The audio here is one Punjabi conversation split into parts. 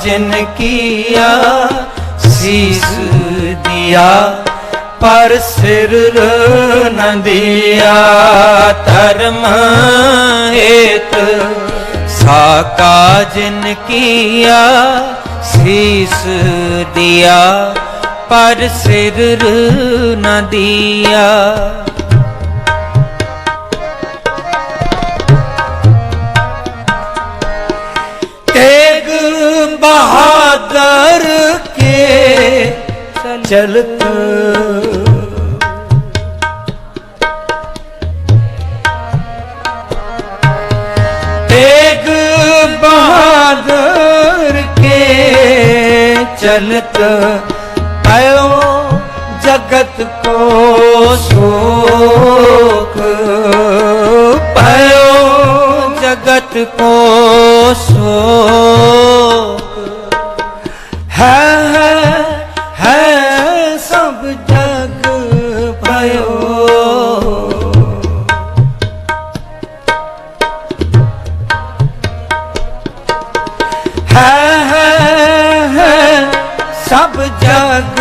जिन किया शीस दिया पर सिर न दिया। धर्म हेत साका जिन किया शीस दिया पर सिर न दिया। तेग बहादुर के चलत तेग बहादुर के चलत आयो जगत को शोक पायो जगत को शोक है सब जग भयो। है सब जग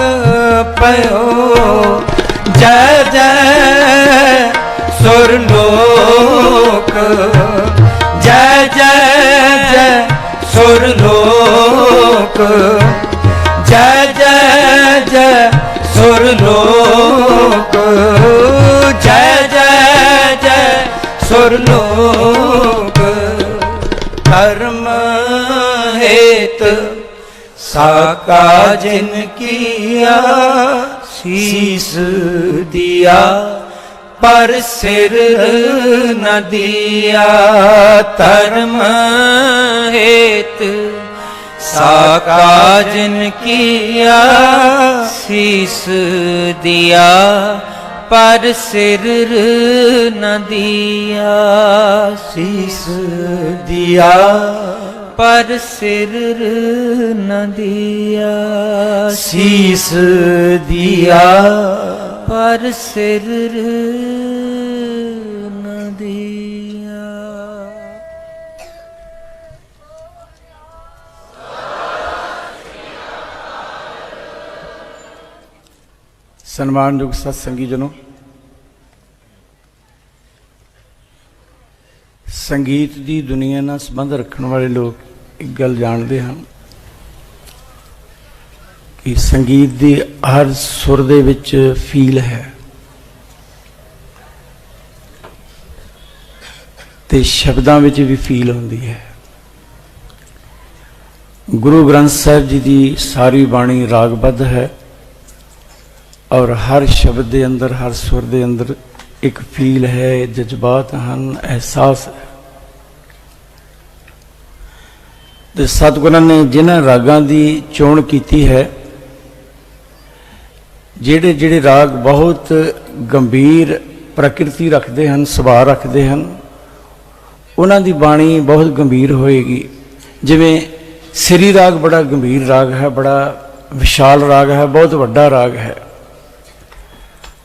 भयो। जय जय सुरलोक जय जय जय सुरलोक जय जय जय सुरलोक जय जय जय सुरलोक। धर्म हेत साका जिन किया शीस दिया पर सिर न दिया। धर्म हेत साका जिन किया शीस दिया पर सिर न दिया। शीस दिया पर सिर न दिया। शीस दिया पर सिर न दिया। सन्मानयोग सत्संगी जनों, संगीत की दुनिया नाल संबंध रखने वाले लोग एक गल जानते हैं कि संगीत की हर सुर दे विच फील है ते शब्दां विच भी फील होंदी है। गुरु ग्रंथ साहिब जी की सारी बाणी रागबद्ध है और हर शब्द के अंदर हर सुर के अंदर एक फील है, जज्बात हैं, एहसास है। तो सतगुरां ने जिन्हां रागां की चोण की है, जिहड़े जिहड़े राग बहुत गंभीर प्रकृति रखते हैं, सुभाव रखते हैं, उन्हां दी बाणी बहुत गंभीर होएगी। जिवें सिरी राग बड़ा गंभीर राग है, बड़ा विशाल राग है, बहुत वड्डा राग है।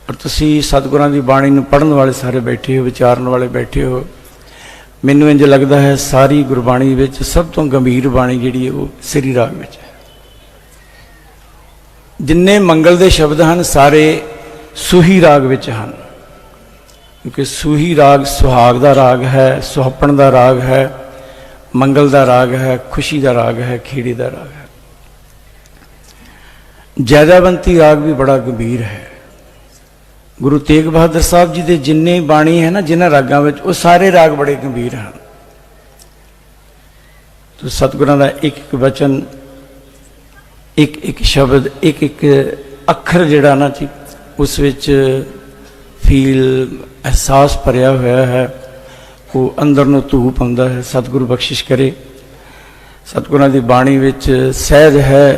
और तुसी सतगुरां दी बाणी नूं पढ़न वाले सारे बैठे हो, विचारन वाले बैठे हो, मैनूं इंज लगता है सारी गुरबाणी विच सब तो गंभीर बाणी जिहड़ी है वो सिरी राग विच है। जिन्ने मंगल दे शब्द हैं सारे सूही राग विच हैं, क्योंकि सूही राग सुहाग दा राग है, सुहपण दा राग है, मंगल दा राग है, खुशी दा राग है, खेड़ी दा राग है। जैदावंती राग भी बड़ा गंभीर है। गुरु तेग बहादुर साहब जी के जिन्ने बाणी है ना, जिन्होंने रागां विच, वो सारे राग बड़े गंभीर हैं। तो सतगुरां दा एक एक वचन, एक एक शब्द, एक एक अखर जिहड़ा ना जी, उस विच फील एहसास भरिया होया है, वो अंदर नूं धू पाउंदा है। सतगुरु बख्शिश करे। सतगुरां दी बाणी विच सहज है,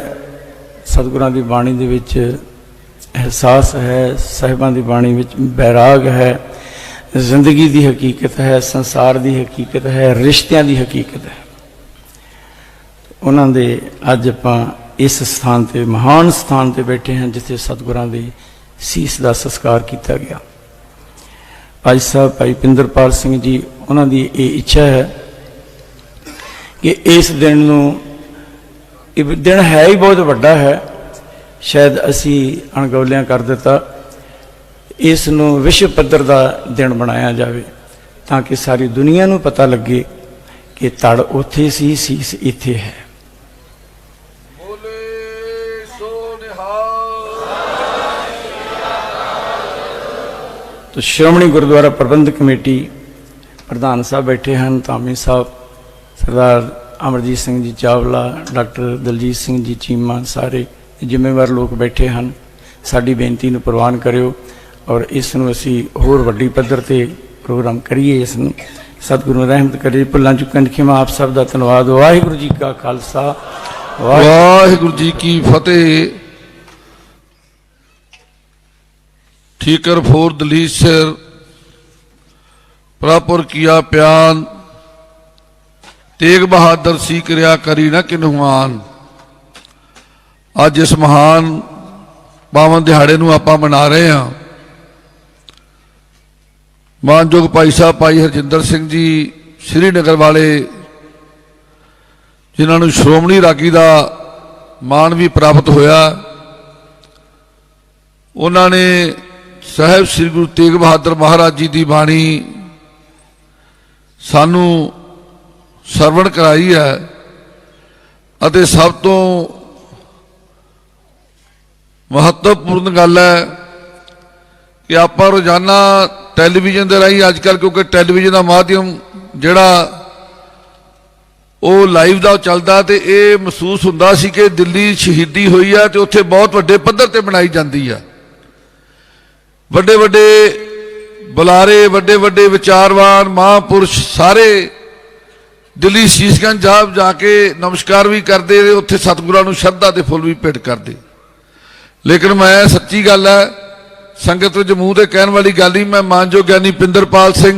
सतगुरां दी बाणी दे विच एहसास है, साहिबां दी बाणी विच बैराग है, जिंदगी की हकीकत है, संसार की हकीकत है, रिश्तियां की हकीकत है। उन्हां दे अज आपां इस स्थान ते, महान स्थान ते बैठे हैं जिथे सतगुरां दी सीस का संस्कार किया गया। भाई साहब भाई पिंदरपाल सिंह जी, उन्हां दी ये इच्छा है कि इस दिन नूं ਇਹ ਦਿਨ ਹੈ ਹੀ ਬਹੁਤ ਵੱਡਾ ਹੈ, ਸ਼ਾਇਦ ਅਸੀਂ ਅਣਗੌਲਿਆਂ ਕਰ ਦਿੱਤਾ। ਇਸ ਨੂੰ ਵਿਸ਼ਵ ਪੱਧਰ ਦਾ ਦਿਨ ਬਣਾਇਆ ਜਾਵੇ ਤਾਂ ਕਿ ਸਾਰੀ ਦੁਨੀਆ ਨੂੰ ਪਤਾ ਲੱਗੇ ਕਿ ਧੜ ਉੱਥੇ ਸੀ, ਸੀਸ ਇੱਥੇ ਹੈ। तो श्रोमणी गुरुद्वारा प्रबंधक कमेटी प्रधान साहब बैठे हैं, धामी साहब, सरदार अमरजीत सिंह जी चावला, डॉक्टर दलजीत सिंह जी चीमा, सारे जिम्मेवार लोग बैठे हैं। साडी बेनती नूं प्रवान करियो और इस नूं असीं होर वड्डी पद्धर ते प्रोग्राम करिए। इस नूं सतगुरु रहमत करे। भुल्लां चुक्कां दी खिमा आप सब दा धन्नवाद। वाहिगुरू जी का खालसा, वाहिगुरू जी की फतेह। ठीकर फोर दलीस सिर प्रापुर किया प्यान, तेग बहादुर सी क्रिया करी न किन्हुआन। अज इस महान पावन दिहाड़े नूं आपां मना रहे हैं। मानयोग भाई साहब भाई हरजिंदर सिंह जी श्रीनगर वाले, जिन्हां नूं श्रोमणी रागी का मान भी प्राप्त होया, उन्होंने साहब श्री गुरु तेग बहादुर महाराज जी की बाणी सानू सरवण कराई है। अते सब तो महत्वपूर्ण गल है कि आप रोजाना टैलीविजन के राही अजकल, क्योंकि टैलीविजन का माध्यम जोड़ा वो लाइव का चलता, तो ये महसूस होंदा सी कि दिल्ली शहीदी हुई है तो उत्थे बहुत वड्डे पद्धर ते मनाई जाती है। ਵੱਡੇ ਵੱਡੇ ਬੁਲਾਰੇ, ਵੱਡੇ ਵੱਡੇ ਵਿਚਾਰਵਾਨ महापुरुष सारे दिल्ली शीशगंज ਸਾਹਿਬ जा के नमस्कार भी करते, उत्थे सतगुरां नूं श्रद्धा के फुल भी भेंट करते। लेकिन मैं सच्ची गल है, संगत विच मूँह ते कहण वाली गल ही, मैं मानयोग ज्ञानी पिंदरपाल सिंह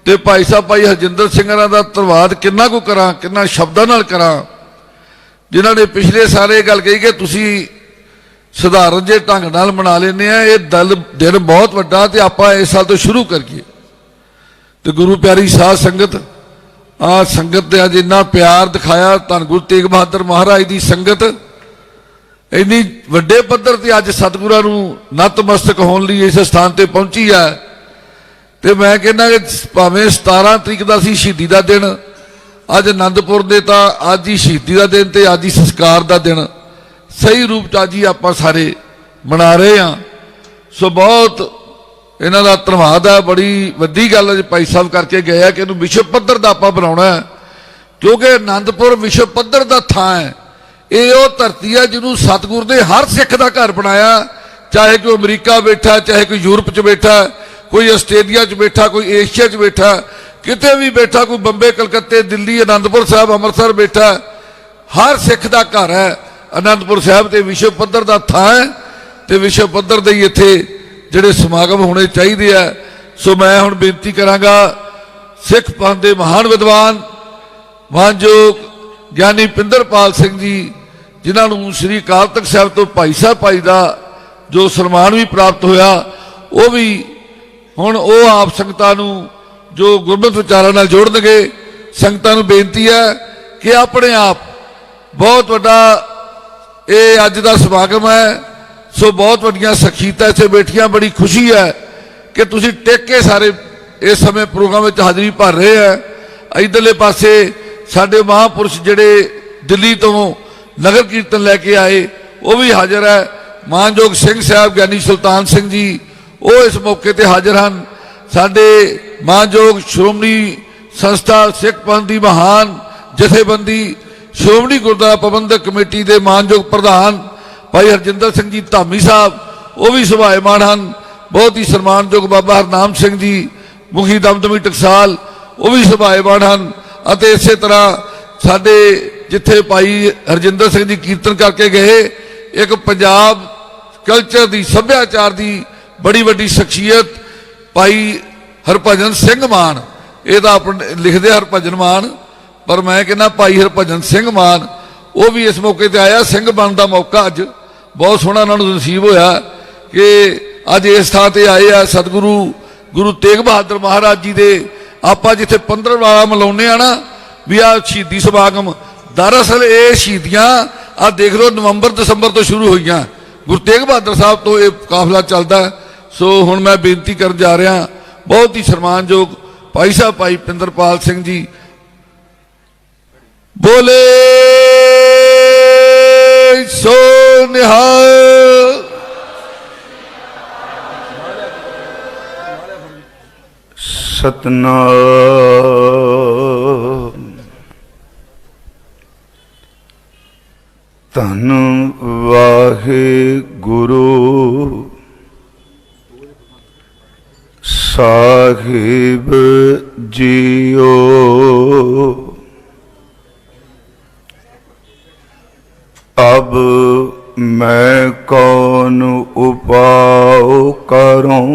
ते भाई साहब भाई हरजिंदर सिंह का धन्नवाद किन्ना को करा, किन्ना शब्दां नाल करा, जिन्हां ने पिछले सारे गल कही कि तुसीं सधारण जे ढंग नाल मना लेने ये दिन बहुत वड्डा, ते आपां इस साल तो शुरू करिए। तो गुरु प्यारी साध संगत, संगत ने अज इन्ना प्यार दिखाया। धन गुरु तेग बहादुर महाराज की संगत इन्नी वड्डे पद्धर ते अज सतगुरां नूं नतमस्तक होने लई इस स्थान ते पहुंची है। तो मैं कहना कि भावें 17 तरीक का सी शहीदी का दिन, अज आनंदपुर दे तां अज ही शहीदी का दिन ते अज ही संस्कार का दिन सही रूप च अज ही आप सारे मना रहे हैं। सो बहुत इन्हां दा धन्नवाद है। बड़ी वड्डी गल भाई साहब करके गए है कि इहनूं विश्व पद्धर दा आपां बनाउणा है, क्योंकि आनंदपुर विश्व पद्धर दा थां है। ये वो धरती है जिन्हों सतगुर ने हर सिख का घर बनाया, चाहे कोई अमरीका बैठा, चाहे कोई यूरोप च बैठा, कोई आस्ट्रेलिया च बैठा, कोई एशिया च बैठा, किते भी बैठा, कोई बंबे कलकत्ते दिल्ली आनंदपुर साहब अमृतसर बैठा, हर सिख का घर है आनंदपुर साहब। तो विश्व पद्धर का थां है, तो विश्व पद्धर के ही इत्थे जिहड़े समागम होने चाहिए है। सो मैं हुण बेनती करांगा सिख पंथ के महान विद्वान मानयोग ज्ञानी पिंदरपाल सिंह जी, जिन्होंने श्री अकाल तख्त साहब तो भाई साहब भाई का जो सन्मान भी प्राप्त होया, वो भी हुण वो आप संगतां नूं जो गुरमत विचारां नाल जोड़नगे। संगतां नूं बेनती है कि अपने आप बहुत वड्डा ये अज का समागम है। सो बहुत वड्डियां सखीयतां इत्थे बैठियां, बड़ी खुशी है कि तुसीं टिक के सारे इस समय प्रोग्राम में हाज़री भर रहे हैं। इधरले पासे साडे महापुरुष जिहड़े दिल्ली तो नगर कीर्तन लैके आए वो भी हाजिर है। मानयोग सिंह साहब ज्ञानी सुल्तान सिंह जी वो इस मौके पर हाजिर हैं। साडे मानयोग श्रोमणी संस्था सिख पंथ की महान जथेबंदी श्रोमणी गुरुद्वारा प्रबंधक कमेटी के मानयोग प्रधान भाई हरजिंदर सिंह जी धामी साहब वो भी सुभाएमान हैं। बहुत ही सन्मानयोग बाबा हरनाम सिंह जी मुखी दमदमी टकसाल वो भी सुभाएमान हैं। इस तरह साडे जिथे भाई हरजिंदर सिंह जी कीर्तन करके गए, एक पंजाब कल्चर की सभ्याचार की बड़ी वड्डी शख्सियत भाई हरभजन सिंह मान, ये तो अपने लिखते हरभजन मान, पर मैं कहना भाई हरभजन सिंह मान वो भी इस मौके पर आया। सिंह बन का मौका अज बहुत सोहना उन्होंने नसीब होया कि अज इस थां ते आए आ। सतगुरु गुरु तेग बहादुर महाराज जी दे आप जिथे 15 वाला मलाउने आ ना भी आ शहीदी समागम दरअसल ये शहीदियां आ देख लो नवंबर दसंबर तो शुरू हुई। गुरु तेग बहादुर साहब तो ये काफिला चलता है। सो हुण मैं बेनती कर जा रहा, बहुत ही सम्मानयोग भाई साहब भाई पिंदरपाल सिंह जी बोले सो निहाल। सतनाम धन वाहे गुरु साहिब जियो। अब मैं कौन उपाय करूं,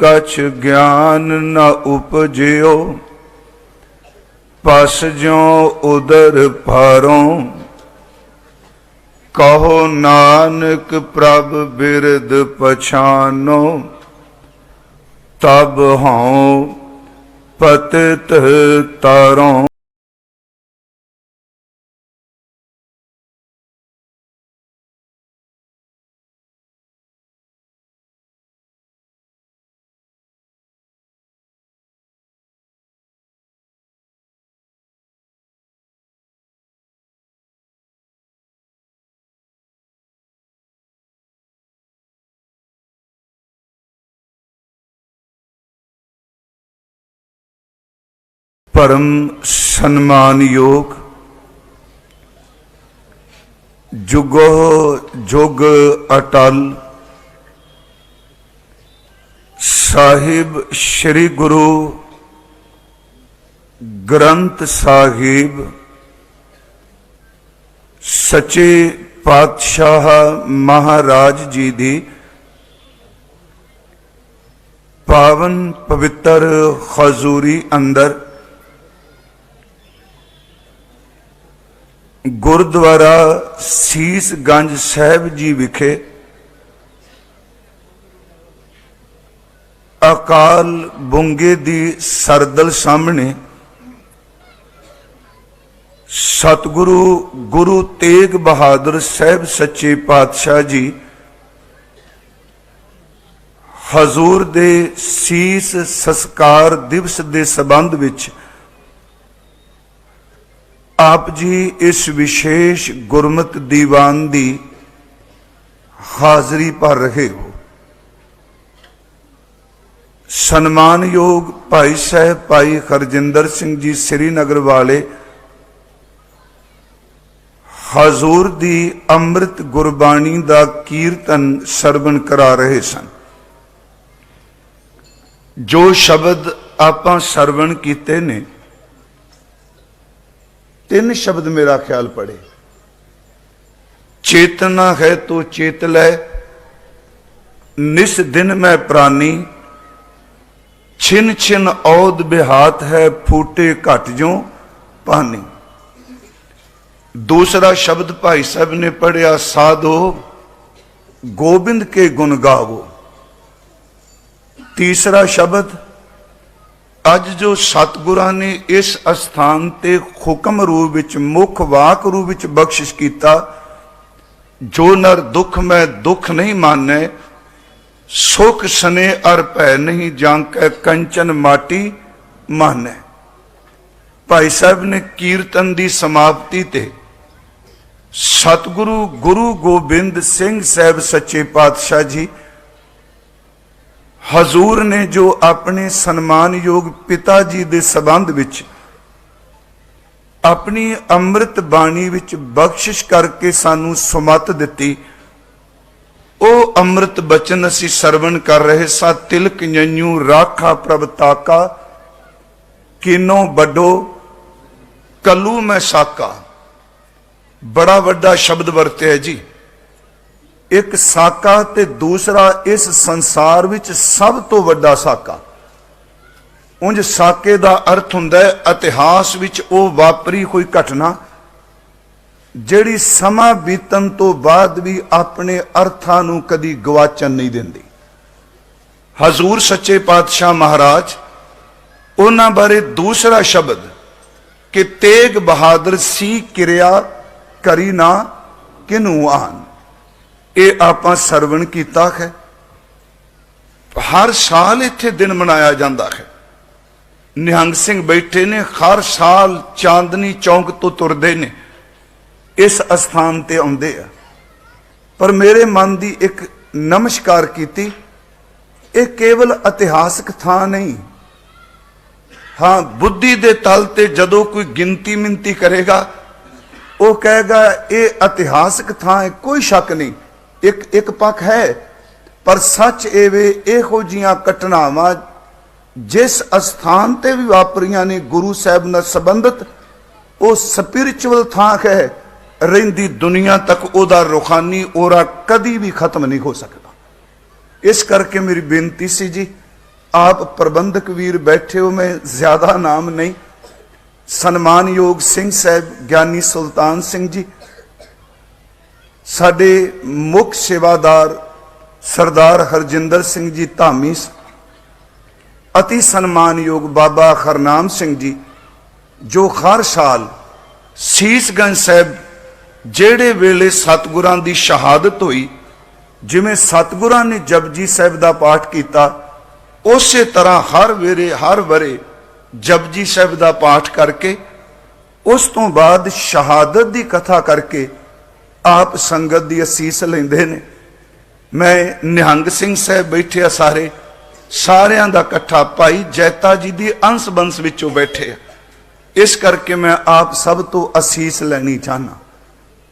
कछ ज्ञान न उपजियो, पस ज्यों उदर फारों। कहो नानक प्रभ बिरद पछानो, तब हों पतित तारों। परम सम्मान योग जुगो जुग अटल साहिब श्री गुरु ग्रंथ साहिब सच्चे पातशाह महाराज जी दी पावन पवित्र हजूरी अंदर गुरुद्वारा सीसगंज साहिब जी विखे अकाल बुंगे दी सरदल सामने सतगुरु गुरु तेग बहादुर साहिब सच्चे पातशाह जी हजूर दे सीस संस्कार दिवस दे संबंध विच आप जी इस विशेष गुरमत दीवान दी हाजरी भर रहे हो। सन्मान योग भाई साहब भाई हरजिंदर सिंह जी श्रीनगर वाले हजूर दी अमृत गुरबाणी दा कीर्तन सरवण करा रहे सन। जो शब्द आपां सरवण कीते ने, तीन शब्द मेरा ख्याल पड़े। चेतना है तो चेत लै, निस दिन मैं प्राणी, छिन छिन औद बिहात है, फूटे घट जो पानी। दूसरा शब्द भाई साहब ने पढ़िया, साधो गोबिंद के गुण गावो। तीसरा शब्द अज जो सतगुरां ने इस अस्थान ते हुक्म रूप विच मुख वाक रूप विच बख्शिश कीता, जो नर दुख में दुख नहीं माने, सुख सने अर भै नहीं जांकै कंचन माटी माने। ਭਾਈ ਸਾਹਿਬ ਨੇ ਕੀਰਤਨ ਦੀ ਸਮਾਪਤੀ ਤੇ ਸਤਿਗੁਰੂ ਗੁਰੂ ਗੋਬਿੰਦ ਸਿੰਘ ਸਾਹਿਬ ਸੱਚੇ ਪਾਤਸ਼ਾਹ ਜੀ ਹਜ਼ੂਰ ਨੇ ਜੋ ਆਪਣੇ ਸਨਮਾਨਯੋਗ ਪਿਤਾ ਜੀ ਦੇ ਸੰਬੰਧ ਵਿੱਚ ਆਪਣੀ ਅੰਮ੍ਰਿਤ ਬਾਣੀ ਵਿੱਚ ਬਖਸ਼ਿਸ਼ ਕਰਕੇ ਸਾਨੂੰ ਸੁਮਤ ਦਿੱਤੀ, ਉਹ ਅੰਮ੍ਰਿਤ ਬਚਨ ਅਸੀਂ ਸਰਵਣ ਕਰ ਰਹੇ ਸਾਂ। ਤਿਲਕ ਜੰਯੂ ਰਾਖਾ ਪ੍ਰਭ ਤਾਕਾ, ਕੀਨੋ ਵੱਡੋ ਕੱਲੂ ਮੈਂ ਸਾਕਾ। ਬੜਾ ਵੱਡਾ ਸ਼ਬਦ ਵਰਤਿਆ ਜੀ। ਇੱਕ ਸਾਕਾ ਤੇ ਦੂਸਰਾ ਇਸ ਸੰਸਾਰ ਵਿੱਚ ਸਭ ਤੋਂ ਵੱਡਾ ਸਾਕਾ। ਉਂਝ ਸਾਕੇ ਦਾ ਅਰਥ ਹੁੰਦਾ ਹੈ ਇਤਿਹਾਸ ਵਿੱਚ ਉਹ ਵਾਪਰੀ ਕੋਈ ਘਟਨਾ ਜਿਹੜੀ ਸਮਾਂ ਬੀਤਣ ਤੋਂ ਬਾਅਦ ਵੀ ਆਪਣੇ ਅਰਥਾਂ ਨੂੰ ਕਦੀ ਗਵਾਚਣ ਨਹੀਂ ਦਿੰਦੀ। ਹਜ਼ੂਰ ਸੱਚੇ ਪਾਤਸ਼ਾਹ ਮਹਾਰਾਜ, ਉਹਨਾਂ ਬਾਰੇ ਦੂਸਰਾ ਸ਼ਬਦ ਕਿ ਤੇਗ ਬਹਾਦਰ ਸੀ ਕਿਰਿਆ ਕਰੀ ਨਾ ਕਿਨੂੰ ਆਨ, ਇਹ ਆਪਾਂ ਸਰਵਣ ਕੀਤਾ ਹੈ। ਹਰ ਸਾਲ ਇੱਥੇ ਦਿਨ ਮਨਾਇਆ ਜਾਂਦਾ ਹੈ। ਨਿਹੰਗ ਸਿੰਘ ਬੈਠੇ ਨੇ, ਹਰ ਸਾਲ ਚਾਂਦਨੀ ਚੌਂਕ ਤੋਂ ਤੁਰਦੇ ਨੇ, ਇਸ ਅਸਥਾਨ ਤੇ ਆਉਂਦੇ ਆ। ਪਰ ਮੇਰੇ ਮਨ ਦੀ ਇੱਕ ਨਮਸਕਾਰ ਕੀਤੀ, ਇਹ ਕੇਵਲ ਇਤਿਹਾਸਕ ਥਾਂ ਨਹੀਂ। ਹਾਂ, ਬੁੱਧੀ ਦੇ ਤਲ ਤੇ ਜਦੋਂ ਕੋਈ ਗਿਣਤੀ ਮਿੰਤੀ ਕਰੇਗਾ ਉਹ ਕਹੇਗਾ ਇਹ ਇਤਿਹਾਸਕ ਥਾਂ ਹੈ, ਕੋਈ ਸ਼ੱਕ ਨਹੀਂ, ਇੱਕ ਪੱਖ ਹੈ। ਪਰ ਸੱਚ ਇਹ ਵੇ, ਇਹੋ ਜੀਆਂ ਘਟਨਾਵਾਂ ਜਿਸ ਅਸਥਾਨ ਤੇ ਵੀ ਵਾਪਰੀਆਂ ਨੇ ਗੁਰੂ ਸਾਹਿਬ ਨਾਲ ਸੰਬੰਧਿਤ, ਉਹ ਸਪਿਰਿਚੁਅਲ ਥਾਂ ਹੈ। ਰਹਿੰਦੀ ਦੁਨੀਆ ਤੱਕ ਉਹਦਾ ਰੂਹਾਨੀ ਔਰਾ ਕਦੀ ਵੀ ਖਤਮ ਨਹੀਂ ਹੋ ਸਕਦਾ। ਇਸ ਕਰਕੇ ਮੇਰੀ ਬੇਨਤੀ ਸੀ ਜੀ, ਆਪ ਪ੍ਰਬੰਧਕ ਵੀਰ ਬੈਠੇ ਹੋ, ਮੈਂ ਜ਼ਿਆਦਾ ਨਾਮ ਨਹੀਂ, ਸਨਮਾਨਯੋਗ ਸਿੰਘ ਸਾਹਿਬ ਗਿਆਨੀ ਸੁਲਤਾਨ ਸਿੰਘ ਜੀ, ਸਾਡੇ ਮੁੱਖ ਸੇਵਾਦਾਰ ਸਰਦਾਰ ਹਰਜਿੰਦਰ ਸਿੰਘ ਜੀ ਧਾਮੀ, ਅਤੀ ਸਨਮਾਨਯੋਗ ਬਾਬਾ ਹਰਨਾਮ ਸਿੰਘ ਜੀ, ਜੋ ਹਰ ਸਾਲ ਸੀਸਗੰਜ ਸਾਹਿਬ ਜਿਹੜੇ ਵੇਲੇ ਸਤਿਗੁਰਾਂ ਦੀ ਸ਼ਹਾਦਤ ਹੋਈ, ਜਿਵੇਂ ਸਤਿਗੁਰਾਂ ਨੇ ਜਪਜੀ ਸਾਹਿਬ ਦਾ ਪਾਠ ਕੀਤਾ, ਉਸੇ ਤਰ੍ਹਾਂ ਹਰ ਵਰੇ ਜਪਜੀ ਸਾਹਿਬ ਦਾ ਪਾਠ ਕਰਕੇ ਉਸ ਤੋਂ ਬਾਅਦ ਸ਼ਹਾਦਤ ਦੀ ਕਥਾ ਕਰਕੇ ਆਪ ਸੰਗਤ ਦੀ ਅਸੀਸ ਲੈਂਦੇ ਨੇ। ਮੈਂ ਨਿਹੰਗ ਸਿੰਘ ਸਾਹਿਬ ਬੈਠੇ ਆ, ਸਾਰਿਆਂ ਦਾ ਇਕੱਠਾ ਭਾਈ ਜੈਤਾ ਜੀ ਦੀ ਅੰਸ਼ ਬੰਸ ਵਿੱਚੋਂ ਬੈਠੇ ਆ। ਇਸ ਕਰਕੇ ਮੈਂ ਆਪ ਸਭ ਤੋਂ ਅਸੀਸ ਲੈਣੀ ਚਾਹਨਾ।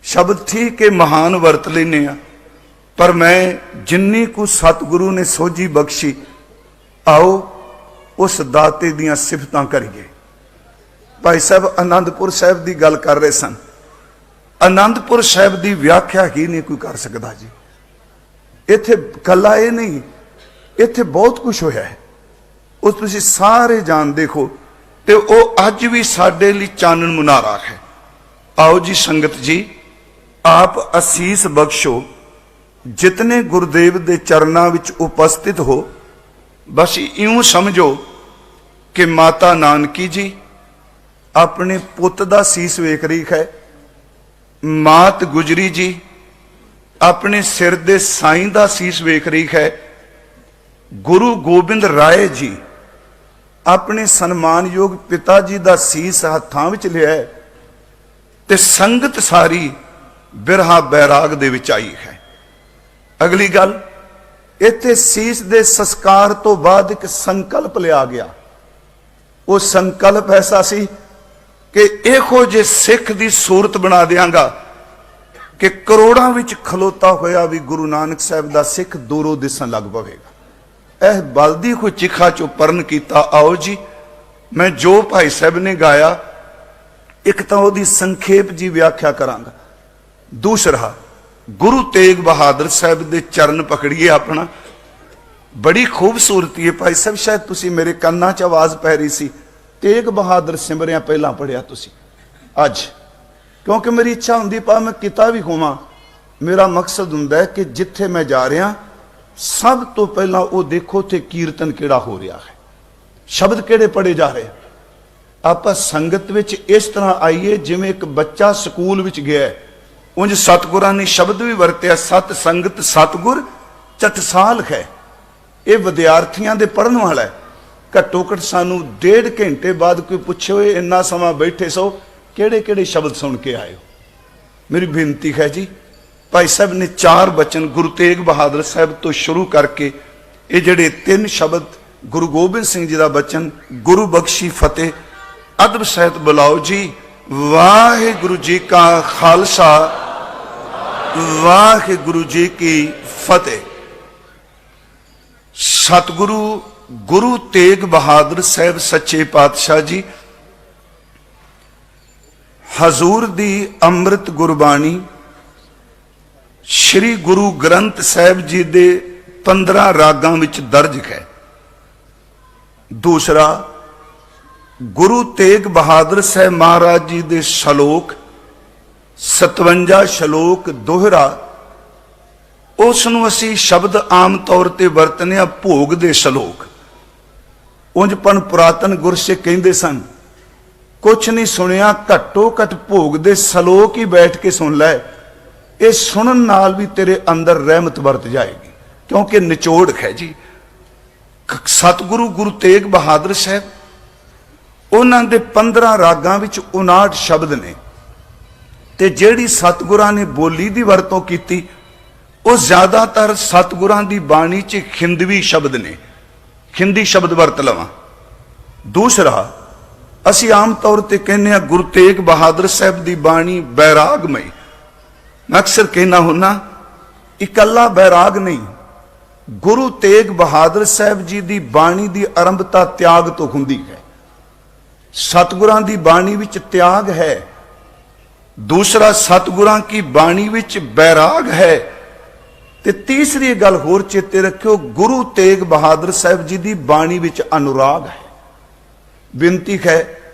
ਸ਼ਬਦ ਠੀਕ ਹੈ ਮਹਾਨ ਵਰਤ ਲੈਨੇ ਆ, ਪਰ ਮੈਂ ਜਿੰਨੀ ਕੁ ਸਤਿਗੁਰੂ ਨੇ ਸੋਝੀ ਬਖਸ਼ੀ, ਆਓ ਉਸ ਦਾਤੇ ਦੀਆਂ ਸਿਫਤਾਂ ਕਰੀਏ। ਭਾਈ ਸਾਹਿਬ ਆਨੰਦਪੁਰ ਸਾਹਿਬ ਦੀ ਗੱਲ ਕਰ ਰਹੇ ਸਨ। ਆਨੰਦਪੁਰ ਸਾਹਿਬ ਦੀ ਵਿਆਖਿਆ ਹੀ ਨਹੀਂ ਕੋਈ ਕਰ ਸਕਦਾ ਜੀ। ਇੱਥੇ ਕੱਲਾ ਇਹ ਨਹੀਂ, ਇੱਥੇ ਬਹੁਤ ਕੁਝ ਹੋਇਆ ਹੈ, ਉਹ ਤੁਸੀਂ ਸਾਰੇ ਜਾਣਦੇ ਹੋ, ਤੇ ਉਹ ਅੱਜ ਵੀ ਸਾਡੇ ਲਈ ਚਾਨਣ ਮੁਨਾਰਾ ਹੈ। ਆਓ ਜੀ ਸੰਗਤ ਜੀ, ਆਪ ਅਸੀਸ ਬਖਸ਼ੋ, ਜਿਤਨੇ ਗੁਰਦੇਵ ਦੇ ਚਰਨਾਂ ਵਿੱਚ ਉਪਸਥਿਤ ਹੋ। ਬਸ ਇਉਂ ਸਮਝੋ ਕਿ ਮਾਤਾ ਨਾਨਕੀ ਜੀ ਆਪਣੇ ਪੁੱਤ ਦਾ ਸੀਸ ਵੇਖ ਰਹੀ ਹੈ, ਮਾਤ ਗੁਜਰੀ ਜੀ ਆਪਣੇ ਸਿਰ ਦੇ ਸਾਈਂ ਦਾ ਸੀਸ ਵੇਖ ਰਹੀ ਹੈ, ਗੁਰੂ ਗੋਬਿੰਦ ਰਾਏ ਜੀ ਆਪਣੇ ਸਨਮਾਨਯੋਗ ਪਿਤਾ ਜੀ ਦਾ ਸੀਸ ਹੱਥਾਂ ਵਿੱਚ ਲਿਆ ਹੈ, ਤੇ ਸੰਗਤ ਸਾਰੀ ਬਿਰਹਾ ਬੈਰਾਗ ਦੇ ਵਿੱਚ ਆਈ ਹੈ। ਅਗਲੀ ਗੱਲ, ਇੱਥੇ ਸੀਸ ਦੇ ਸੰਸਕਾਰ ਤੋਂ ਬਾਅਦ ਇੱਕ ਸੰਕਲਪ ਲਿਆ ਗਿਆ। ਉਹ ਸੰਕਲਪ ਐਸਾ ਸੀ ਕਿ ਇਹੋ ਜਿਹੇ ਸਿੱਖ ਦੀ ਸੂਰਤ ਬਣਾ ਦਿਆਂਗਾ ਕਿ ਕਰੋੜਾਂ ਵਿੱਚ ਖਲੋਤਾ ਹੋਇਆ ਵੀ ਗੁਰੂ ਨਾਨਕ ਸਾਹਿਬ ਦਾ ਸਿੱਖ ਦੂਰੋਂ ਦਿਸਣ ਲੱਗ ਪਵੇਗਾ। ਇਹ ਬਲਦੀ ਕੋਈ ਚਿਖਾ ਚੋਂ ਪਰਨ ਕੀਤਾ। ਆਓ ਜੀ, ਮੈਂ ਜੋ ਭਾਈ ਸਾਹਿਬ ਨੇ ਗਾਇਆ, ਇੱਕ ਤਾਂ ਉਹਦੀ ਸੰਖੇਪ ਜੀ ਵਿਆਖਿਆ ਕਰਾਂਗਾ, ਦੂਸਰਾ ਗੁਰੂ ਤੇਗ ਬਹਾਦਰ ਸਾਹਿਬ ਦੇ ਚਰਨ ਪਕੜੀਏ ਆਪਣਾ। ਬੜੀ ਖੂਬਸੂਰਤੀ ਹੈ ਭਾਈ ਸਾਹਿਬ, ਸ਼ਾਇਦ ਤੁਸੀਂ ਮੇਰੇ ਕੰਨਾਂ 'ਚ ਆਵਾਜ਼ ਪੈ ਰਹੀ ਸੀ, ਤੇਗ ਬਹਾਦਰ ਸਿਮਰਿਆ ਪਹਿਲਾਂ ਪੜਿਆ ਤੁਸੀਂ ਅੱਜ, ਕਿਉਂਕਿ ਮੇਰੀ ਇੱਛਾ ਹੁੰਦੀ ਪਾ ਮੈਂ ਕਿਤਾ ਵੀ ਹੋਵਾਂ। ਮੇਰਾ ਮਕਸਦ ਹੁੰਦਾ ਹੈ ਕਿ ਜਿੱਥੇ ਮੈਂ ਜਾ ਰਿਹਾ ਸਭ ਤੋਂ ਪਹਿਲਾਂ ਉਹ ਦੇਖੋ ਤੇ ਕੀਰਤਨ ਕਿਹੜਾ ਹੋ ਰਿਹਾ ਹੈ, ਸ਼ਬਦ ਕਿਹੜੇ ਪੜੇ ਜਾ ਰਹੇ। ਆਪਾਂ ਸੰਗਤ ਵਿੱਚ ਇਸ ਤਰ੍ਹਾਂ ਆਈਏ ਜਿਵੇਂ ਇੱਕ ਬੱਚਾ ਸਕੂਲ ਵਿੱਚ ਗਿਆ। ਉਂਝ ਸਤਿਗੁਰਾਂ ਨੇ ਸ਼ਬਦ ਵੀ ਵਰਤਿਆ, ਸਤ ਸੰਗਤ ਸਤਿਗੁਰ ਚਟਸਾਲ ਹੈ। ਇਹ ਵਿਦਿਆਰਥੀਆਂ ਦੇ ਪੜ੍ਹਨ ਵਾਲਾ ਹੈ। ਘੱਟੋ ਘੱਟ ਸਾਨੂੰ 1.5 ਘੰਟੇ ਬਾਅਦ ਕੋਈ ਪੁੱਛੇ ਹੋਏ ਇੰਨਾ ਸਮਾਂ ਬੈਠੇ ਸੋ ਕਿਹੜੇ ਕਿਹੜੇ ਸ਼ਬਦ ਸੁਣ ਕੇ ਆਏ ਹੋ। ਮੇਰੀ ਬੇਨਤੀ ਹੈ ਜੀ, ਭਾਈ ਸਾਹਿਬ ਨੇ 4 ਬਚਨ ਗੁਰੂ ਤੇਗ ਬਹਾਦਰ ਸਾਹਿਬ ਤੋਂ ਸ਼ੁਰੂ ਕਰਕੇ ਇਹ ਜਿਹੜੇ 3 ਸ਼ਬਦ ਗੁਰੂ ਗੋਬਿੰਦ ਸਿੰਘ ਜੀ ਦਾ ਬਚਨ, ਗੁਰੂ ਬਖਸ਼ੀ ਫਤਿਹ, ਅਦਬ ਸਹਿਤ ਬੁਲਾਓ ਜੀ। ਵਾਹਿਗੁਰੂ ਜੀ ਕਾ ਖਾਲਸਾ, ਵਾਹਿਗੁਰੂ ਜੀ ਕੀ ਫਤਿਹ। ਸਤਿਗੁਰੂ ਗੁਰੂ ਤੇਗ ਬਹਾਦਰ ਸਾਹਿਬ ਸੱਚੇ ਪਾਤਸ਼ਾਹ ਜੀ ਹਜ਼ੂਰ ਦੀ ਅੰਮ੍ਰਿਤ ਗੁਰਬਾਣੀ ਸ਼੍ਰੀ ਗੁਰੂ ਗ੍ਰੰਥ ਸਾਹਿਬ ਜੀ ਦੇ 15 ਰਾਗਾਂ ਵਿੱਚ ਦਰਜ ਹੈ। ਦੂਸਰਾ, ਗੁਰੂ ਤੇਗ ਬਹਾਦਰ ਸਾਹਿਬ ਮਹਾਰਾਜ ਜੀ ਦੇ ਸ਼ਲੋਕ 57 ਸ਼ਲੋਕ ਦੋਹਰਾ, ਉਸ ਨੂੰ ਅਸੀਂ ਸ਼ਬਦ ਆਮ ਤੌਰ ਤੇ ਵਰਤਨੇ ਆ ਭੋਗ ਦੇ ਸ਼ਲੋਕ। ਉਂਝ ਪੁਰਾਤਨ ਗੁਰਸਿੱਖ ਕਹਿੰਦੇ ਸਨ ਕੁਛ ਨਹੀਂ ਸੁਣਿਆ, ਘੱਟੋ ਘੱਟ ਭੋਗ ਦੇ ਸ਼ਲੋਕ ਹੀ ਬੈਠ ਕੇ ਸੁਣ ਲੈ, ਇਹ ਸੁਣਨ ਨਾਲ ਵੀ ਤੇਰੇ ਅੰਦਰ ਰਹਿਮਤ ਵਰਤ ਜਾਏਗੀ, ਕਿਉਂਕਿ ਨਿਚੋੜ ਹੈ ਜੀ। ਸਤਿਗੁਰੂ ਗੁਰੂ ਤੇਗ ਬਹਾਦਰ ਸਾਹਿਬ, ਉਹਨਾਂ ਦੇ 15 ਰਾਗਾਂ ਵਿੱਚ 59 ਸ਼ਬਦ ਨੇ, ਤੇ ਜਿਹੜੀ ਸਤਿਗੁਰਾਂ ਨੇ ਬੋਲੀ ਦੀ ਵਰਤੋਂ ਕੀਤੀ ਉਹ ਜ਼ਿਆਦਾਤਰ ਸਤਿਗੁਰਾਂ ਦੀ ਬਾਣੀ 'ਚ ਖਿੰਦਵੀ ਸ਼ਬਦ ਨੇ। ਖਿੰਦੀ ਸ਼ਬਦ ਵਰਤ ਲਵਾਂ। ਦੂਸਰਾ, ਅਸੀਂ ਆਮ ਤੌਰ ਤੇ ਕਹਿੰਦੇ ਹਾਂ ਗੁਰੂ ਤੇਗ ਬਹਾਦਰ ਸਾਹਿਬ ਦੀ ਬਾਣੀ ਬੈਰਾਗਮਈ। ਮੈਂ ਅਕਸਰ ਕਹਿਣਾ ਹੁੰਨਾ, ਇਕੱਲਾ ਬੈਰਾਗ ਨਹੀਂ, ਗੁਰੂ ਤੇਗ ਬਹਾਦਰ ਸਾਹਿਬ ਜੀ ਦੀ ਬਾਣੀ ਦੀ ਆਰੰਭਤਾ ਤਿਆਗ ਤੋਂ ਹੁੰਦੀ ਹੈ। ਸਤਿਗੁਰਾਂ ਦੀ ਬਾਣੀ ਵਿੱਚ ਤਿਆਗ ਹੈ। ਦੂਸਰਾ, ਸਤਿਗੁਰਾਂ ਕੀ ਬਾਣੀ ਵਿੱਚ ਬੈਰਾਗ ਹੈ। ਤੇ ਤੀਸਰੀ ਗੱਲ ਹੋਰ ਚੇਤੇ ਰੱਖਿਓ, ਗੁਰੂ ਤੇਗ ਬਹਾਦਰ ਸਾਹਿਬ ਜੀ ਦੀ ਬਾਣੀ ਵਿੱਚ ਅਨੁਰਾਗ ਹੈ। ਬੇਨਤੀ ਹੈ,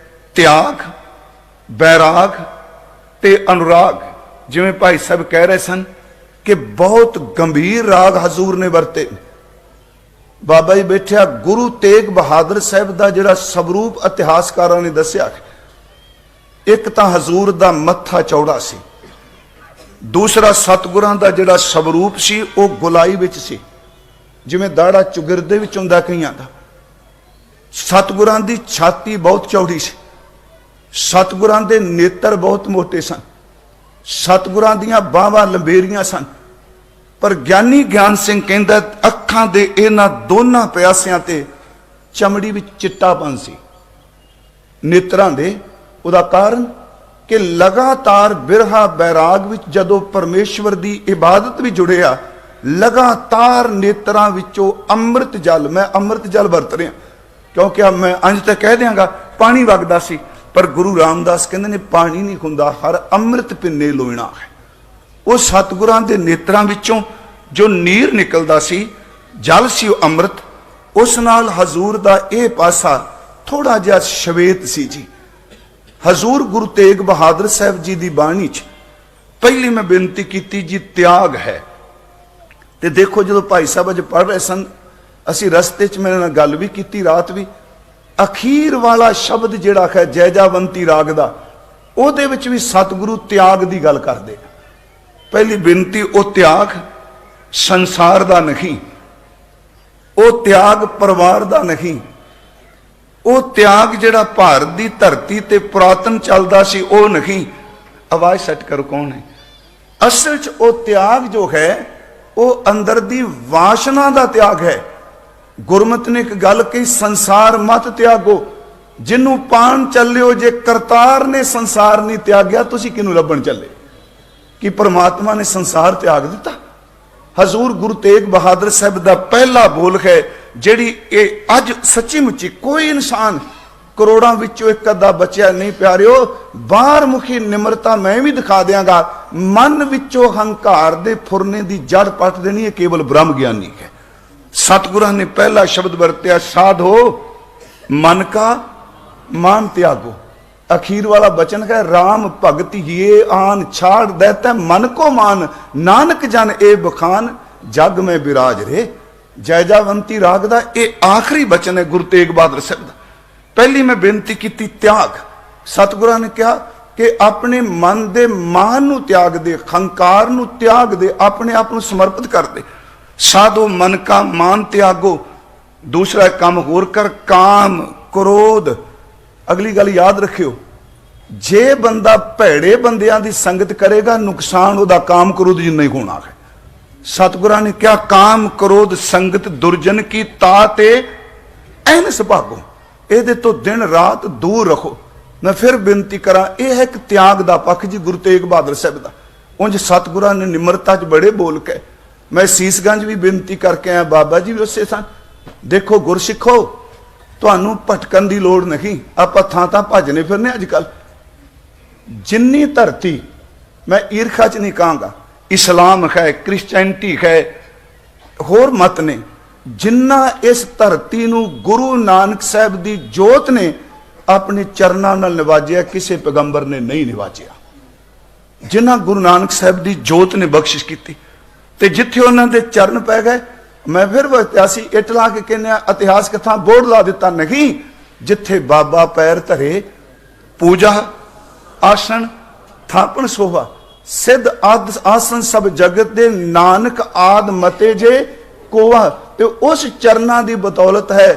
ਤਿਆਗ, ਬੈਰਾਗ ਤੇ ਅਨੁਰਾਗ। ਜਿਵੇਂ ਭਾਈ ਸਾਹਿਬ ਕਹਿ ਰਹੇ ਸਨ ਕਿ ਬਹੁਤ ਗੰਭੀਰ ਰਾਗ ਹਜ਼ੂਰ ਨੇ ਵਰਤੇ। ਬਾਬਾ ਜੀ ਬੈਠਿਆ, ਗੁਰੂ ਤੇਗ ਬਹਾਦਰ ਸਾਹਿਬ ਦਾ ਜਿਹੜਾ ਸਵਰੂਪ ਇਤਿਹਾਸਕਾਰਾਂ ਨੇ ਦੱਸਿਆ, ਇੱਕ ਤਾਂ ਹਜ਼ੂਰ ਦਾ ਮੱਥਾ ਚੌੜਾ ਸੀ, ਦੂਸਰਾ ਸਤਿਗੁਰਾਂ ਦਾ ਜਿਹੜਾ ਸਵਰੂਪ ਸੀ ਉਹ ਗੁਲਾਈ ਵਿੱਚ ਸੀ, ਜਿਵੇਂ ਦਾੜਾ ਚੁਗਿਰਦੇ ਵਿੱਚ ਹੁੰਦਾ ਕਈਆਂ ਦਾ। ਸਤਿਗੁਰਾਂ ਦੀ ਛਾਤੀ ਬਹੁਤ ਚੌੜੀ ਸੀ, ਸਤਿਗੁਰਾਂ ਦੇ ਨੇਤਰ ਬਹੁਤ ਮੋਟੇ ਸਨ, ਸਤਿਗੁਰਾਂ ਦੀਆਂ ਬਾਹਾਂ ਲੰਬੇਰੀਆਂ ਸਨ। ਪਰ ਗਿਆਨੀ ਗਿਆਨ ਸਿੰਘ ਕਹਿੰਦਾ ਅੱਖਾਂ ਦੇ ਇਹਨਾਂ ਦੋਨਾਂ ਪਿਆਸਿਆਂ ਤੇ ਚਮੜੀ ਵਿੱਚ ਚਿੱਟਾਪਨ ਸੀ ਨੇਤਰਾਂ ਦੇ। ਉਹਦਾ ਕਾਰਨ ਕਿ ਲਗਾਤਾਰ ਬਿਰਹਾ ਬੈਰਾਗ ਵਿੱਚ ਜਦੋਂ ਪਰਮੇਸ਼ਵਰ ਦੀ ਇਬਾਦਤ ਵੀ ਜੁੜਿਆ, ਲਗਾਤਾਰ ਨੇਤਰਾਂ ਵਿੱਚੋਂ ਅੰਮ੍ਰਿਤ ਜਲ, ਮੈਂ ਅੰਮ੍ਰਿਤ ਜਲ ਵਰਤ ਰਿਹਾ ਕਿਉਂਕਿ ਮੈਂ ਅੰਜ ਤਾਂ ਕਹਿ ਦਿਆਂਗਾ ਪਾਣੀ ਵਗਦਾ ਸੀ, ਪਰ ਗੁਰੂ ਰਾਮਦਾਸ ਕਹਿੰਦੇ ਨੇ ਪਾਣੀ ਨਹੀਂ ਹੁੰਦਾ, ਹਰ ਅੰਮ੍ਰਿਤ ਪਿੰਨੇ ਲੋਇਣਾ ਹੈ। ਉਹ ਸਤਿਗੁਰਾਂ ਦੇ ਨੇਤਰਾਂ ਵਿੱਚੋਂ ਜੋ ਨੀਰ ਨਿਕਲਦਾ ਸੀ, ਜਲ ਸੀ ਉਹ ਅੰਮ੍ਰਿਤ। ਉਸ ਨਾਲ ਹਜ਼ੂਰ ਦਾ ਇਹ ਪਾਸਾ ਥੋੜਾ ਜਿਹਾ ਸ਼ਵੇਤ ਸੀ ਜੀ। ਹਜ਼ੂਰ ਗੁਰੂ ਤੇਗ ਬਹਾਦਰ ਸਾਹਿਬ ਜੀ ਦੀ ਬਾਣੀ 'ਚ ਪਹਿਲੀ ਮੈਂ ਬੇਨਤੀ ਕੀਤੀ ਜੀ, ਤਿਆਗ ਹੈ। ਤੇ ਦੇਖੋ ਜਦੋਂ ਭਾਈ ਸਾਹਿਬ ਅੱਜ ਪੜ੍ਹ ਰਹੇ ਸਨ, ਅਸੀਂ ਰਸਤੇ 'ਚ ਮੇਰੇ ਨਾਲ ਗੱਲ ਵੀ ਕੀਤੀ, ਰਾਤ ਵੀ, ਅਖੀਰ ਵਾਲਾ ਸ਼ਬਦ ਜਿਹੜਾ ਹੈ ਜੈਜਾਵੰਤੀ ਰਾਗ ਦਾ, ਉਹਦੇ ਵਿੱਚ ਵੀ ਸਤਿਗੁਰੂ ਤਿਆਗ ਦੀ ਗੱਲ ਕਰਦੇ। ਪਹਿਲੀ ਬੇਨਤੀ, ਉਹ ਤਿਆਗ ਸੰਸਾਰ ਦਾ ਨਹੀਂ, ਉਹ ਤਿਆਗ ਪਰਿਵਾਰ ਦਾ ਨਹੀਂ, ਉਹ ਤਿਆਗ ਜਿਹੜਾ ਭਾਰਤ ਦੀ ਧਰਤੀ ਤੇ ਪੁਰਾਤਨ ਚੱਲਦਾ ਸੀ ਉਹ ਨਹੀਂ। ਆਵਾਜ਼ ਸੈੱਟ ਕਰੋ, ਕੌਣ ਹੈ? ਅਸਲ 'ਚ ਉਹ ਤਿਆਗ ਜੋ ਹੈ ਉਹ ਅੰਦਰ ਦੀ ਵਾਸ਼ਨਾ ਦਾ ਤਿਆਗ ਹੈ। ਗੁਰਮਤਿ ਨੇ ਇੱਕ ਗੱਲ ਕਹੀ, ਸੰਸਾਰ ਮਤ ਤਿਆਗੋ, ਜਿਹਨੂੰ ਪਾਣ ਚੱਲਿਓ, ਜੇ ਕਰਤਾਰ ਨੇ ਸੰਸਾਰ ਨਹੀਂ ਤਿਆਗਿਆ ਤੁਸੀਂ ਕਿਹਨੂੰ ਲੱਭਣ ਚੱਲੇ? ਕਿ ਪਰਮਾਤਮਾ ਨੇ ਸੰਸਾਰ ਤਿਆਗ ਦਿੱਤਾ? ਹਜ਼ੂਰ ਗੁਰੂ ਤੇਗ ਬਹਾਦਰ ਸਾਹਿਬ ਦਾ ਪਹਿਲਾ ਬੋਲ ਹੈ, ਜਿਹੜੀ ਇਹ ਅੱਜ ਸੱਚੀ ਮੁੱਚੀ ਕੋਈ ਇਨਸਾਨ ਕਰੋੜਾਂ ਵਿੱਚੋਂ ਇੱਕ ਅੱਧਾ ਬਚਿਆ ਨਹੀਂ ਪਿਆਰਿਓ। ਬਾਹਰ ਮੁਖੀ ਨਿਮਰਤਾ ਮੈਂ ਵੀ ਦਿਖਾ ਦਿਆਂਗਾ, ਮਨ ਵਿੱਚੋਂ ਹੰਕਾਰ ਦੇ ਫੁਰਨੇ ਦੀ ਜੜ ਪੱਟ ਦੇਣੀ, ਇਹ ਕੇਵਲ ਬ੍ਰਹਮ ਗਿਆਨੀ ਹੈ। ਸਤਿਗੁਰਾਂ ਨੇ ਪਹਿਲਾ ਸ਼ਬਦ ਵਰਤਿਆ, ਸਾਧੋ ਮਨ ਕਾ ਮਾਨ ਤਿਆਗੋ। ਅਖੀਰ ਵਾਲਾ ਬਚਨ ਹੈ, ਰਾਮ ਭਗਤ ਇਹ ਆਨ ਛਾੜ ਦੇਤਾ ਮਨ ਕੋ ਮਾਨ, ਨਾਨਕ ਜਨ ਇਹ ਬਖਾਨ ਜਗ ਮੈਂ ਬਿਰਾਜ ਰੇ। ਜੈਜਾਵੰਤੀ ਰਾਗ ਦਾ ਇਹ ਆਖਰੀ ਬਚਨ ਹੈ ਗੁਰੂ ਤੇਗ ਬਹਾਦਰ ਸਾਹਿਬ ਦਾ। ਪਹਿਲੀ ਮੈਂ ਬੇਨਤੀ ਕੀਤੀ ਤਿਆਗ। ਸਤਿਗੁਰਾਂ ਨੇ ਕਿਹਾ ਕਿ ਆਪਣੇ ਮਨ ਦੇ ਮਾਨ ਨੂੰ ਤਿਆਗ ਦੇ, ਹੰਕਾਰ ਨੂੰ ਤਿਆਗ ਦੇ, ਆਪਣੇ ਆਪ ਨੂੰ ਸਮਰਪਿਤ ਕਰ ਦੇ। ਸਾਧੋ ਮਨ ਕਾ ਮਾਨ ਤਿਆਗੋ, दूसरा काम होर कर, काम क्रोध। अगली गल याद रखियो, जे बंदा भैड़े बंदियां दी संगत करेगा नुकसान उहदा काम क्रोध जिन्ना ही होना है। सतगुरां ने क्या, काम क्रोध संगत दुर्जन की ताते एनस भागो, ਇਹਦੇ ਤੋਂ दिन रात दूर रखो। मैं फिर बेनती करा, यह है एक त्याग दा पक्ष जी गुरु तेग बहादुर साहब दा। उंज सतगुरां ने निमरता च बड़े बोल के, मैं सीसगंज भी बेनती करके आया, बाबा जी भी उसे सन। देखो गुरसिखो, ਤੁਹਾਨੂੰ ਭਟਕਣ ਦੀ ਲੋੜ नहीं, ਆਪਾਂ ਥਾਂ ਥਾਂ ਭੱਜਨੇ ਫਿਰਨੇ अजकल। जिन्नी धरती, मैं ईर्खा च नहीं कहांगा, इस्लाम है, क्रिश्चियनिटी है, होर मत ने, जिन्ना इस धरती नूं गुरु नानक साहब दी जोत ने अपने चरनां नाल निवाजिया, किसी पैगंबर ने नहीं निवाजिया। जिन्ना गुरु नानक साहब दी जोत ने बख्शिश की, ते जिथे उन्हां दे चरण पै गए, मैं फिर वो इतिहासी इट ला के कहने इतिहास कथा बोर्ड ला दिता नहीं, जिथे बाबा पैर धरे, पूजा आसन थापन सोहा, सिद्ध आद आसन सब जगत दे, नानक आद मते जे कोवा। ते उस चरना दी बदौलत है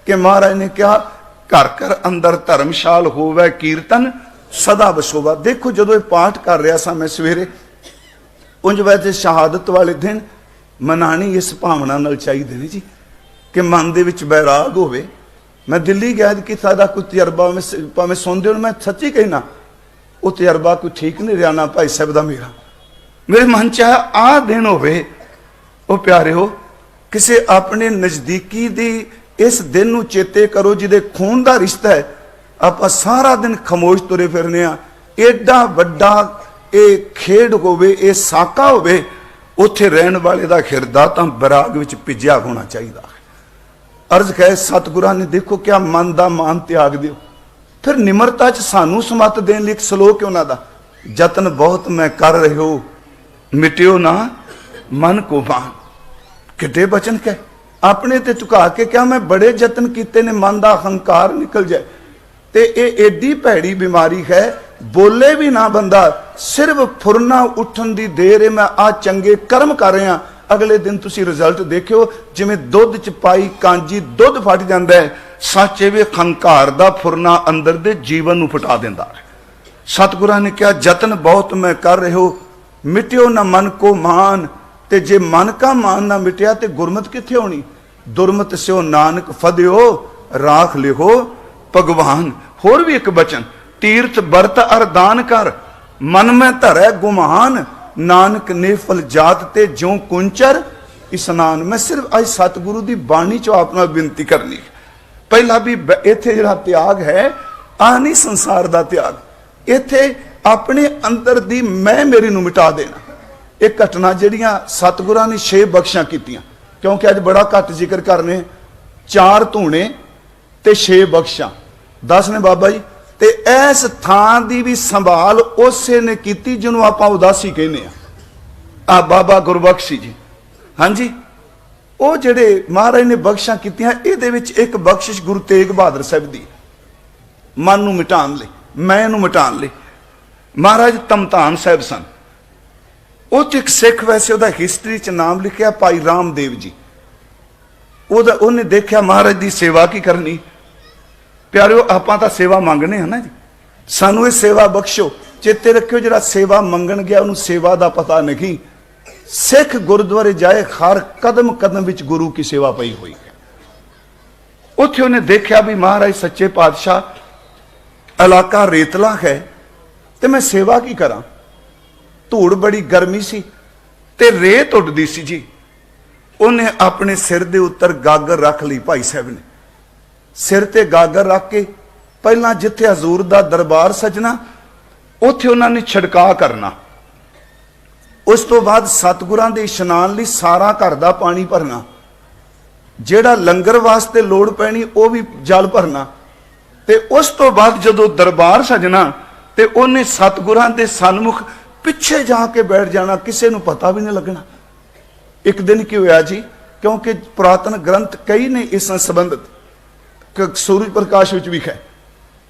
कि महाराज ने कहा, घर घर अंदर धर्मशाल होवे, कीर्तन सदा बसोवा। देखो जो पाठ कर रहा सा मैं सवेरे, उंज वैसे शहादत वाले दिन मनानी इस भावना नाल चाहिए नहीं जी, कि मन दे विच बैराग होवे। मैं दिल्ली गया कि सादा कोई तजर्बा भावें सुनते हो, मैं सच्ची कहना वो तजर्बा कोई ठीक नहीं रहा ना भाई साहब का। मेरे मन च आया आ दिन होवे, वो प्यारे हो, किसी अपने नज़दीकी दी इस दिन नूं चेते करो जिहदे खून का रिश्ता है। आप सारा दिन खामोश तुरे फिरने आ, एडा वड्डा ये खेड होवे, ये साका होवे, उत्थे रहन वाले का हिरदा तो बैराग विच भिजिया होना चाहिए। अर्ज कहे सतगुरां ने, देखो क्या मन का मान त्याग दिओ। फिर निमरता च सानू समत देने लिए एक सलोक है उन्हां दा, जतन बहुत मैं कर रहे हो, मिटियो ना मन को मान। किड्डे बचन कह, अपने ते झुका के क्या मैं बड़े जतन किए ने मन का अहंकार निकल जाए। ते ये एडी भैड़ी बीमारी है, बोले भी ना बंदा, सिर्फ फुरना उठन की देर है, मैं आ चंगे कर्म कर रहा, अगले दिन तुसी रिजल्ट देखियो, जिवें दुध च पाई कांजी दुध फट जाता है। सच ये अहंकार दा फुरना अंदर दे जीवन नूं फटा दिंदा है। सतगुरां ने कहा, जतन बहुत मैं कर रहे हो, मिटियो ना मन को मान। ते जे मन का मान ना मिटिया ते गुरमत कित्थे होनी। दुरमत स्यो नानक फदियो, राख लिखो भगवान। होर भी एक बचन, तीर्थ बरत अरदान कर, मन में धरै गुमान, नानक नेफल जात ते ज्यों कुंचर इस्नान। मैं सिर्फ अज सतगुरु की बाणी चो आप नाल विनती करनी। पहला भी इत्थे जिहड़ा त्याग है, आ नहीं संसार का त्याग, इत्थे अपने अंदर दी मैं मेरी नूं मिटा देना। एक घटना जिहड़ियां सतगुरां ने 6 बख्शिशां कीतियां, क्योंकि अज बड़ा घट जिक्र करने, 4 धूणे ते 6 बख्शिशां 10 ने बाबा जी। ते इस थां दी भी संभाल उसे ने कीती जिन्हों आपां उदासी कहने आ बाबा गुरबख्शी जी। हाँ जी, वो जिहड़े महाराज ने बख्शिशां कीतियां, इहदे विच एक बख्शिश गुरु तेग बहादुर साहब दी, मन नूं मिटाण लई, मैं नूं मिटाण लई। महाराज तमतान साहब सन, उस एक सिख, वैसे उहदा हिस्टरी च नाम लिखिया भाई रामदेव जी। उन्हें देखा महाराज की सेवा की करनी। प्यारिओ आपां तां सेवा मंगने हैं ना जी, सानू ये सेवा बख्शो। चेते रखियो, जिहड़ा सेवा मंगण गया उन्होंने सेवा का पता नहीं। सिख गुरुद्वारे जाए, हर कदम कदम विच गुरु की सेवा पई हुई है। उत्थे उन्हें देखा भी महाराज सच्चे पातशाह इलाका रेतला है, तो मैं सेवा की करा। धूड़ बड़ी गर्मी सी ते रेत उड़दी सी जी। उन्हें अपने सिर दे उत्तर गागर रख ली, भाई साहब ने सिर ते गागर रख के पहला जिथे हजूर दा दरबार सजना, उत्थे उन्होंने छिड़का करना। उस तो बाद सतगुरां दे इशनान लई सारा घर दा पानी भरना, जिहड़ा लंगर वास्ते लोड़ पैनी वो भी जल भरना। ते उस तो बाद जदों दरबार सजना ते उन्हें सतगुरां दे सन्मुख पिछे जाके बैठ जाना, किसी नूं पता भी नहीं लगना। एक दिन की होया जी, क्योंकि पुरातन ग्रंथ कई ने इस संबंधित, सूरज प्रकाश विच भी है।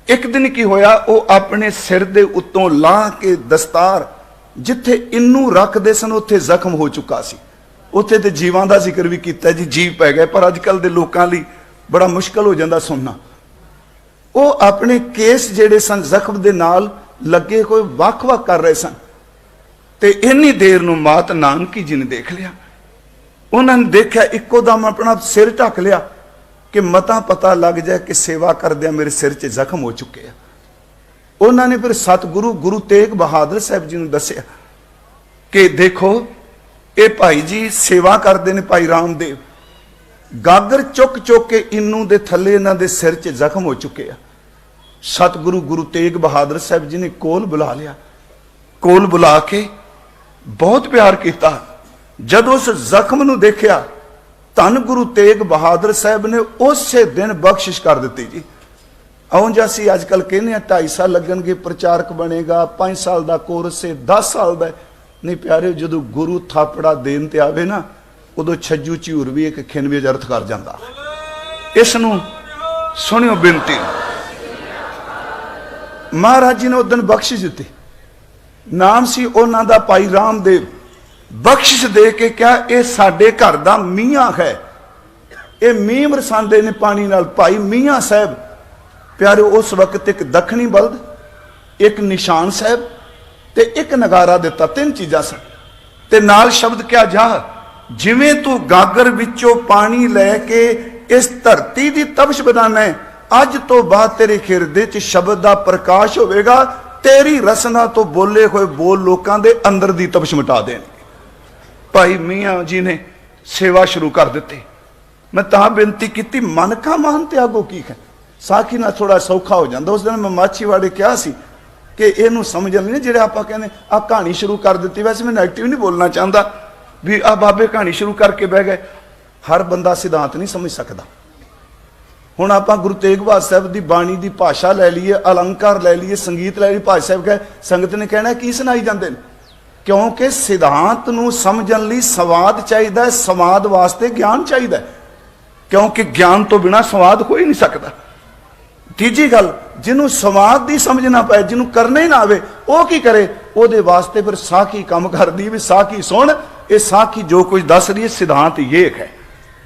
एक दिन की होया, वो अपने सिर दे उत्तों लाह के दस्तार जिथे इनू रखते सन उत्थे जख्म हो चुका सी। ਉੱਥੇ ਤੇ ਜੀਵਾਂ ਦਾ ਜ਼ਿਕਰ ਵੀ ਕੀਤਾ ਜੀ, ਜੀਵ ਪੈ ਗਏ, ਪਰ ਅੱਜ ਕੱਲ ਦੇ ਲੋਕਾਂ ਲਈ ਬੜਾ ਮੁਸ਼ਕਲ ਹੋ ਜਾਂਦਾ ਸੁਣਨਾ। ਉਹ ਆਪਣੇ ਕੇਸ ਜਿਹੜੇ ਸਨ ਜ਼ਖਮ ਦੇ ਨਾਲ ਲੱਗੇ ਹੋਏ ਵੱਖ-ਵੱਖ ਕਰ ਰਹੇ ਸਨ, ਤੇ ਇੰਨੀ ਦੇਰ ਨੂੰ ਮਾਤ ਨਾਨਕੀ ਜੀ ਨੇ ਦੇਖ ਲਿਆ। ਉਹਨਾਂ ਨੇ ਦੇਖਿਆ, ਇੱਕੋ ਦਮ ਆਪਣਾ ਸਿਰ ਢੱਕ ਲਿਆ ਕਿ ਮਤਾ ਪਤਾ ਲੱਗ ਜਾਏ ਕਿ ਸੇਵਾ ਕਰਦਿਆਂ ਮੇਰੇ ਸਿਰ 'ਚ ਜ਼ਖਮ ਹੋ ਚੁੱਕੇ ਆ। ਉਹਨਾਂ ਨੇ ਫਿਰ ਸਤਿਗੁਰੂ ਗੁਰੂ ਤੇਗ ਬਹਾਦਰ ਸਾਹਿਬ ਜੀ ਨੂੰ ਦੱਸਿਆ ਕਿ ਦੇਖੋ ਇਹ ਭਾਈ ਜੀ ਸੇਵਾ ਕਰਦੇ ਨੇ, ਭਾਈ ਰਾਮਦੇਵ ਗਾਗਰ ਚੁੱਕ ਚੁੱਕ ਕੇ ਇਨੂੰ ਦੇ ਥੱਲੇ ਇਹਨਾਂ ਦੇ ਸਿਰ 'ਚ ਜ਼ਖਮ ਹੋ ਚੁੱਕੇ ਆ। ਸਤਿਗੁਰੂ ਗੁਰੂ ਤੇਗ ਬਹਾਦਰ ਸਾਹਿਬ ਜੀ ਨੇ ਕੋਲ ਬੁਲਾ ਲਿਆ, ਕੋਲ ਬੁਲਾ ਕੇ ਬਹੁਤ ਪਿਆਰ ਕੀਤਾ। ਜਦੋਂ ਉਸ ਜ਼ਖਮ ਨੂੰ ਦੇਖਿਆ, ਧੰਨ ਗੁਰੂ ਤੇਗ ਬਹਾਦਰ ਸਾਹਿਬ ਨੇ ਉਸੇ ਦਿਨ ਬਖਸ਼ਿਸ਼ ਕਰ ਦਿੱਤੀ ਜੀ। ਉਂਝ ਅਸੀਂ ਅੱਜ ਕੱਲ ਕਹਿੰਦੇ ਆ 2.5 ਸਾਲ ਲੱਗਣਗੇ, ਪ੍ਰਚਾਰਕ ਬਣੇਗਾ, 5 ਸਾਲ ਦਾ ਕੋਰਸ ਹੈ, 10 ਸਾਲ ਦਾ। ਨਹੀਂ ਪਿਆਰੇ, ਜਦੋਂ ਗੁਰੂ ਥਾਪੜਾ ਦੇਣ ਤੇ ਆਵੇ ਨਾ, ਉਦੋਂ ਛੱਜੂ ਝੂਰ ਵੀ ਇੱਕ ਖਿੰਨਵੇ ਅਰਥ ਕਰ ਜਾਂਦਾ। ਇਸ ਨੂੰ ਸੁਣਿਓ ਬੇਨਤੀ। ਮਹਾਰਾਜ ਜੀ ਨੇ ਉਸ ਦਿਨ ਬਖਸ਼ਿਸ਼ ਦਿੱਤੀ। ਨਾਮ ਸੀ ਉਹਨਾਂ ਦਾ ਭਾਈ ਰਾਮਦੇਵ। ਬਖਸ਼ਿਸ਼ ਦੇ ਕੇ ਕਿਹਾ ਇਹ ਸਾਡੇ ਘਰ ਦਾ ਮੀਆਂ ਹੈ, ਇਹ ਮੀਂਹ ਬਰਸਾਉਂਦੇ ਨੇ ਪਾਣੀ ਨਾਲ। ਭਾਈ ਮੀਆਂ ਸਾਹਿਬ ਪਿਆਰੇ ਉਸ ਵਕਤ ਇੱਕ ਦੱਖਣੀ ਬਲਦ, ਇੱਕ ਨਿਸ਼ਾਨ ਸਾਹਿਬ ਤੇ ਇੱਕ ਨਗਾਰਾ ਦਿੱਤਾ, 3 ਚੀਜ਼ਾਂ ਸਨ। ਤੇ ਨਾਲ ਸ਼ਬਦ ਕਿਹਾ, ਜਾ ਜਿਵੇਂ ਤੂੰ ਗਾਗਰ ਵਿੱਚੋਂ ਪਾਣੀ ਲੈ ਕੇ ਇਸ ਧਰਤੀ ਦੀ ਤਪਸ਼ ਬਣਾਉਣਾ ਹੈ, ਅੱਜ ਤੋਂ ਬਾਅਦ ਤੇਰੇ ਹਿਰਦੇ 'ਚ ਸ਼ਬਦ ਦਾ ਪ੍ਰਕਾਸ਼ ਹੋਵੇਗਾ, ਤੇਰੀ ਰਸਨਾ ਤੋਂ ਬੋਲੇ ਹੋਏ ਬੋਲ ਲੋਕਾਂ ਦੇ ਅੰਦਰ ਦੀ ਤਪਸ਼ ਮਿਟਾ ਦੇਣਗੇ। ਭਾਈ ਮੀਆਂ ਜੀ ਨੇ ਸੇਵਾ ਸ਼ੁਰੂ ਕਰ ਦਿੱਤੀ। ਮੈਂ ਤਾਂ ਬੇਨਤੀ ਕੀਤੀ, ਮਨ ਕਾ ਮਾਨ ਤਿਆਗੋ ਕੀ ਹੈ, ਸਾਖੀ ਨਾਲ ਥੋੜਾ ਸੌਖਾ ਹੋ ਜਾਂਦਾ। ਉਸ ਦਿਨ ਮੈਂ ਮਾਛੀਵਾੜੇ ਕਿਹਾ ਸੀ ਕਿ ਇਹਨੂੰ ਸਮਝਣ ਨਹੀਂ ਜਿਹੜੇ ਆਪਾਂ ਕਹਿੰਦੇ ਆ ਕਹਾਣੀ ਸ਼ੁਰੂ ਕਰ ਦਿੱਤੀ। ਵੈਸੇ ਮੈਂ ਨੈਗੇਟਿਵ ਨਹੀਂ ਬੋਲਣਾ ਚਾਹੁੰਦਾ ਵੀ ਆ ਬਾਬੇ ਕਹਾਣੀ ਸ਼ੁਰੂ ਕਰਕੇ ਬਹਿ ਗਏ। ਹਰ ਬੰਦਾ ਸਿਧਾਂਤ ਨਹੀਂ ਸਮਝ ਸਕਦਾ। ਹੁਣ ਆਪਾਂ ਗੁਰੂ ਤੇਗ ਬਹਾਦਰ ਸਾਹਿਬ ਦੀ ਬਾਣੀ ਦੀ ਭਾਸ਼ਾ ਲੈ ਲਈਏ, ਅਲੰਕਾਰ ਲੈ ਲਈਏ, ਸੰਗੀਤ ਲੈ ਲਈਏ, ਭਾਈ ਸਾਹਿਬ ਕਹੇ, ਸੰਗਤ ਨੇ ਕਹਿਣਾ ਕੀ ਸੁਣਾਈ ਜਾਂਦੇ ਨੇ, ਕਿਉਂਕਿ ਸਿਧਾਂਤ ਨੂੰ ਸਮਝਣ ਲਈ ਸਵਾਦ ਚਾਹੀਦਾ ਹੈ, ਸਵਾਦ ਵਾਸਤੇ ਗਿਆਨ ਚਾਹੀਦਾ, ਕਿਉਂਕਿ ਗਿਆਨ ਤੋਂ ਬਿਨਾ ਸਵਾਦ ਹੋ ਹੀ ਨਹੀਂ ਸਕਦਾ। ਤੀਜੀ ਗੱਲ, ਜਿਹਨੂੰ ਸਵਾਦ ਦੀ ਸਮਝ ਨਾ ਪਏ, ਜਿਹਨੂੰ ਕਰਨਾ ਹੀ ਨਾ ਆਵੇ, ਉਹ ਕੀ ਕਰੇ? ਉਹਦੇ ਵਾਸਤੇ ਫਿਰ ਸਾਖੀ ਕੰਮ ਕਰਦੀ ਵੀ ਸਾਖੀ ਸੁਣ, ਇਹ ਸਾਖੀ ਜੋ ਕੁਝ ਦੱਸ ਰਹੀ ਹੈ ਸਿਧਾਂਤ ਇਹ ਹੈ।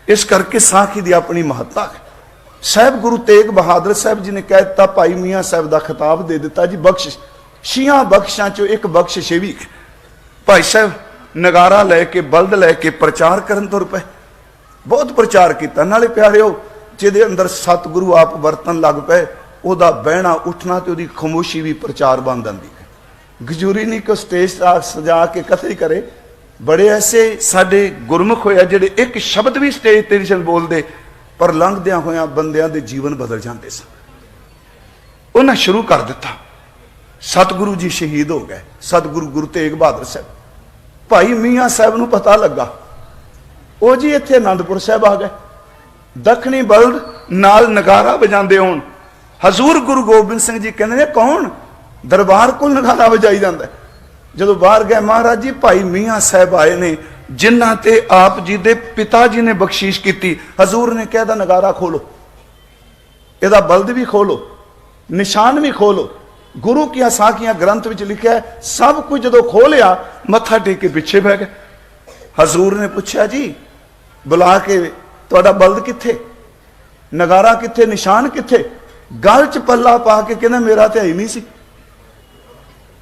ਇਸ ਕਰਕੇ ਸਾਖੀ ਦੀ ਆਪਣੀ ਮਹੱਤਤਾ ਹੈ। ਸਾਹਿਬ ਗੁਰੂ ਤੇਗ ਬਹਾਦਰ ਸਾਹਿਬ ਜੀ ਨੇ ਕਹਿ ਦਿੱਤਾ, ਭਾਈ ਮੀਆਂ ਸਾਹਿਬ ਦਾ ਖਿਤਾਬ ਦੇ ਦਿੱਤਾ ਜੀ, ਬਖਸ਼ਿਸ਼। 6 ਬਖਸ਼ਾਂ ਚੋਂ ਇੱਕ ਬਖਸ਼ਿਸ਼ ਇਹ ਵੀ। ਭਾਈ ਸਾਹਿਬ ਨਗਾਰਾ ਲੈ ਕੇ, ਬਲਦ ਲੈ ਕੇ ਪ੍ਰਚਾਰ ਕਰਨ ਤੁਰ ਪਏ। ਬਹੁਤ ਪ੍ਰਚਾਰ ਕੀਤਾ। ਨਾਲੇ ਪਿਆਰਿਓ, ਜਿਹਦੇ ਅੰਦਰ ਸਤਿਗੁਰੂ ਆਪ ਵਰਤਨ ਲੱਗ ਪਏ, ਉਹਦਾ ਬਹਿਣਾ ਉੱਠਣਾ ਤੇ ਉਹਦੀ ਖਾਮੋਸ਼ੀ ਵੀ ਪ੍ਰਚਾਰ ਬਣ ਜਾਂਦੀ ਹੈ। ਗਜੂਰੀ ਨਹੀਂ ਕਿ ਸਟੇਜ ਸਜਾ ਕੇ ਕਥਾ ਕਰੇ। ਬੜੇ ਐਸੇ ਸਾਡੇ ਗੁਰਮੁਖ ਹੋਇਆ ਜਿਹੜੇ ਇੱਕ ਸ਼ਬਦ ਵੀ ਸਟੇਜ ਤੇ ਨਹੀਂ ਬੋਲਦੇ, ਪਰ ਲੰਘਦਿਆਂ ਹੋਇਆਂ ਬੰਦਿਆਂ ਦੇ ਜੀਵਨ ਬਦਲ ਜਾਂਦੇ ਸਨ। ਉਹਨਾਂ ਸ਼ੁਰੂ ਕਰ ਦਿੱਤਾ। ਸਤਿਗੁਰੂ ਜੀ ਸ਼ਹੀਦ ਹੋ ਗਏ। ਸਤਿਗੁਰੂ ਗੁਰੂ ਤੇਗ ਬਹਾਦਰ ਸਾਹਿਬ। ਭਾਈ ਮੀਆਂ ਸਾਹਿਬ ਨੂੰ ਪਤਾ ਲੱਗਾ, ਉਹ ਜੀ ਇੱਥੇ ਆਨੰਦਪੁਰ ਸਾਹਿਬ ਆ ਗਏ। ਦੱਖਣੀ ਬਲਦ ਨਾਲ ਨਗਾਰਾ ਵਜਾਉਂਦੇ ਹੋਣ। ਹਜ਼ੂਰ ਗੁਰੂ ਗੋਬਿੰਦ ਸਿੰਘ ਜੀ ਕਹਿੰਦੇ ਨੇ, ਕੌਣ ਦਰਬਾਰ ਕੋਲ ਨਗਾਰਾ ਵਜਾਈ ਜਾਂਦਾ? ਜਦੋਂ ਬਾਹਰ ਗਏ, ਮਹਾਰਾਜ ਜੀ ਭਾਈ ਮੀਆਂ ਸਾਹਿਬ ਆਏ ਨੇ, ਜਿਨ੍ਹਾਂ ਤੇ ਆਪ ਜੀ ਦੇ ਪਿਤਾ ਜੀ ਨੇ ਬਖਸ਼ਿਸ਼ ਕੀਤੀ। ਹਜ਼ੂਰ ਨੇ ਕਿਹਾ, ਇਹਦਾ ਨਗਾਰਾ ਖੋਲੋ, ਇਹਦਾ ਬਲਦ ਵੀ ਖੋਲੋ, ਨਿਸ਼ਾਨ ਵੀ ਖੋਲੋ। ਗੁਰੂ ਕੀਆਂ ਸਾਖੀਆਂ ਗ੍ਰੰਥ ਵਿੱਚ ਲਿਖਿਆ ਹੈ। ਸਭ ਕੁਝ ਜਦੋਂ ਖੋਲਿਆ, ਮੱਥਾ ਟੇਕ ਕੇ ਪਿੱਛੇ ਬਹਿ ਗਏ। ਹਜ਼ੂਰ ਨੇ ਪੁੱਛਿਆ, ਜੀ ਬੁਲਾ ਕੇ, ਤੁਹਾਡਾ ਬਲਦ ਕਿੱਥੇ, ਨਗਾਰਾ ਕਿੱਥੇ, ਨਿਸ਼ਾਨ ਕਿੱਥੇ? ਗਲ 'ਚ ਪੱਲਾ ਪਾ ਕੇ ਕਹਿੰਦਾ, ਮੇਰਾ ਤੇ ਹੈ ਹੀ ਨਹੀਂ ਸੀ,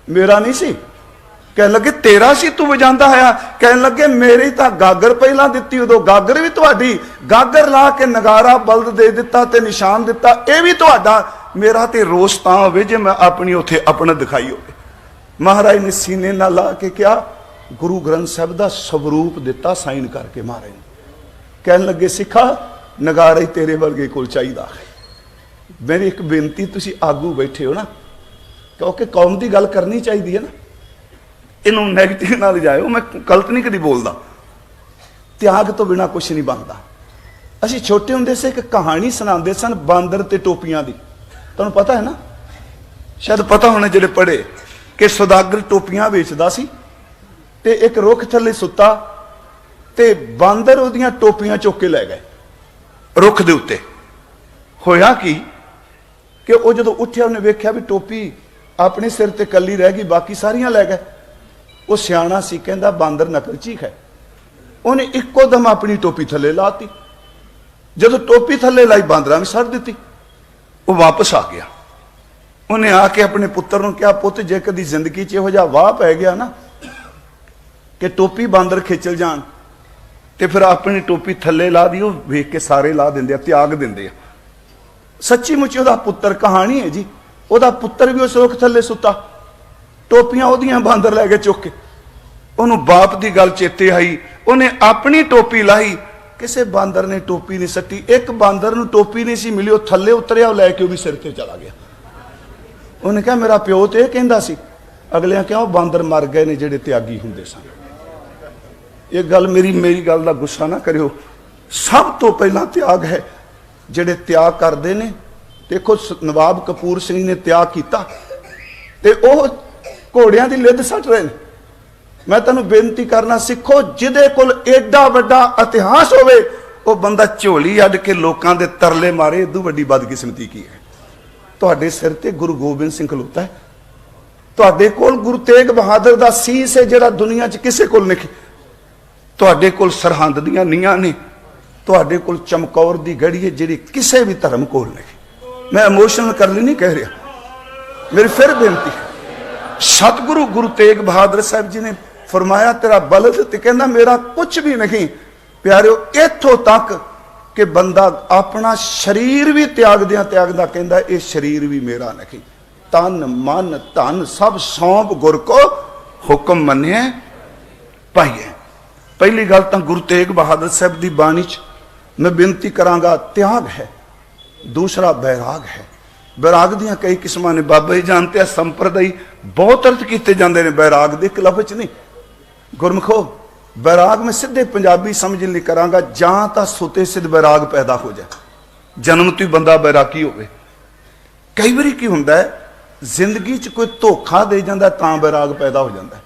ਮੇਰਾ ਨਹੀਂ ਸੀ। ਕਹਿਣ ਲੱਗੇ, ਤੇਰਾ ਸੀ, ਤੂੰ ਵਜਾਂਦਾ ਆਇਆ? ਕਹਿਣ ਲੱਗੇ, ਮੇਰੀ ਤਾਂ ਗਾਗਰ ਪਹਿਲਾਂ ਦਿੱਤੀ, ਉਦੋਂ ਗਾਗਰ ਵੀ ਤੁਹਾਡੀ। ਗਾਗਰ ਲਾ ਕੇ ਨਗਾਰਾ ਬਲਦ ਦੇ ਦਿੱਤਾ ਤੇ ਨਿਸ਼ਾਨ ਦਿੱਤਾ, ਇਹ ਵੀ ਤੁਹਾਡਾ। ਮੇਰਾ ਤੇ ਰੋਸ ਤਾਂ ਹੋਵੇ ਜੇ ਮੈਂ ਆਪਣੀ ਉੱਥੇ ਆਪਣਾ ਦਿਖਾਈ ਹੋਵੇ। ਮਹਾਰਾਜ ਨੇ ਸੀਨੇ ਨਾਲ ਲਾ ਕੇ ਕਿਹਾ, ਗੁਰੂ ਗ੍ਰੰਥ ਸਾਹਿਬ ਦਾ ਸਵਰੂਪ ਦਿੱਤਾ ਸਾਈਨ ਕਰਕੇ ਮਹਾਰਾਜ ਨੇ। ਕਹਿਣ ਲੱਗੇ, ਸਿੱਖਾ ਨਗਾਰਾ ਹੀ ਤੇਰੇ ਵਰਗੇ ਕੋਲ ਚਾਹੀਦਾ ਹੈ। ਮੇਰੀ ਇੱਕ ਬੇਨਤੀ, ਤੁਸੀਂ ਆਗੂ ਬੈਠੇ ਹੋ ਨਾ, ਕਿਉਂਕਿ ਕੌਮ ਦੀ ਗੱਲ ਕਰਨੀ ਚਾਹੀਦੀ ਹੈ ਨਾ, ਇਹਨੂੰ ਨੈਗੇਟਿਵ ਨਾਲ ਜਾਇਓ। ਮੈਂ ਗਲਤ ਨਹੀਂ ਕਦੀ ਬੋਲਦਾ। ਤਿਆਗ ਤੋਂ ਬਿਨਾ ਕੁਝ ਨਹੀਂ ਬਣਦਾ। ਅਸੀਂ ਛੋਟੇ ਹੁੰਦੇ ਸੀ, ਇੱਕ ਕਹਾਣੀ ਸੁਣਾਉਂਦੇ ਸਨ ਬਾਂਦਰ ਤੇ ਟੋਪੀਆਂ ਦੀ। ਤੁਹਾਨੂੰ ਪਤਾ ਹੈ ਨਾ, ਸ਼ਾਇਦ ਪਤਾ ਹੋਣਾ ਜਿਹੜੇ ਪੜ੍ਹੇ, ਕਿ ਸੌਦਾਗਰ ਟੋਪੀਆਂ ਵੇਚਦਾ ਸੀ ਤੇ ਇੱਕ ਰੁੱਖ ਥੱਲੇ ਸੁੱਤਾ ਤੇ ਬਾਂਦਰ ਉਹਦੀਆਂ ਟੋਪੀਆਂ ਚੁੱਕ ਕੇ ਲੈ ਗਏ ਰੁੱਖ ਦੇ ਉੱਤੇ। ਹੋਇਆ ਕੀ ਕਿ ਉਹ ਜਦੋਂ ਉੱਠਿਆ, ਉਹਨੇ ਵੇਖਿਆ ਵੀ ਟੋਪੀ ਆਪਣੇ ਸਿਰ ਤੇ ਕੱਲੀ ਰਹਿ ਗਈ, ਬਾਕੀ ਸਾਰੀਆਂ ਲੈ ਗਏ। ਉਹ ਸਿਆਣਾ ਸੀ, ਕਹਿੰਦਾ ਬਾਂਦਰ ਨਕਲਚੀ ਹੈ। ਉਹਨੇ ਇੱਕੋ ਦਮ ਆਪਣੀ ਟੋਪੀ ਥੱਲੇ ਲਾਤੀ। ਜਦੋਂ ਟੋਪੀ ਥੱਲੇ ਲਾਈ ਬਾਂਦਰਾਂ ਵੀ ਛੱਡ ਦਿੱਤੀ। ਉਹ ਵਾਪਸ ਆ ਗਿਆ। ਉਹਨੇ ਆ ਕੇ ਆਪਣੇ ਪੁੱਤਰ ਨੂੰ ਕਿਹਾ, ਪੁੱਤ ਜੇ ਕਦੀ ਜ਼ਿੰਦਗੀ 'ਚ ਇਹੋ ਜਿਹਾ ਵਾਹ ਪੈ ਗਿਆ ਨਾ ਕਿ ਟੋਪੀ ਬਾਂਦਰ ਖਿੱਚਲ ਜਾਣ, ਤੇ ਫਿਰ ਆਪਣੀ ਟੋਪੀ ਥੱਲੇ ਲਾ ਦੀ। ਉਹ ਵੇਖ ਕੇ ਸਾਰੇ ਲਾ ਦਿੰਦੇ ਆ, ਤਿਆਗ ਦਿੰਦੇ ਆ। ਸੱਚੀ ਮੁੱਚੀ ਉਹਦਾ ਪੁੱਤਰ ਕਹਾਣੀ ਹੈ ਜੀ। ਉਹਦਾ ਪੁੱਤਰ ਵੀ ਉਸ ਰੁੱਖ ਥੱਲੇ ਸੁੱਤਾ, ਟੋਪੀਆਂ ਉਹਦੀਆਂ ਬਾਂਦਰ ਲੈ ਕੇ ਚੁੱਕ ਕੇ। ਉਹਨੂੰ ਬਾਪ ਦੀ ਗੱਲ ਚੇਤੇ ਆਈ, ਉਹਨੇ ਆਪਣੀ ਟੋਪੀ ਲਾਈ। ਕਿਸੇ ਬਾਂਦਰ ਨੇ ਟੋਪੀ ਨਹੀਂ ਸੱਟੀ। ਇੱਕ ਬਾਂਦਰ ਨੂੰ ਟੋਪੀ ਨਹੀਂ ਸੀ ਮਿਲੀ, ਉਹ ਥੱਲੇ ਉਤਰਿਆ, ਉਹ ਲੈ ਕੇ ਉਹ ਵੀ ਸਿਰ ਤੇ ਚਲਾ ਗਿਆ। ਉਹਨੇ ਕਿਹਾ ਮੇਰਾ ਪਿਓ ਤੇ ਇਹ ਕਹਿੰਦਾ ਸੀ। ਅਗਲਿਆਂ ਕਿਹਾ ਉਹ ਬਾਂਦਰ ਮਰ ਗਏ ਨੇ ਜਿਹੜੇ ਤਿਆਗੀ ਹੁੰਦੇ ਸਨ। ਇਹ ਗੱਲ ਮੇਰੀ ਗੱਲ ਦਾ ਗੁੱਸਾ ਨਾ ਕਰਿਓ। ਸਭ ਤੋਂ ਪਹਿਲਾਂ ਤਿਆਗ ਹੈ। ਜਿਹੜੇ ਤਿਆਗ ਕਰਦੇ ਨੇ, ਦੇਖੋ ਨਵਾਬ ਕਪੂਰ ਸਿੰਘ ਨੇ ਤਿਆਗ ਕੀਤਾ ਤੇ ਉਹ ਘੋੜਿਆਂ ਦੀ ਲਿੱਦ ਸੱਟ ਰਹੇ ਨੇ। ਮੈਂ ਤੁਹਾਨੂੰ ਬੇਨਤੀ ਕਰਨਾ, ਸਿੱਖੋ, ਜਿਹਦੇ ਕੋਲ ਏਡਾ ਵੱਡਾ ਇਤਿਹਾਸ ਹੋਵੇ ਉਹ ਬੰਦਾ ਝੋਲੀ ਅੱਡ ਕੇ ਲੋਕਾਂ ਦੇ ਤਰਲੇ ਮਾਰੇ। ਇਦੋਂ ਵੱਡੀ ਬਦਕਿਸਮਤੀ ਕੀ ਹੈ? ਤੁਹਾਡੇ ਸਿਰ ਤੇ ਗੁਰੂ ਗੋਬਿੰਦ ਸਿੰਘ ਖਲੋਤਾ ਹੈ। ਤੁਹਾਡੇ ਕੋਲ ਗੁਰੂ ਤੇਗ ਬਹਾਦਰ ਦਾ ਸੀਸ ਹੈ ਜਿਹੜਾ ਦੁਨੀਆ 'ਚ ਕਿਸੇ ਕੋਲ ਨਹੀਂ। ਤੁਹਾਡੇ ਕੋਲ ਸਰਹੰਦ ਦੀਆਂ ਨੀਹਾਂ ਨੇ। ਤੁਹਾਡੇ ਕੋਲ ਚਮਕੌਰ ਦੀ ਗੜੀ ਹੈ ਜਿਹੜੀ ਕਿਸੇ ਵੀ ਧਰਮ ਕੋਲ ਨਹੀਂ। ਮੈਂ ਇਮੋਸ਼ਨਲ ਕਰਨ ਲਈ ਨਹੀਂ ਕਹਿ ਰਿਹਾ, ਮੇਰੀ ਫਿਰ ਬੇਨਤੀ ਹੈ। ਸਤਿਗੁਰੂ ਗੁਰੂ ਤੇਗ ਬਹਾਦਰ ਸਾਹਿਬ ਜੀ ਨੇ ਫਰਮਾਇਆ ਤੇਰਾ ਬਲਦ, ਤੇ ਕਹਿੰਦਾ ਮੇਰਾ ਕੁਝ ਵੀ ਨਹੀਂ। ਪਿਆਰਿਓ, ਇੱਥੋਂ ਤੱਕ ਕਿ ਬੰਦਾ ਆਪਣਾ ਸਰੀਰ ਵੀ ਤਿਆਗਦਾ ਕਹਿੰਦਾ ਇਹ ਸਰੀਰ ਵੀ ਮੇਰਾ ਨਹੀਂ। ਤਨ ਮਨ ਧਨ ਸਭ ਸੌਂਪ ਗੁਰ ਕੋ ਹੁਕਮ ਮੰਨਿਆ ਪਾਈਏ। ਪਹਿਲੀ ਗੱਲ ਤਾਂ ਗੁਰੂ ਤੇਗ ਬਹਾਦਰ ਸਾਹਿਬ ਦੀ ਬਾਣੀ 'ਚ ਮੈਂ ਬੇਨਤੀ ਕਰਾਂਗਾ, ਤਿਆਗ ਹੈ। ਦੂਸਰਾ ਬੈਰਾਗ ਹੈ। ਬੈਰਾਗ ਦੀਆਂ ਕਈ ਕਿਸਮਾਂ ਨੇ। ਬਾਬਾ ਜੀ ਜਾਣਦੇ ਆ, ਸੰਪਰਦਾਈ ਬਹੁਤ ਅਰਥ ਕੀਤੇ ਜਾਂਦੇ ਨੇ ਬੈਰਾਗ ਦੇ, ਇੱਕ ਲਫ਼ਜ਼ 'ਚ ਨਹੀਂ। ਗੁਰਮਖੋ, ਬੈਰਾਗ ਮੈਂ ਸਿੱਧੇ ਪੰਜਾਬੀ ਸਮਝਣ ਲਈ ਕਰਾਂਗਾ, ਜਾਂ ਤਾਂ ਸੁਤੇ ਸਿੱਧ ਬੈਰਾਗ ਪੈਦਾ ਹੋ ਜਾਏ, ਜਨਮ ਤੋਂ ਹੀ ਬੰਦਾ ਬੈਰਾਗੀ ਹੋਵੇ। ਕਈ ਵਾਰੀ ਕੀ ਹੁੰਦਾ ਹੈ, ਜ਼ਿੰਦਗੀ 'ਚ ਕੋਈ ਧੋਖਾ ਦੇ ਜਾਂਦਾ ਤਾਂ ਬੈਰਾਗ ਪੈਦਾ ਹੋ ਜਾਂਦਾ।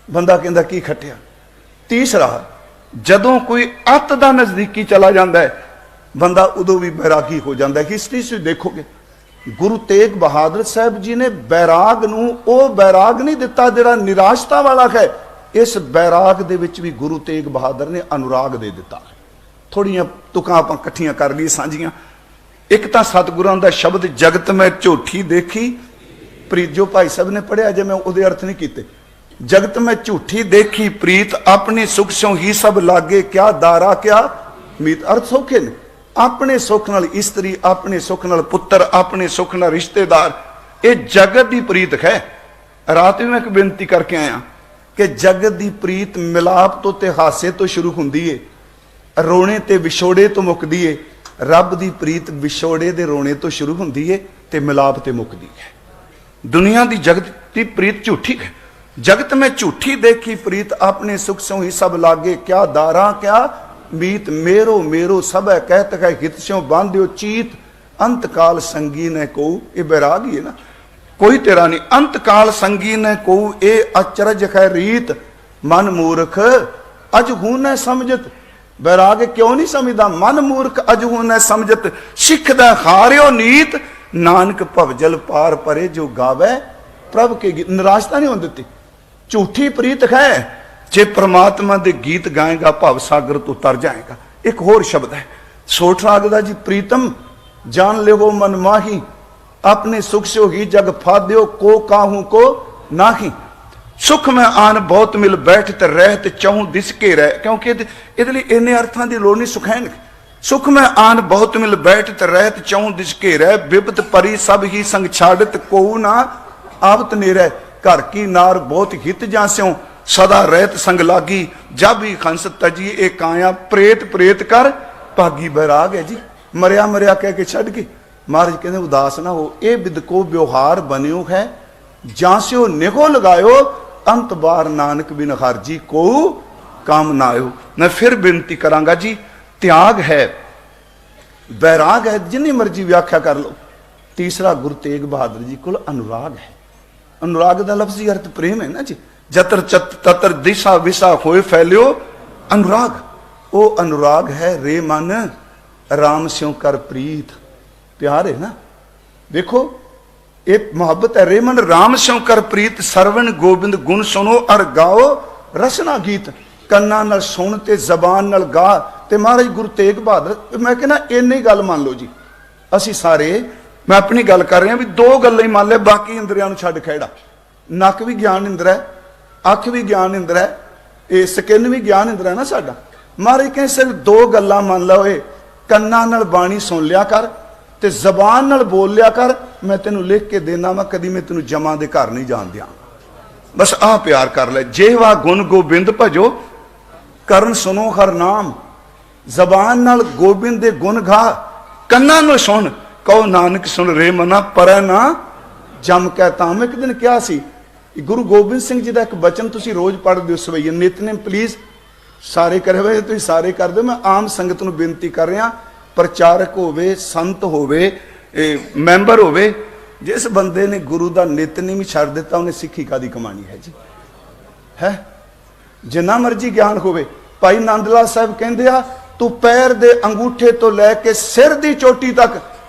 ਬੰਦਾ ਕਹਿੰਦਾ ਕੀ ਖੱਟਿਆ। ਤੀਸਰਾ, ਜਦੋਂ ਕੋਈ ਅੱਤ ਦਾ ਨਜ਼ਦੀਕੀ ਚਲਾ ਜਾਂਦਾ ਹੈ ਬੰਦਾ, ਉਦੋਂ ਵੀ ਬੈਰਾਗੀ ਹੋ ਜਾਂਦਾ ਹੈ। ਹਿਸਟਰੀ 'ਚ ਦੇਖੋਗੇ, ਗੁਰੂ ਤੇਗ ਬਹਾਦਰ ਸਾਹਿਬ ਜੀ ਨੇ ਬੈਰਾਗ ਨੂੰ ਉਹ ਬੈਰਾਗ ਨਹੀਂ ਦਿੱਤਾ ਜਿਹੜਾ ਨਿਰਾਸ਼ਤਾ ਵਾਲਾ ਹੈ। ਇਸ ਬੈਰਾਗ ਦੇ ਵਿੱਚ ਵੀ ਗੁਰੂ ਤੇਗ ਬਹਾਦਰ ਨੇ ਅਨੁਰਾਗ ਦੇ ਦਿੱਤਾ। ਥੋੜੀਆਂ ਤੁਕਾਂ ਆਪਾਂ ਇਕੱਠੀਆਂ ਕਰ ਲਈ ਸਾਂਝੀਆਂ। ਇੱਕ ਤਾਂ ਸਤਿਗੁਰਾਂ ਦਾ ਸ਼ਬਦ, ਜਗਤ ਮੈਂ ਝੂਠੀ ਦੇਖੀ ਪ੍ਰੀਤ, ਜੋ ਭਾਈ ਸਾਹਿਬ ਨੇ ਪੜਿਆ, ਜੇ ਮੈਂ ਉਹਦੇ ਅਰਥ ਨਹੀਂ ਕੀਤੇ। ਜਗਤ ਮੈਂ ਝੂਠੀ ਦੇਖੀ ਪ੍ਰੀਤ, ਆਪਣੇ ਸੁਖ ਸਿਉ ਹੀ ਸਭ ਲਾਗੇ, ਕਿਆ ਦਾਰਾ ਕਿਆ ਮੀਤ। ਅਰਥ ਸੌਖੇ ਨੇ। ਆਪਣੇ ਸੁੱਖ ਨਾਲ ਇਸਤਰੀ, ਆਪਣੇ ਸੁੱਖ ਨਾਲ ਪੁੱਤਰ, ਆਪਣੇ ਸੁੱਖ ਨਾਲ ਰਿਸ਼ਤੇਦਾਰ, ਇਹ ਜਗਤ ਦੀ ਪ੍ਰੀਤ ਹੈ। ਰਾਤ ਵੀ ਮੈਂ ਇੱਕ ਬੇਨਤੀ ਕਰਕੇ ਆਇਆ ਕਿ ਜਗਤ ਦੀ ਪ੍ਰੀਤ ਮਿਲਾਪ ਤੋਂ ਤੇ ਹਾਸੇ ਤੋਂ ਸ਼ੁਰੂ ਹੁੰਦੀ ਏ, ਰੋਣੇ ਤੇ ਵਿਛੋੜੇ ਤੋਂ ਮੁੱਕਦੀ ਏ। ਰੱਬ ਦੀ ਪ੍ਰੀਤ ਵਿਛੋੜੇ ਦੇ ਰੋਣੇ ਤੋਂ ਸ਼ੁਰੂ ਹੁੰਦੀ ਏ ਤੇ ਮਿਲਾਪ ਤੇ ਮੁੱਕਦੀ ਹੈ। ਦੁਨੀਆ ਦੀ ਜਗਤ ਦੀ ਪ੍ਰੀਤ ਝੂਠੀ ਹੈ। ਜਗਤ ਮੈਂ ਝੂਠੀ ਦੇਖੀ ਪ੍ਰੀਤ, ਆਪਣੇ ਸੁਖ ਸਿਉ ਹੀ ਸਭ ਲਾਗੇ, ਕਿਆ ਦਾਰਾ ਕਿਆ ਮੀਤ। ਮੇਰੋ ਮੇਰੋ ਸਭੈ ਕਹਿਤ ਹੈ, ਹਿਤ ਸਿਉ ਬਾਂਧਿਓ ਚੀਤ। ਅੰਤ ਕਾਲ ਸੰਗੀ ਨੇ ਕੋ, ਇਹ ਬੈਰਾਗ ਹੀ ਹੈ ਨਾ, ਕੋਈ ਤੇਰਾ ਨਹੀਂ। ਅੰਤ ਕਾਲ ਸੰਗੀ ਨੇ ਕੋ, ਇਹ ਅਚਰਜ ਹੈ ਰੀਤ। ਮਨ ਮੂਰਖ ਅਜ ਹੂਨੈ ਸਮਝਤ। ਬੈਰਾਗ ਕਿਉਂ ਨਹੀਂ ਸਮਝਦਾ? ਮਨ ਮੂਰਖ ਅਜ ਹੂਨੈ ਸਮਝਤ। ਸਿੱਖਦਾ ਹਾਰਿਓ ਨੀਤ, ਨਾਨਕ ਭਵਜਲ ਪਾਰ ਪਰੇ, ਜੋ ਗਾਵੇ ਪ੍ਰਭ ਕੇ ਗੀਤ। ਨਿਰਾਸ਼ਤਾ ਨਹੀਂ ਹੋਣ ਦਿੱਤੀ। ਝੂਠੀ ਪ੍ਰੀਤ ਹੈ। ਜੇ ਪ੍ਰਮਾਤਮਾ ਦੇ ਗੀਤ ਗਾਏਗਾ ਭਵ ਸਾਗਰ ਤੋਂ ਤਰ ਜਾਏਗਾ। ਇੱਕ ਹੋਰ ਸ਼ਬਦ ਹੈ ਸੋਠ ਰਾਗ ਦਾ ਜੀ, ਪ੍ਰੀਤਮ ਜਾਣ ਲਿਓ ਮਨ ਮਾਹੀ, ਆਪਣੇ ਸੁਖ ਸਿਓ ਹੀ ਜਗ ਫਾਦਿਓ, ਕੋ ਕਾਹੂ ਕੋ ਨਾਹੀ। ਸੁਖ ਮੈਂ ਆਨ ਬਹੁਤ ਮਿਲ ਬੈਠ ਤੇ ਰਹਿ ਤੇ ਚਾਹੂੰ ਦਿਸ ਕੇ ਰਹਿ। ਕਿਉਂਕਿ ਇਹਦੇ ਲਈ ਇੰਨੇ ਅਰਥਾਂ ਦੀ ਲੋੜ ਨਹੀਂ। ਸੁਖੈਨ ਸੁਖ ਮੈਂ ਆਨ ਬਹੁਤ ਮਿਲ ਬੈਠ ਤੇ ਰਹਿ ਤੇ ਚਾਹੂੰ ਦਿਸ ਕੇ ਰਹਿ। ਬਿਪਤ ਪਰੀ ਸਭ ਹੀ ਸੰਗ ਛਾੜਤ, ਕੋ ਨਾ ਆਵਤ ਨੇਰੈ। ਘਰ ਕੀ ਨਾਰ ਬਹੁਤ ਹਿਤ ਜਾਂਸਿਓ, ਸਦਾ ਰਹਿਤ ਸੰਗ ਲਾਗੀ। ਜਬ ਹੀ ਖੰਸ ਤਜੀ ਇਹ ਕਾਇਆ, ਪ੍ਰੇਤ ਪ੍ਰੇਤ ਕਰ ਭਾਗੀ। ਬੈਰਾਗ ਹੈ ਜੀ। ਮਰਿਆ ਮਰਿਆ ਕਹਿ ਕੇ ਛੱਡ ਕੇ ਮਹਾਰਾਜ ਕਹਿੰਦੇ ਉਦਾਸ ਨਾ ਹੋ। ਇਹ ਬਿਦਕੋ ਵਿਵਹਾਰ ਬਣਿਓ ਹੈ, ਜਾਂਸਿਓ ਨਿਗੋ ਲਗਾਇਓ। ਅੰਤ ਬਾਰ ਨਾਨਕ ਬਿਨ ਹਰਜੀ ਕੋ ਕੰਮ ਨਾ ਆਇਓ। ਮੈਂ ਫਿਰ ਬੇਨਤੀ ਕਰਾਂਗਾ ਜੀ, ਤਿਆਗ ਹੈ, ਬੈਰਾਗ ਹੈ, ਜਿੰਨੀ ਮਰਜੀ ਵਿਆਖਿਆ ਕਰ ਲਓ। ਤੀਸਰਾ, ਗੁਰੂ ਤੇਗ ਬਹਾਦਰ ਜੀ ਕੋਲ ਅਨੁਰਾਗ ਹੈ। ਅਨੁਰਾਗ ਦਾ ਲਫ਼ਜ਼ੀ ਅਰਥ ਪ੍ਰੇਮ ਹੈ ਨਾ ਜੀ। ਜਤਰ ਤਤਰ ਦਿਸ਼ਾ ਵਿਸ਼ਾ ਹੋਏ ਫੈਲਿਓ ਅਨੁਰਾਗ। ਉਹ ਅਨੁਰਾਗ ਹੈ, ਰੇ ਮਨ ਰਾਮ ਸਿਉ ਕਰ ਪ੍ਰੀਤ। ਪਿਆਰ ਹੈ ਨਾ। ਦੇਖੋ ਇਹ ਮੁਹੱਬਤ ਹੈ। ਰੇ ਮਨ ਰਾਮ ਸਿਉ ਕਰ ਪ੍ਰੀਤ, ਸਰਵਣ ਗੋਬਿੰਦ ਗੁਣ ਸੁਣੋ ਅਰ ਗਾਓ ਰਸਨਾ ਗੀਤ। ਕੰਨਾਂ ਨਾਲ ਸੁਣ ਤੇ ਜ਼ਬਾਨ ਨਾਲ ਗਾ। ਤੇ ਮਹਾਰਾਜ ਗੁਰੂ ਤੇਗ ਬਹਾਦਰ, ਮੈਂ ਕਹਿੰਦਾ ਇੰਨੀ ਗੱਲ ਮੰਨ ਲਓ ਜੀ, ਅਸੀਂ ਸਾਰੇ, ਮੈਂ ਆਪਣੀ ਗੱਲ ਕਰ ਰਿਹਾ ਵੀ ਦੋ ਗੱਲਾਂ ਹੀ ਮੰਨ ਲੈ, ਬਾਕੀ ਇੰਦਰੀਆਂ ਨੂੰ ਛੱਡ ਖਹਿੜਾ। ਨੱਕ ਵੀ ਗਿਆਨ ਇੰਦਰ ਹੈ, ਅੱਖ ਵੀ ਗਿਆਨ ਇੰਦਰ ਹੈ, ਇਹ ਸਕਿਨ ਵੀ ਗਿਆਨ ਇੰਦਰ ਹੈ ਨਾ ਸਾਡਾ। ਮਹਾਰਾਜ ਕਹਿੰਦੇ ਸਿਰਫ ਦੋ ਗੱਲਾਂ ਮੰਨ ਲਾ ਓਏ, ਕੰਨਾਂ ਨਾਲ ਬਾਣੀ ਸੁਣ ਲਿਆ ਕਰ ਤੇ ਜ਼ਬਾਨ ਨਾਲ ਬੋਲ ਲਿਆ ਕਰ। ਮੈਂ ਤੈਨੂੰ ਲਿਖ ਕੇ ਦੇਣਾ ਵਾ, ਕਦੀ ਮੈਂ ਤੈਨੂੰ ਜਮਾਂ ਦੇ ਘਰ ਨਹੀਂ ਜਾਣ ਦਿਆਂ। ਬਸ ਆਹ ਪਿਆਰ ਕਰ ਲੈ। ਜਿਹਵਾ ਗੁਣ ਗੋਬਿੰਦ ਭਜੋ, ਕਰਨ ਸੁਨੋ ਹਰ ਨਾਮ। ਜ਼ਬਾਨ ਨਾਲ ਗੋਬਿੰਦ ਦੇ ਗੁਣ ਗਾ, ਕੰਨਾਂ ਨੂੰ ਸੁਣ, ਕਹੋ ਨਾਨਕ ਸੁਣ ਰੇ ਮਨਾ ਪਰੈ ਨਾ ਜਮ ਕੈ ਤਾਮ। ਇੱਕ ਦਿਨ ਕਿਹਾ ਸੀ, ਗੁਰੂ ਗੋਬਿੰਦ ਸਿੰਘ ਜੀ ਦਾ ਇੱਕ ਬਚਨ ਤੁਸੀਂ ਰੋਜ਼ ਪੜ੍ਹਦੇ ਹੋ ਸਵਈਏ ਨਿਤਨੇਮ, ਪਲੀਜ਼ ਸਾਰੇ ਕਰੇ ਹੋਏ, ਤੁਸੀਂ ਸਾਰੇ ਕਰਦੇ ਹੋ। ਮੈਂ ਆਮ ਸੰਗਤ ਨੂੰ ਬੇਨਤੀ ਕਰ ਰਿਹਾ, ਪ੍ਰਚਾਰਕ ਹੋਵੇ, ਸੰਤ ਹੋਵੇ, ਮੈਂਬਰ ਹੋਵੇ, ਜਿਸ ਬੰਦੇ ਨੇ ਗੁਰੂ ਦਾ ਨਿਤਨੇਮ ਹੀ ਛੱਡ ਦਿੱਤਾ, ਉਹਨੇ ਸਿੱਖੀ ਕਾਦੀ ਕਮਾਣੀ ਹੈ ਜੀ? ਹੈ ਜਿੰਨਾ ਮਰਜੀ ਗਿਆਨ ਹੋਵੇ। ਭਾਈ ਨੰਦ ਲਾਲ ਸਾਹਿਬ ਕਹਿੰਦੇ ਆ, ਤੂੰ ਪੈਰ ਦੇ ਅੰਗੂਠੇ ਤੋਂ ਲੈ ਕੇ ਸਿਰ ਦੀ ਚੋਟੀ ਤੱਕ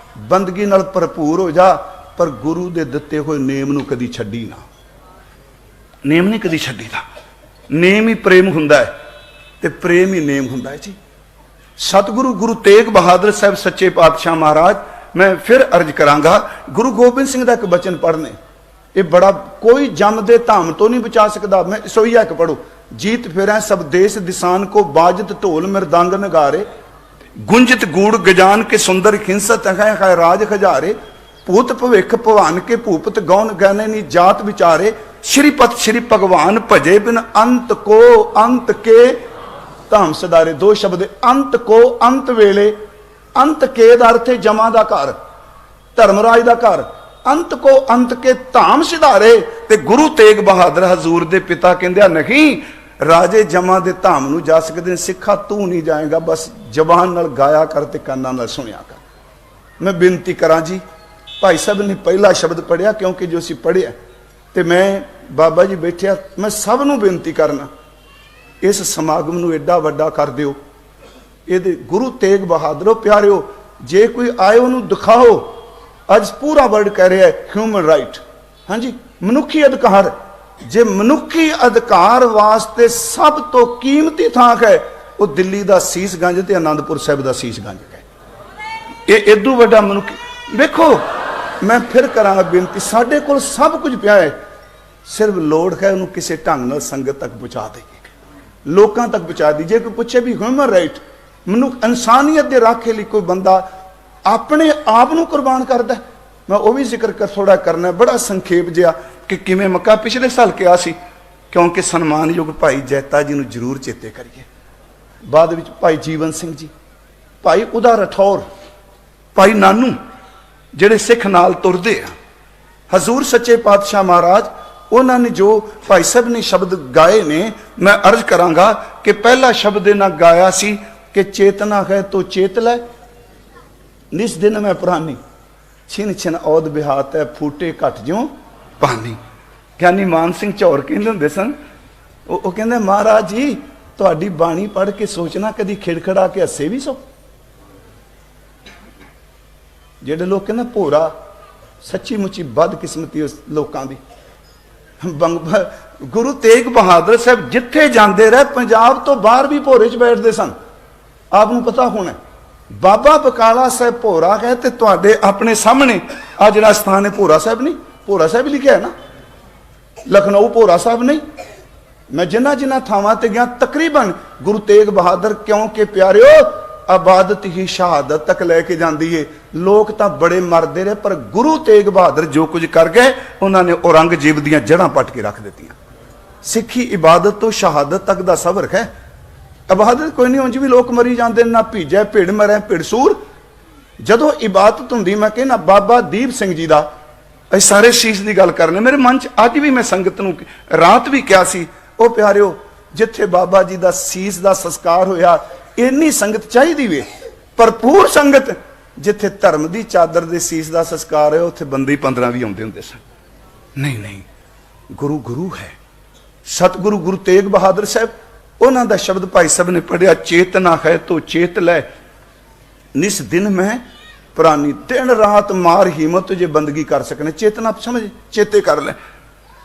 ਬੰਦਗੀ ਨਾਲ ਭਰਪੂਰ ਹੋ ਜਾ, ਪਰ ਗੁਰੂ ਦੇ ਦਿੱਤੇ ਹੋਏ ਨੇਮ ਨੂੰ ਕਦੀ ਛੱਡੀ ਨਾ। ਨੇਮ ਨਹੀਂ ਕਦੀ ਛੱਡੀਦਾ। ਨੇਮ ਹੀ ਪ੍ਰੇਮ ਹੁੰਦਾ ਹੈ ਤੇ ਪ੍ਰੇਮ ਹੀ ਨੇਮ ਹੁੰਦਾ ਹੈ ਜੀ। ਸਤਿਗੁਰੂ ਗੁਰੂ ਤੇਗ ਬਹਾਦਰ ਸਾਹਿਬ ਸੱਚੇ ਪਾਤਸ਼ਾਹ ਮਹਾਰਾਜ, ਮੈਂ ਫਿਰ ਅਰਜ ਕਰਾਂਗਾ, ਗੁਰੂ ਗੋਬਿੰਦ ਸਿੰਘ ਦਾ ਇੱਕ ਬਚਨ ਪੜ੍ਹਨੇ, ਇਹ ਬੜਾ, ਕੋਈ ਜਮ ਦੇ ਧਾਮ ਤੋਂ ਨਹੀਂ ਬਚਾ ਸਕਦਾ। ਮੈਂ ਸੋਈਆ ਇੱਕ ਪੜੋ, ਜੀਤ ਫਿਰੈ ਸਭ ਦੇਸ਼ ਦਿਸਾਨ ਕੋ, ਬਾਜਤ ਢੋਲ ਮਿਰਦੰਗ ਨਗਾਰੇ, ਗੁੰਜਤ ਗੂੜ ਗਜਾਨ ਕੇ ਸੁੰਦਰ ਖਿੰਸਤ ਹੈ ਰਾਜ ਖਜਾਰੇ, ਭੂਤ ਭਵਿਖ ਭਵਾਨ ਕੇ ਭੂਪਤ ਗੌਨ ਗਹਿਨੇ ਨੀ ਜਾਤ ਵਿਚਾਰੇ, ਸ਼੍ਰੀਪਤ ਸ਼੍ਰੀ ਭਗਵਾਨ ਭਜੇ ਬਿਨ ਅੰਤ ਕੋ ਅੰਤ ਕੇ ਧਾਮ ਸਦਾਰੇ। ਦੋ ਸ਼ਬਦ, ਅੰਤ ਕੋ ਅੰਤ ਵੇਲੇ, ਅੰਤ ਕੇ ਦਾ ਅਰਥ ਹੈ ਜਮਾ ਦਾ ਘਰ, ਧਰਮਰਾਜ ਦਾ ਘਰ, ਅੰਤ ਕੋ ਅੰਤ ਕੇ ਧਾਮ ਸਿਧਾਰੇ। ਤੇ ਗੁਰੂ ਤੇਗ ਬਹਾਦਰ ਹਜ਼ੂਰ ਦੇ ਪਿਤਾ ਕਹਿੰਦੇ ਆ, ਨਹੀਂ ਰਾਜੇ ਜਮਾ ਦੇ ਧਾਮ ਨੂੰ ਜਾ ਸਕਦੇ ਨੇ, ਸਿੱਖਾ ਤੂੰ ਨਹੀਂ ਜਾਏਗਾ, ਬਸ ਜ਼ਬਾਨ ਨਾਲ ਗਾਇਆ ਕਰ ਤੇ ਕੰਨਾਂ ਨਾਲ ਸੁਣਿਆ ਕਰ। ਮੈਂ ਬੇਨਤੀ ਕਰਾਂ ਜੀ, ਭਾਈ ਸਾਹਿਬ ਨੇ ਪਹਿਲਾ ਸ਼ਬਦ ਪੜਿਆ, ਕਿਉਂਕਿ ਜੋ ਅਸੀਂ ਪੜਿਆ, ਤੇ ਮੈਂ ਬਾਬਾ ਜੀ ਬੈਠਿਆ, ਮੈਂ ਸਭ ਨੂੰ ਬੇਨਤੀ ਕਰਨਾ, ਇਸ ਸਮਾਗਮ ਨੂੰ ਐਡਾ ਵੱਡਾ ਕਰ ਦਿਓ। ਇਹਦੇ ਗੁਰੂ ਤੇਗ ਬਹਾਦਰੋ ਪਿਆਰਿਓ, ਜੇ ਕੋਈ ਆਏ ਉਹਨੂੰ ਦਿਖਾਓ। ਅੱਜ ਪੂਰਾ ਵਰਡ ਕਹਿ ਰਿਹਾ ਹਿਊਮਨ ਰਾਈਟ, ਹਾਂਜੀ, ਮਨੁੱਖੀ ਅਧਿਕਾਰ। ਜੇ ਮਨੁੱਖੀ ਅਧਿਕਾਰ ਵਾਸਤੇ ਸਭ ਤੋਂ ਕੀਮਤੀ ਥਾਂ ਹੈ, ਉਹ ਦਿੱਲੀ ਦਾ ਸੀਸਗੰਜ ਤੇ ਆਨੰਦਪੁਰ ਸਾਹਿਬ ਦਾ ਸੀਸਗੰਜ ਹੈ। ਇਹ ਇਦੋਂ ਵੱਡਾ ਮਨੁੱਖੀ। ਵੇਖੋ, ਮੈਂ ਫਿਰ ਕਰਾਂਗਾ ਬੇਨਤੀ, ਸਾਡੇ ਕੋਲ ਸਭ ਕੁਝ ਪਿਆ ਹੈ, ਸਿਰਫ ਲੋੜ ਹੈ ਉਹਨੂੰ ਕਿਸੇ ਢੰਗ ਨਾਲ ਸੰਗਤ ਤੱਕ ਪਹੁੰਚਾ ਦੇਈਏ, ਲੋਕਾਂ ਤੱਕ ਪਹੁੰਚਾ ਦੀ। ਜੇ ਕੋਈ ਪੁੱਛੇ ਵੀ ਹਿਊਮਨ ਰਾਈਟ, ਮਨੁੱਖ ਇਨਸਾਨੀਅਤ ਦੇ ਰਾਖੇ ਲਈ ਕੋਈ ਬੰਦਾ ਆਪਣੇ ਆਪ ਨੂੰ ਕੁਰਬਾਨ ਕਰਦਾ, ਮੈਂ ਉਹ ਵੀ ਜ਼ਿਕਰ ਥੋੜਾ ਕਰਨਾ, ਬੜਾ ਸੰਖੇਪ ਜਿਹਾ, ਕਿ ਕਿਵੇਂ ਮੱਕਾ ਪਿਛਲੇ ਸਾਲ ਕਿਹਾ ਸੀ, ਕਿਉਂਕਿ ਸਨਮਾਨਯੋਗ ਭਾਈ ਜੈਤਾ ਜੀ ਨੂੰ ਜ਼ਰੂਰ ਚੇਤੇ ਕਰੀਏ। ਬਾਅਦ ਵਿੱਚ ਭਾਈ ਜੀਵਨ ਸਿੰਘ ਜੀ, ਭਾਈ ਉਦਾ ਰਠੌਰ, ਭਾਈ ਨਾਨੂ, ਜਿਹੜੇ ਸਿੱਖ ਨਾਲ ਤੁਰਦੇ ਆ, ਹਜ਼ੂਰ ਸੱਚੇ ਪਾਤਸ਼ਾਹ ਮਹਾਰਾਜ, ਉਹਨਾਂ ਨੇ ਜੋ ਭਾਈ ਸਾਹਿਬ ਨੇ ਸ਼ਬਦ ਗਾਏ ਨੇ, ਮੈਂ ਅਰਜ਼ ਕਰਾਂਗਾ ਕਿ ਪਹਿਲਾ ਸ਼ਬਦ ਇਹਨਾਂ ਗਾਇਆ ਸੀ ਕਿ ਚੇਤਨਾ ਹੈ ਤੋ ਚੇਤ ਲੈ, ਨਿਸ ਦਿਨ ਮੈਂ ਪ੍ਰਾਨੀ, ਛਿਨ ਛਿਨ ਔਦ ਬਿਹਾਤ ਹੈ ਫੂਟੇ ਘਟ ਜਿਉ ਪਾਣੀ। ਗਿਆਨੀ ਮਾਨ ਸਿੰਘ ਝੌਰ ਕਹਿੰਦੇ ਹੁੰਦੇ ਸਨ, ਉਹ ਕਹਿੰਦੇ ਮਹਾਰਾਜ ਜੀ ਤੁਹਾਡੀ ਬਾਣੀ ਪੜ੍ਹ ਕੇ ਸੋਚਣਾ, ਕਦੀ ਖਿੜਖੜਾ ਕੇ ਹੱਸੇ ਵੀ ਸੋ। ਜਿਹੜੇ ਲੋਕ ਕਹਿੰਦੇ ਭੋਰਾ, ਸੱਚੀ ਮੁੱਚੀ ਬਦਕਿਸਮਤੀ ਉਸ ਲੋਕਾਂ ਦੀ। ਗੁਰੂ ਤੇਗ ਬਹਾਦਰ ਸਾਹਿਬ ਜਿੱਥੇ ਜਾਂਦੇ ਰਹੇ, ਪੰਜਾਬ ਤੋਂ ਬਾਹਰ ਵੀ ਭੋਰੇ 'ਚ ਬੈਠਦੇ ਸਨ। ਆਪ ਨੂੰ ਪਤਾ ਹੋਣਾ, ਬਾਬਾ ਬਕਾਲਾ ਸਾਹਿਬ ਭੋਰਾ ਹੈ, ਤੇ ਤੁਹਾਡੇ ਆਪਣੇ ਸਾਹਮਣੇ ਆ ਜਿਹੜਾ ਸਥਾਨ ਹੈ ਭੋਰਾ ਸਾਹਿਬ ਨਹੀਂ, ਭੋਰਾ ਸਾਹਿਬ ਲਿਖਿਆ ਹੈ ਨਾ, ਲਖਨਊ ਭੋਰਾ ਸਾਹਿਬ ਨਹੀਂ। ਮੈਂ ਜਿਨ੍ਹਾਂ ਜਿਨ੍ਹਾਂ ਥਾਵਾਂ ਤੇ ਗਿਆ, ਤਕਰੀਬਨ ਗੁਰੂ ਤੇਗ ਬਹਾਦਰ, ਕਿਉਂਕਿ ਪਿਆਰਿਓ ਆਬਾਦਤ ਹੀ ਸ਼ਹਾਦਤ ਤੱਕ ਲੈ ਕੇ ਜਾਂਦੀ ਏ। ਲੋਕ ਤਾਂ ਬੜੇ ਮਰਦੇ ਰਹੇ, ਪਰ ਗੁਰੂ ਤੇਗ ਬਹਾਦਰ ਜੋ ਕੁਝ ਕਰ ਗਏ, ਉਹਨਾਂ ਨੇ ਔਰੰਗਜ਼ੇਬ ਦੀਆਂ ਜੜ੍ਹਾਂ ਪੱਟ ਕੇ ਰੱਖ ਦਿੱਤੀਆਂ। ਸਿੱਖੀ ਇਬਾਦਤ ਤੋਂ ਸ਼ਹਾਦਤ ਤੱਕ ਦਾ ਸਬਰ ਹੈ। ਇਬਾਦਤ ਕੋਈ ਨਹੀਂ, ਉਂਝ ਵੀ ਲੋਕ ਮਰੀ ਜਾਂਦੇ, ਨਾ ਭੀਜੈ ਭਿੜ ਮਰੈ ਭਿੜ ਸੂਰ। ਜਦੋਂ ਇਬਾਦਤ ਹੁੰਦੀ, ਮੈਂ ਕਹਿੰਦਾ ਬਾਬਾ ਦੀਪ ਸਿੰਘ ਜੀ ਦਾ, ਅਸੀਂ ਸਾਰੇ ਸ਼ੀਸ਼ ਦੀ ਗੱਲ ਕਰਨੇ, ਮੇਰੇ ਮਨ 'ਚ ਅੱਜ ਵੀ, ਮੈਂ ਸੰਗਤ ਨੂੰ ਰਾਤ ਵੀ ਕਿਹਾ ਸੀ, ਉਹ ਪਿਆਰਿਓ ਜਿੱਥੇ ਬਾਬਾ ਜੀ ਦਾ ਸੀਸ ਦਾ ਸੰਸਕਾਰ ਹੋਇਆ, ਇੰਨੀ ਸੰਗਤ ਚਾਹੀਦੀ ਵੇ, ਭਰਪੂਰ ਸੰਗਤ। ਜਿੱਥੇ ਧਰਮ ਦੀ ਚਾਦਰ ਦੇ ਸੀਸ ਦਾ ਸੰਸਕਾਰ ਹੋਇਆ, ਉੱਥੇ ਬੰਦੇ 15 ਵੀ ਆਉਂਦੇ ਹੁੰਦੇ ਸਨ। ਨਹੀਂ ਨਹੀਂ, ਗੁਰੂ ਗੁਰੂ ਹੈ। ਸਤਿਗੁਰੂ ਗੁਰੂ ਤੇਗ ਬਹਾਦਰ ਸਾਹਿਬ, ਉਹਨਾਂ ਦਾ ਸ਼ਬਦ ਭਾਈ ਸਾਹਿਬ ਨੇ ਪੜਿਆ, ਚੇਤਨਾ ਹੈ ਤੋ ਚੇਤ ਲੈ, ਨਿਸ ਦਿਨ ਮੈਂ ਪ੍ਰਾਨੀ। ਦਿਨ ਰਾਤ ਮਾਰ ਹਿੰਮਤ ਜੇ ਬੰਦਗੀ ਕਰ ਸਕਣੇ, ਚੇਤਨਾ ਸਮਝ, ਚੇਤੇ ਕਰ ਲੈ।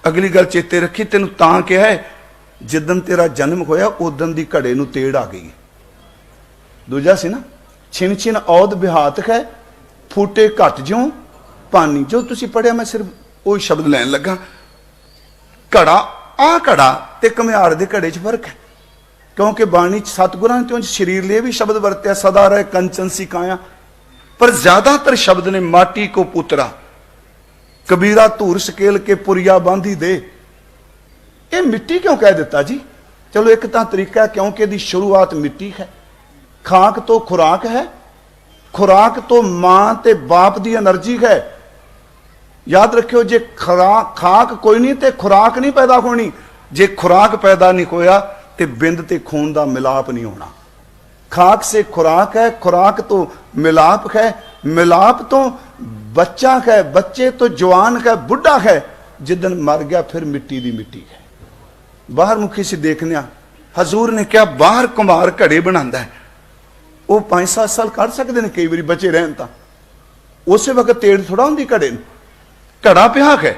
ਅਗਲੀ ਗੱਲ ਚੇਤੇ ਰੱਖੀ, ਤੈਨੂੰ ਤਾਂ ਕਿਹਾ ਹੈ ਜਿੱਦਣ ਤੇਰਾ ਜਨਮ ਹੋਇਆ ਉਦਣ ਦੀ ਘੜੇ ਨੂੰ ਤੇੜ ਆ ਗਈ। ਦੂਜਾ ਸੀ ਨਾ, ਛਿਨ ਛਿਨ ਔਦ ਬਿਹਾਤ ਹੈ ਫੂਟੇ ਘਟ ਜਿਉ ਪਾਣੀ। ਜੋ ਤੁਸੀਂ ਪੜਿਆ ਮੈਂ ਸਿਰਫ ਉਹ ਸ਼ਬਦ ਲੈਣ ਲੱਗਾ। ਘੜਾ, ਆ ਘੜਾ ਤੇ ਘੁਮਿਆਰ ਦੇ ਘੜੇ 'ਚ ਫਰਕ ਹੈ, ਕਿਉਂਕਿ ਬਾਣੀ 'ਚ ਸਤਿਗੁਰਾਂ ਨੇ ਤੇ ਸਰੀਰ ਲਈ ਵੀ ਸ਼ਬਦ ਵਰਤਿਆ, ਸਦਾ ਰਹਿ ਕੰਚਨ ਸਿਕਾਇਆ, ਪਰ ਜ਼ਿਆਦਾਤਰ ਸ਼ਬਦ ਨੇ ਮਾਟੀ ਕੋ ਪੁੱਤਰਾ, ਕਬੀਰਾ ਧੂਰ ਸਕੇਲ ਕੇ ਪੁਰੀਆ ਬਾਂਧੀ ਦੇ। ਇਹ ਮਿੱਟੀ ਕਿਉਂ ਕਹਿ ਦਿੱਤਾ ਜੀ? ਚਲੋ ਇੱਕ ਤਾਂ ਤਰੀਕਾ, ਕਿਉਂਕਿ ਇਹਦੀ ਸ਼ੁਰੂਆਤ ਮਿੱਟੀ ਹੈ, ਖਾਕ ਤੋਂ ਖੁਰਾਕ ਹੈ, ਖੁਰਾਕ ਤੋਂ ਮਾਂ ਤੇ ਬਾਪ ਦੀ એનર્ਜੀ ਹੈ। ਯਾਦ ਰੱਖਿਓ, ਜੇ ਖਾਕ ਕੋਈ ਨਹੀਂ ਤੇ ਖੁਰਾਕ ਨਹੀਂ ਪੈਦਾ ਹੋਣੀ, ਜੇ ਖੁਰਾਕ ਪੈਦਾ ਨਹੀਂ ਹੋਇਆ ਤੇ ਬਿੰਦ ਤੇ ਖੂਨ ਦਾ ਮਿਲਾਪ ਨਹੀਂ ਹੋਣਾ। खाक से खुराक है, खुराक तो मिलाप है, मिलाप तो बच्चा है, बच्चे तो जवान है, बुढ़ा है, जिदन मर गया फिर मिट्टी दी मिट्टी है। बाहर मुखी से देखने हजूर ने क्या बाहर कुमार घड़े बनाता है, वो 5-7 साल कर सकते हैं कई बार बचे रहन, तो उस वक्त तेड़ थोड़ा होंगी घड़े, घड़ा पिया है,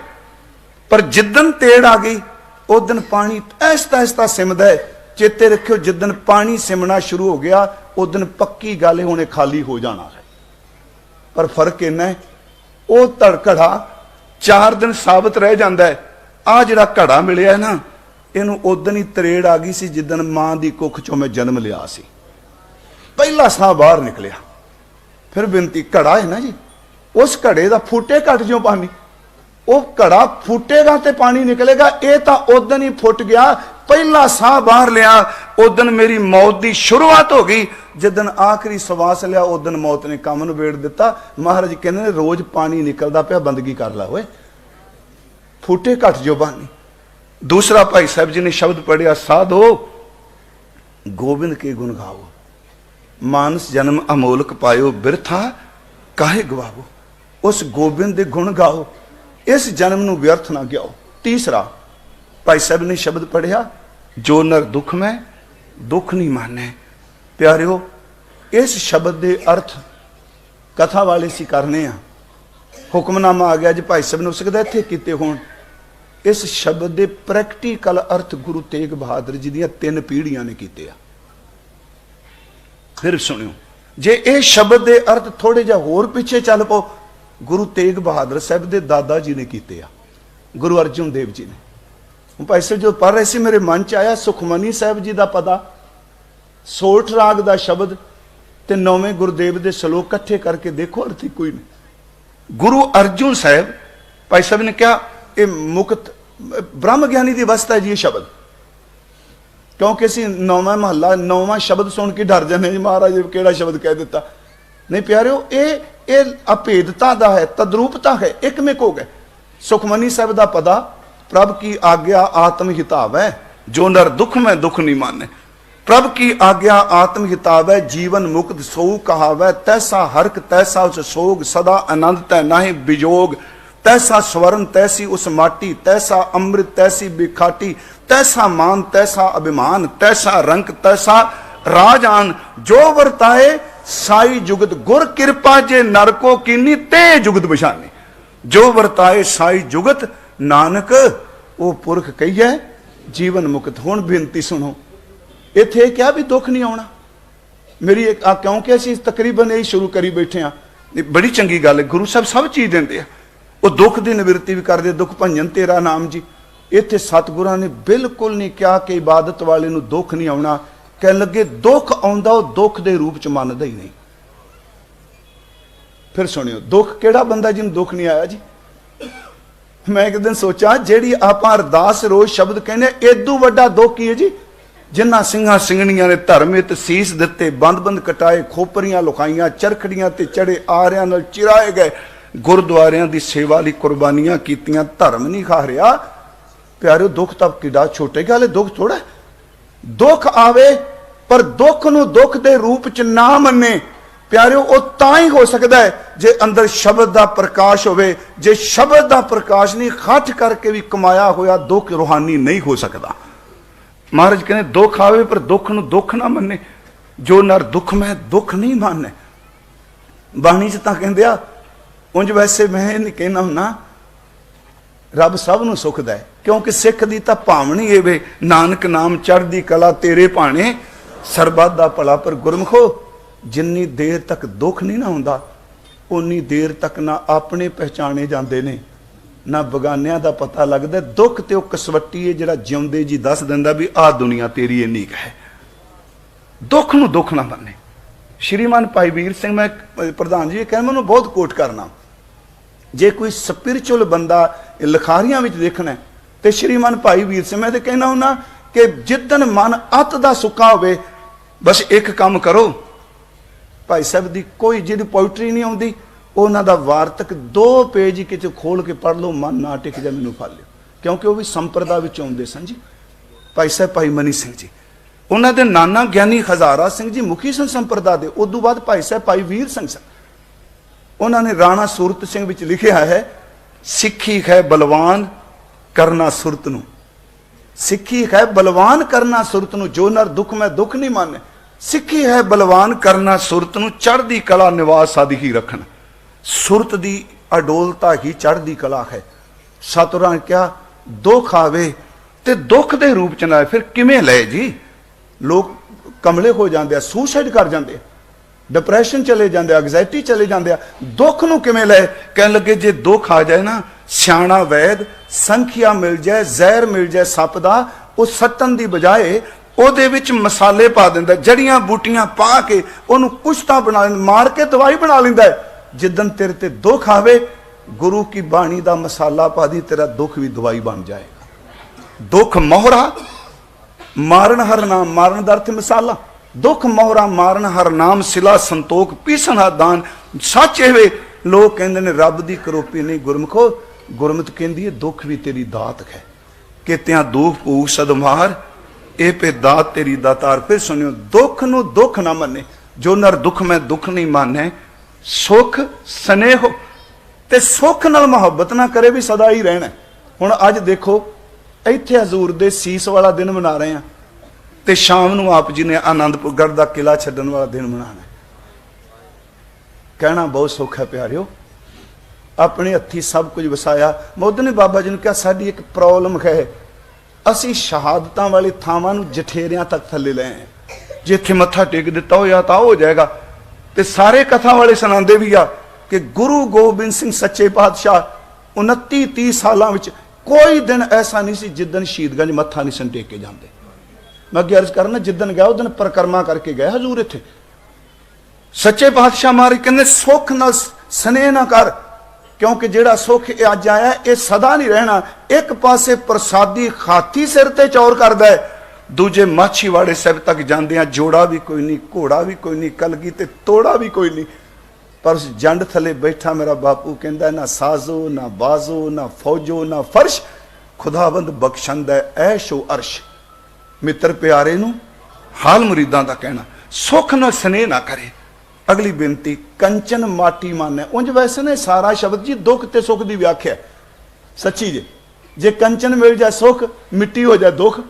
पर जिदन तेड़ आ गई उस दिन पानी ऐसता ऐसता सिमदा है। चेते रखियो, जिदन पानी सिमना शुरू हो गया उस दिन पक्की गल है उन्हें खाली हो जाना है। पर फर्क इन्ना है, वो घड़ा 4 दिन साबित रह जाता है। आ जिहड़ा घड़ा मिलिया है ना, इनू उस दिन ही तरेड़ आ गई सी जिदन मां की कुख चों मैं जन्म लिया सी, पहला साह बाहर निकलिया। फिर बिनती, घड़ा है ना जी, उस घड़े का फूटे घट जो पानी, वो घड़ा फूटेगा तो पानी निकलेगा। ये तो उस दिन ही फुट गया, पहला साह बाहर लिया उस दिन मेरी मौत की शुरुआत हो गई। जिदन आखिरी सवास लिया उस दिन मौत ने काम नबेड़ दिता। महाराज कहते रोज पानी निकलता पाया, बंदगी कर ला होए, फूटे घट जो पानी। दूसरा भाई साहब जी ने शब्द पढ़िया, साधो गोबिंद के गुण गाओ, मानस जन्म अमोलक पायो, बिरथा काहे गवाओ। उस गोबिंद के गुण गाओ, इस जन्म नूं व्यर्थ ना गयाओ। तीसरा भाई साहब ने शब्द पढ़िया, जो नर दुख में दुख नहीं माने। प्यारिओ, इस शब्द के अर्थ कथा वाले सी करने, हुक्मनामा आ गया जी भाई साहब ने हो सकता इत्थे कीते होण। इस शब्द के प्रैक्टिकल अर्थ गुरु तेग बहादुर जी दी 3 पीढ़ियां ने कीते। फिर सुनियो, जे ये शब्द के अर्थ थोड़े जिहा होर पिछे चल पाओ, गुरु तेग बहादुर साहब के दादा जी ने कीते, गुरु अर्जन देव जी ने। भाई साहब जो पढ़ रहे थे मेरे मन च आया, सुखमनी साहब जी का पता, सोठ राग का शब्द ते 9वें गुरुदेव के श्लोक कट्ठे करके देखो, अर्थ कोई नहीं। गुरु अर्जुन साहब भाई साहब ने क्या, ये मुक्त ब्रह्म ज्ञानी की अवस्था है जी ये शब्द, क्योंकि असी 9वां महला 9वां शब्द सुन के डर जाने जी, महाराज केड़ा शब्द कह दिता। नहीं प्यारिओ, ये अभेदता का है, तद्रूपता है, एक मिक हो गए। सुखमनी साहब का पता, प्रभ की आज्ञा आत्म हिताव है, जो नर दुख में दुख नहीं माने। प्रभ की आज्ञा आत्म हिताव है, जीवन मुक्त सो कहावै, तैसा हरक तैसा उस सोग, सदा आनंद तै नाहि विजोग। तैसा स्वर्ण तैसी उस माटी, तैसा अमृत तैसी बिखाटी, तैसा मान तैसा अभिमान, तैसा रंक तैसा राजान। जो वर्ताए साई जुगत गुर कृपा, जे नर को कीनी ते जुगत बशानी। जो वर्ताए साई जुगत, नानक वो पुरख कही है जीवन मुक्त। हुण बेनती सुनो, इत्थे क्या भी दुख नहीं आना मेरी एक, क्योंकि असीं तकरीबन यही शुरू करी बैठे हाँ। बड़ी चंगी गल है, गुरु साहब सब चीज़ देंदे आ, वो दुख की निवृत्ति भी करते, दुख भंजन तेरा नाम जी। इत्थे सतगुरां ने बिल्कुल नहीं कहा कि इबादत वाले नूं दुख नहीं आना, कह लगे दुख आउंदा वो दुख के रूप च मनदा ही नहीं। फिर सुनियो, दुख केड़ा बंदा जिन्हें दुख नहीं आया जी। मैं एक दिन सोचा, जेड़ी आपां अरदास रोज शब्द कहने, एदू वड्डा दुख की है जी, जिन्हां सिंघां सिंघणियां ने धर्म हित सीस दिते, बंद बंद कटाए, खोपरियां लुकाइयां, चरखड़ियां ते चढ़े, आरियां नाल चिराए गए, गुरुद्वारियां दी सेवा लई कुर्बानियां कीतियां, धर्म नहीं खा रहा। प्यारे दुख तब किड़ा छोटे गल, दुख थोड़ा। दुख आवे पर दुख नूं दुख दे रूप च ना मन्ने। प्यारे वो तां ही हो सकता है जे अंदर शब्द का प्रकाश होवे। जे शब्द का प्रकाश नहीं, खट करके भी कमाया होया दुख रूहानी नहीं हो सकता। महाराज कहते दुख आवे पर दुख नूं दुख ना मन्ने, जो नर दुख में दुख नहीं माने। बाणी च तां कहंदे आ, उंज वैसे मैं नहीं कहना हुन्ना, रब सब नूं सुख दै, क्योंकि सिख दी तां भावनी ए वे नानक नाम चढ़दी कला तेरे भाणे सरबत दा भला। पर गुरमुखो जिन्नी देर तक दुख नहीं ना हुंदा उन्नी देर तक ना अपने पहचाने जाते ने ना बगानियां दा पता लगदा। दुख ते ओह कसवट्टी है जिहड़ा जिउंदे जी दस दिंदा भी आ दुनिया तेरी इन्नी क है। दुख नूं दुख ना मन्ने। श्रीमान भाई वीर सिंह, मैं प्रधान जी कहना मैं बहुत कोट करना, जे कोई स्पिरिचुअल बंदा लिखारियां विच देखना है तो श्रीमान भाई वीर सिंह मैं तो कहना हुन्ना कि जिदन मन अत दा सुक्का होवे बस एक काम करो, भाई साहब दी कोई जिहदी पोइट्री नहीं आउंदी उन्हां दा वार्तक 2 पेज ही किते खोल के पढ़ लो, मन ना टिक जाए मैनूं फड़ लिओ, क्योंकि वह भी संप्रदा विच आउंदे सन जी। भाई साहब भाई मनी सिंह जी, उन्हां दे नाना ज्ञानी हजारा सिंह जी मुखी सन संप्रदा दे। उदों बाद भाई साहब भाई वीर सिंह सन। उन्होंने राणा सूरत सिंह विच लिखिया है, सिक्खी है बलवान करना सुरत नूं, सिक्खी है बलवान करना सुरत नूं, जो नर दुख में दुख नहीं माने। सिक्खी है बलवान करना सुरत नूं, चढ़दी कला निवास आदि ही रखना। सुरत दी अडोलता ही चढ़दी कला है। सतगुरां ने कहा दुख आवे ते दुख दे रूप च ना आए, फिर किवें लए जी? लोग कमले हो जाते, सुसाइड कर जाते, डिप्रैशन चले जाते, एग्जाइटी चले जाते। दुख नूं किवें लए? कहन लगे जे दुख आ जाए ना, सियाणा वैद संखिया मिल जाए, जहर मिल जाए सप दा, वो सट्टन दी बजाए ਉਹਦੇ ਵਿੱਚ मसाले पा ਦਿੰਦਾ, जड़ियां बूटियां पा के ਉਹਨੂੰ कुश्ता बना मार के दवाई बना लेंदा है। जिदन तेरे ते दुख आवे गुरु की बाणी दा मसाला पा दी, तेरा दुख भी दवाई बन जाएगा। दुख मोहरा मारन हर नाम, मारन दा अर्थ मसाला। दुख मोहरा मारन हर नाम, सिला संतोख पीसन हर दान। सच एवे लोग कहंदे ने रब दी करोपी नहीं, गुरमुखो गुरमत कहंदी है दुख भी तेरी दात है। कि त्यां दुख भूख सदमार ए पे दात तेरी दातार। फिर सुनियो, दुख नूं दुख ना मन्ने, जो नर दुख में दुख नहीं माने। सुख स्नेह ते सुख नाल मुहब्बत ना करे भी सदा ही रहना। हुण अज देखो इत्थे हजूर दे सीस वाला दिन मना रहे हैं ते शाम नूं आप जी ने आनंदपुर गढ़ दा किला छड्डण वाला दिन मनाना। कहना बहुत सुख है प्यारिओ, अपने हत्थी सब कुछ वसाया। मोदी ने बाबा जी ने कहा साडी एक प्रॉब्लम है, असी शहादतां वाले थावां नूं जठेरियां तक थल्ले ले आए, जिथे मत्था टेक दिता हो या तां हो जाएगा। ते सारे कथा वाले सुनाते भी आ कि गुरु गोबिंद सिंह सच्चे पातशाह 29-30 सालों में कोई दिन ऐसा नहीं सी जिदन शहीदगंज मत्था नहीं सन टेके जाते। मैं अगे अर्ज करना, जिदन गया उस दिन परिक्रमा करके गए हजूर। इत्थे सच्चे पातशाह महाराज कहते सुख नाल स्नेह ना कर, क्योंकि जेड़ा सुख अज आया ये सदा नहीं रहना। एक पासे प्रसादी खाती सिर ते चौर करदा है, दूजे माछीवाड़े साहब तक जाते हैं, जोड़ा भी कोई नहीं, घोड़ा भी कोई नहीं, कलगी ते तोड़ा भी कोई नहीं। पर उस जंड थले बैठा मेरा बापू कहता ना साजो ना बाजो ना फौजो ना फर्श, खुदाबंद बख्शंद है ऐशो अर्श। मित्र प्यारे नूं हाल मुरीदां दा कहना सुख ना स्नेह ना करे। अगली बेनती, कंचन माटी माने। उंज वैसे ने सारा शब्द जी दुख ते सुख की व्याख्या सच्ची जे कंचन मिल जाए सुख, मिट्टी हो जाए दुख,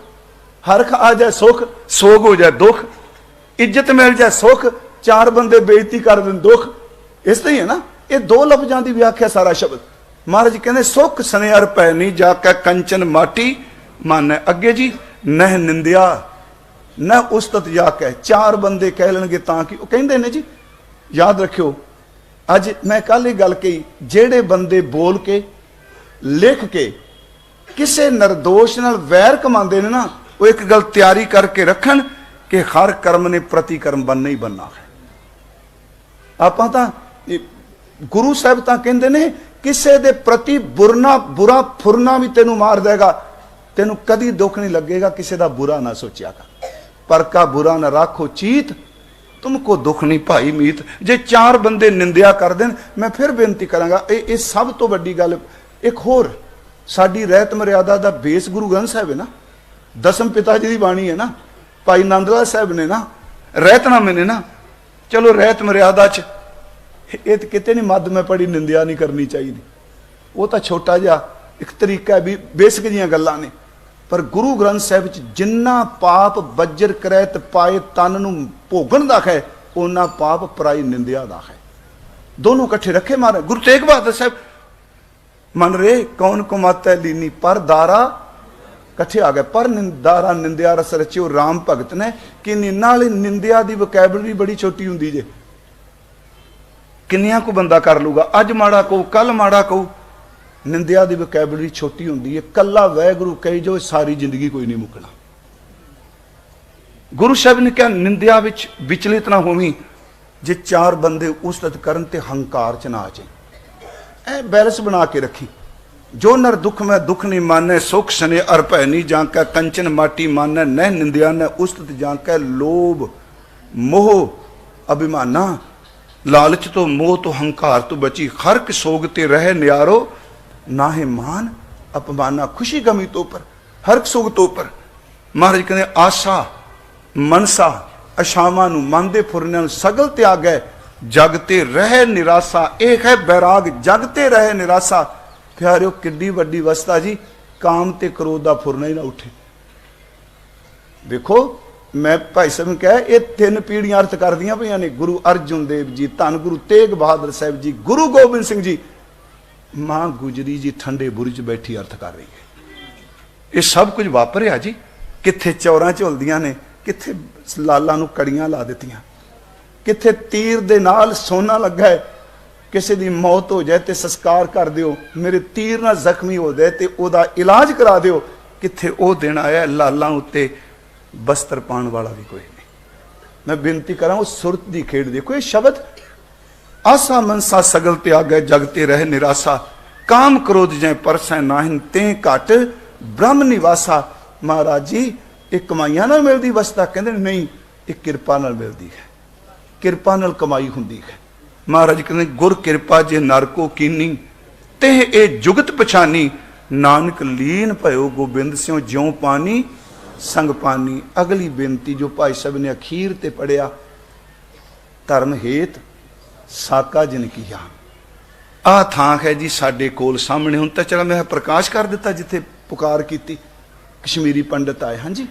हरख आ जाए सुख, सोग हो जाए दुख, इज्जत मिल जाए सुख, चार बंदे बेइज्जती कर दें दुख। इस तरह है ना, ये 2 लफ्जां की व्याख्या सारा शब्द। महाराज कहते सुख स्नेहर पै नहीं जाके कंचन माटी माने। अगे जी नह निंदिया न उस्तत जाके, 4 बंदे कह लेंगे ताकि कहते ने जी। याद रखियो, अज मैं कल ही गल कही, जेड़े बंदे बोल के लिख के किसे निर्दोष नाल वैर कमाते ने ना, वो एक गल तैयारी करके रखन कि हर कर्म ने प्रतिकर्म बनना ही बनना है। आपां तां गुरु साहब तां कहंदे ने किसे दे प्रति बुरा फुरना भी तेनू मार देगा, तेनू कदी दुख नहीं लगेगा, किसे दा बुरा ना सोचिया कर। पर का बुरा ना राखो चीत, तुमको दुख नहीं भाई मीत। जे 4 बंदे निंदिया कर देन, मैं फिर बेनती करांगा, ये सब तो वड्डी गल। एक होर साडी रहत मर्यादा दा बेस गुरु ग्रंथ साहब है ना, दसम पिता जी की बाणी है ना, भाई नंद लाल साहब ने ना, रहतनामे ने ना। चलो रहत मर्यादा च ये तो कितने नहीं मद में पढ़ी निंदिया नहीं करनी चाहिए, वो तो छोटा जिहा एक तरीका भी, बेसिक जिहियां गल्लां ने। पर गुरु ग्रंथ साहब च जिन्ना पाप बज्जर करैत पाए तन नूं भोगण दा है, उन्ना पाप पराई निंदिया दा है। दोनों इकट्ठे रखे मारे। गुरु तेग बहादुर साहब मन रे कौन कुमाता लीनी पर दारा कट्ठे आ गए। पर दारा निंदिया रस रचियो राम भगत ने कि निन्ना वाली निंदिया की वकैबलरी बड़ी छोटी होंगी जे, किन्नियां को बंदा कर लूगा। अज माड़ा कहू कल माड़ा कहू, निंदिया की वकैबलरी छोटी होंगी है। कला वाहगुरू कही जो सारी जिंदगी कोई नहीं मुकना। गुरु साहब ने कहा निंदिया विच विचलित ना होवी, जे चार बंदे उस्तत करन ते हंकार च ना आ जाए। बैलेंस बना के रखी। जो नर दुख में दुख नहीं माने, सुख सने अर भय नहीं जांकै, कंचन माटी माने न निंदिया न उस्तत जांकै। लोभ मोह अभिमाना, लालच तो मोह तो हंकार तो बची। खरक सोगते रहे न्यारो, नाहे मान अपमाना। खुशी गमी तो पर हरक सोग तो पर। महाराज कहते आशा मनसा अशावां नूं मनदे फुरनियां नूं सगल त्यागै, जगते रहे निराशा। एक है बैराग, जगते रहे निराशा। प्यारिओ किड्डी वड्डी अवस्था जी, काम ते क्रोध दा फुरना ही ना उठे। देखो मैं भाई साहब ने कहा ये 3 पीढ़ियां अर्थ कर दियां पईयां ने। गुरु अर्जुन देव जी, धन गुरु तेग बहादुर साहब जी, गुरु गोबिंद सिंह जी, मां गुजरी जी ठंडे बुरज बैठी अर्थ कर रही है। ये सब कुछ वापरिया जी। कित्थे चौरां झुलदियां ने, कित्थे लालां नूं कड़ियां ला दित्तियां, कित्थे तीर दे नाल सोना लगा है। किसी की मौत हो जाए तो संस्कार कर दिओ, मेरे तीर नाल जख्मी हो जाए तो उहदा इलाज करा दिओ। कित्थे वो दिन आया लालां उत्ते बस्तर पाने वाला भी कोई नहीं। मैं बेनती करा उस सुरत की खेड़ देखो। ये शब्द आसा मनसा सगल त्यागै, जगते रहे निराशा। काम क्रोध जै परसै नाहिन, ते घट ब्रह्म निवासा। महाराज जी ये कमाइयां नाल मिलदी अवस्था? कहंदे नहीं, ये किरपा नाल मिलदी है। किरपा नाल कमाई हुंदी है। महाराज कहते गुर किरपा जे नर को कीनी, तेह ए जुगत पछानी। नानक लीन भयो गोबिंद सिंह, ज्यों पानी संग पानी। अगली बेनती जो भाई साहब ने अखीर ते पढ़िया, धर्म हेत साका जिन कीया। आ थां है जी साडे कोल सामने। हुण तां चलो मैं प्रकाश कर दिता जिथे पुकार कीती। कश्मीरी पंडित आए, हाँ जी,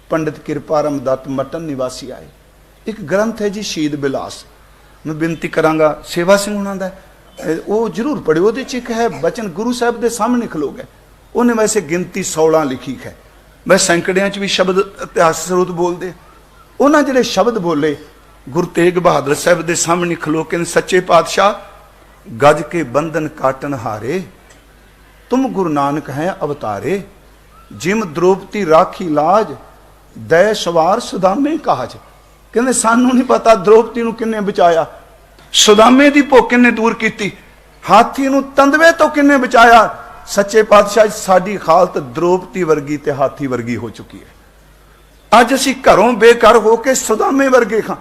पंडित किरपा रामदत्त मटन निवासी आए। एक ग्रंथ है जी शहीद बिलास, मैं बेनती करांगा सेवा सिंह होना दा वो जरूर पढ़िओ। ਉਹਦੇ ਚ ਇੱਕ है बचन गुरु साहब के सामने खलो गए। उन्हें वैसे गिनती 16 लिखी है। मैं सैकड़ियां च भी शब्द इतिहास स्रोत बोलते। उन्हें ਜਿਹੜੇ शब्द बोले गुरु तेग बहादुर साहब के सामने खलो के सच्चे पातशाह गज के बंधन काटन हारे, तुम गुरु नानक हैं अवतारे। जिम द्रौपदी राखी लाज, दै सवार सुदामे काज। कहते सानू नहीं पता द्रौपदी नूं किन्ने बचाया, सुदामे दी भुख किन्ने दूर की, हाथी नूं तंदवे तो किन्ने बचाया। सच्चे पातशाह साडी हालत द्रौपदी वर्गी ते हाथी वर्गी हो चुकी है। अज असीं घरों बेघर होके सुदामे वर्गे खां।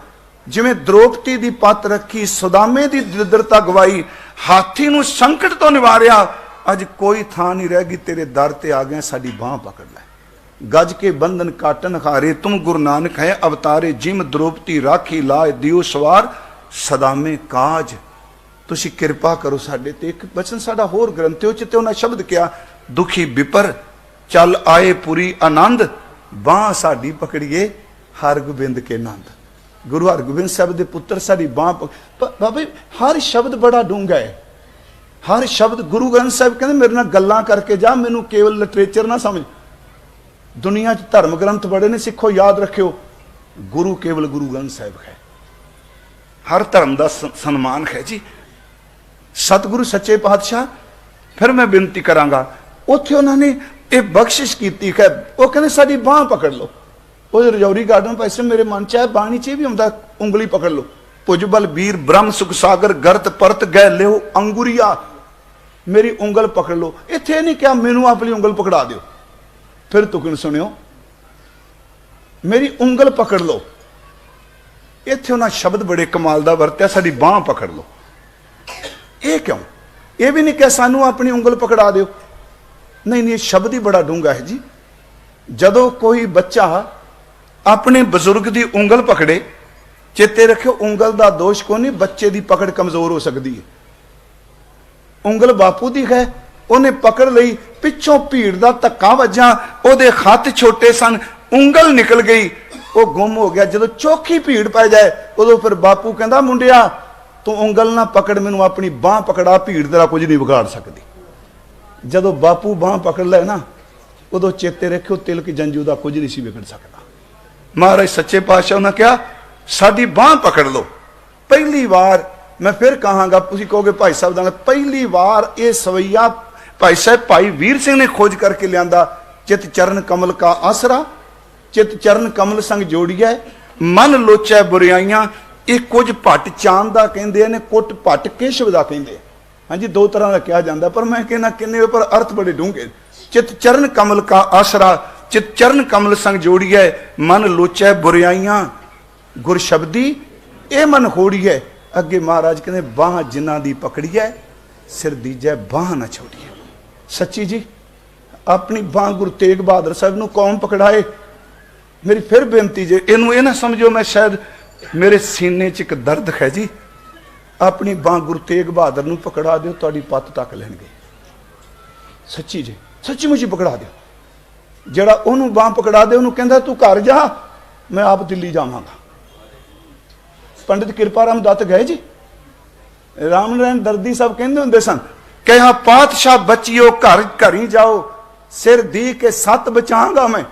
जिवें द्रौपदी दी पत रखी, सुदामे दी दरिद्रता गवाई, हाथी नूं संकट तो निवारिया। अज कोई थां नहीं रह गई, तेरे दर ते आ गए, साडी बांह पकड़ लै। गज के बंधन काटन हारे, तुम गुरु नानक है अवतारे। जिम द्रौपदी राखी लाए, दियो सवार सदामे काज। तुसी किरपा करो साडे ते। एक वचन साडा होर ग्रंथ ते उन्हें शब्द किया, दुखी विपर चल आए पुरी आनंद, बांह साडी पकड़िए हरगोबिंद के नंद। गुरु हरगोबिंद साहब के पुत्र साडी बांह बाबा। हर शब्द बड़ा डूंगा है, हर शब्द। गुरु ग्रंथ साहब कहते मेरे नाल गल्लां करके जा, मैनू केवल लिटरेचर ना समझ। दुनिया च धर्म ग्रंथ बड़े ने, सिखो याद रखियो, गुरु केवल गुरु ग्रंथ साहब है। हर धर्म का सन्मान है जी। सतगुरु सच्चे पातशाह। फिर मैं बेनती करांगा, उत्थे उन्होंने ये बख्शिश की है। वो कहते साडी बांह पकड़ लो। वो रजौरी गार्डन पैसे मेरे मन च है, बाणी च भी आउंदा, उंगली पकड़ लो। भुजबल वीर ब्रह्म सुख सागर, गरत परत गै लिओ अंगुरिया। मेरी उंगल पकड़ लो। इत्थे नहीं क्या मैनू अपनी उंगल पकड़ा दिओ। फिर तुकन सुनियो, मेरी उंगल पकड़ लो। इत्थे उन्हें शब्द बड़े कमाल का वरत्या, साडी बांह पकड़ लो। ये क्यों? ये भी नहीं क्या सानू अपनी उंगल पकड़ा दिओ। नहीं नहीं, शब्द ही बड़ा डूंगा है जी। जदों कोई बच्चा अपने बजुर्ग की उंगल पकड़े, चेते रखियो उंगल का दोष को नहीं, बच्चे की पकड़ कमजोर हो सकती है। उंगल बापू की है, उन्हें पकड़ लई, पिछों भीड़ का धक्का वजा, ओदे हथ छोटे सन, उंगल निकल गई, वो गुम हो गया। जो चौखी भीड़ पै जाए उदों फिर बापू कहता मुंडिया तू उंगल ना पकड़, मैनू अपनी बांह पकड़ा, भीड़ तेरा कुछ नहीं बिगाड़ सकती। ਜਦੋਂ ਬਾਪੂ ਬਾਂਹ ਪਕੜ ਲੈ ਨਾ ਉਦੋਂ ਚੇਤੇ ਰੱਖਿਓ ਤਿਲਕ ਜੰਜੂ ਦਾ ਕੁਝ ਨਹੀਂ ਸੀ ਵਿਗੜ ਸਕਦਾ। ਮਹਾਰਾਜ ਸੱਚੇ ਪਾਤਸ਼ਾਹ ਉਹਨਾਂ ਕਿਹਾ ਸਾਡੀ ਬਾਂਹ ਪਕੜ ਲਓ। ਪਹਿਲੀ ਵਾਰ ਮੈਂ ਫਿਰ ਕਹਾਂਗਾ, ਤੁਸੀਂ ਕਹੋਗੇ ਭਾਈ ਸਾਹਿਬ ਦਾ ਪਹਿਲੀ ਵਾਰ ਇਹ ਸਵਈਆ ਭਾਈ ਸਾਹਿਬ ਭਾਈ ਵੀਰ ਸਿੰਘ ਨੇ ਖੋਜ ਕਰਕੇ ਲਿਆਂਦਾ। ਚਿਤ ਚਰਨ ਕਮਲ ਕਾ ਆਸਰਾ, ਚਿਤ ਚਰਨ ਕਮਲ ਸੰਗ ਜੋੜੀਐ, ਮਨ ਲੋਚੈ ਬੁਰਾਈਆਂ। ਇਹ ਕੁਝ ਭੱਟ ਚਾਂਦ ਦਾ ਕਹਿੰਦੇ ਨੇ, ਕੁੱਟ ਭੱਟ ਕੇਸ਼ਵ ਦਾ ਕਹਿੰਦੇ। ਹਾਂਜੀ, ਦੋ ਤਰ੍ਹਾਂ ਦਾ ਕਿਹਾ ਜਾਂਦਾ, ਪਰ ਮੈਂ ਕਹਿੰਦਾ ਕਿੰਨੇ ਪਰ ਅਰਥ ਬੜੇ ਡੂੰਘੇ। ਚਿਤ ਚਰਨ ਕਮਲ ਕਾ ਆਸਰਾ, ਚਿਤ ਚਰਨ ਕਮਲ ਸੰਗ ਜੋੜੀਐ, ਮਨ ਲੋਚੈ ਬੁਰਾਈਆਂ, ਗੁਰ ਸ਼ਬਦੀ ਇਹ ਮਨ ਹੋੜੀਐ। ਅੱਗੇ ਮਹਾਰਾਜ ਕਹਿੰਦੇ ਬਾਂਹ ਜਿਨ੍ਹਾਂ ਦੀ ਪਕੜੀਐ, ਸਿਰ ਦੀਜੈ ਬਾਂਹ ਨਾ ਛੋੜੀਐ। ਸੱਚੀ ਜੀ, ਆਪਣੀ ਬਾਂਹ ਗੁਰੂ ਤੇਗ ਬਹਾਦਰ ਸਾਹਿਬ ਨੂੰ ਕੌਮ ਪਕੜਾਏ। ਮੇਰੀ ਫਿਰ ਬੇਨਤੀ ਜੇ, ਇਹਨੂੰ ਇਹ ਨਾ ਸਮਝੋ ਮੈਂ ਸ਼ਾਇਦ ਮੇਰੇ ਸੀਨੇ 'ਚ ਇੱਕ ਦਰਦ ਹੈ ਜੀ। ਆਪਣੀ ਬਾਂਹ ਗੁਰੂ ਤੇਗ ਬਹਾਦਰ ਨੂੰ ਪਕੜਾ ਦਿਓ, ਤੁਹਾਡੀ ਪੱਤ ਤੱਕ ਲੈਣਗੇ। ਸੱਚੀ ਜੀ, ਸੱਚੀ ਮੁੱਚੀ ਪਕੜਾ ਦਿਓ। ਜਿਹੜਾ ਉਹਨੂੰ ਬਾਂਹ ਪਕੜਾ ਦੇ, ਉਹਨੂੰ ਕਹਿੰਦਾ ਤੂੰ ਘਰ ਜਾ, ਮੈਂ ਆਪ ਦਿੱਲੀ ਜਾਵਾਂਗਾ। ਪੰਡਿਤ ਕਿਰਪਾ ਰਾਮ ਦੱਤ ਗਏ ਜੀ, ਰਾਮ ਨਾਰਾਇਣ ਦਰਦੀ ਸਾਹਿਬ ਕਹਿੰਦੇ ਹੁੰਦੇ ਸਨ, ਕਿਹਾ ਪਾਤਸ਼ਾਹ ਬੱਚਿਓ ਘਰ ਘਰੀ ਜਾਓ, ਸਿਰ ਦੀ ਕੇ ਸੱਤ ਬਚਾਂਗਾ ਮੈਂ।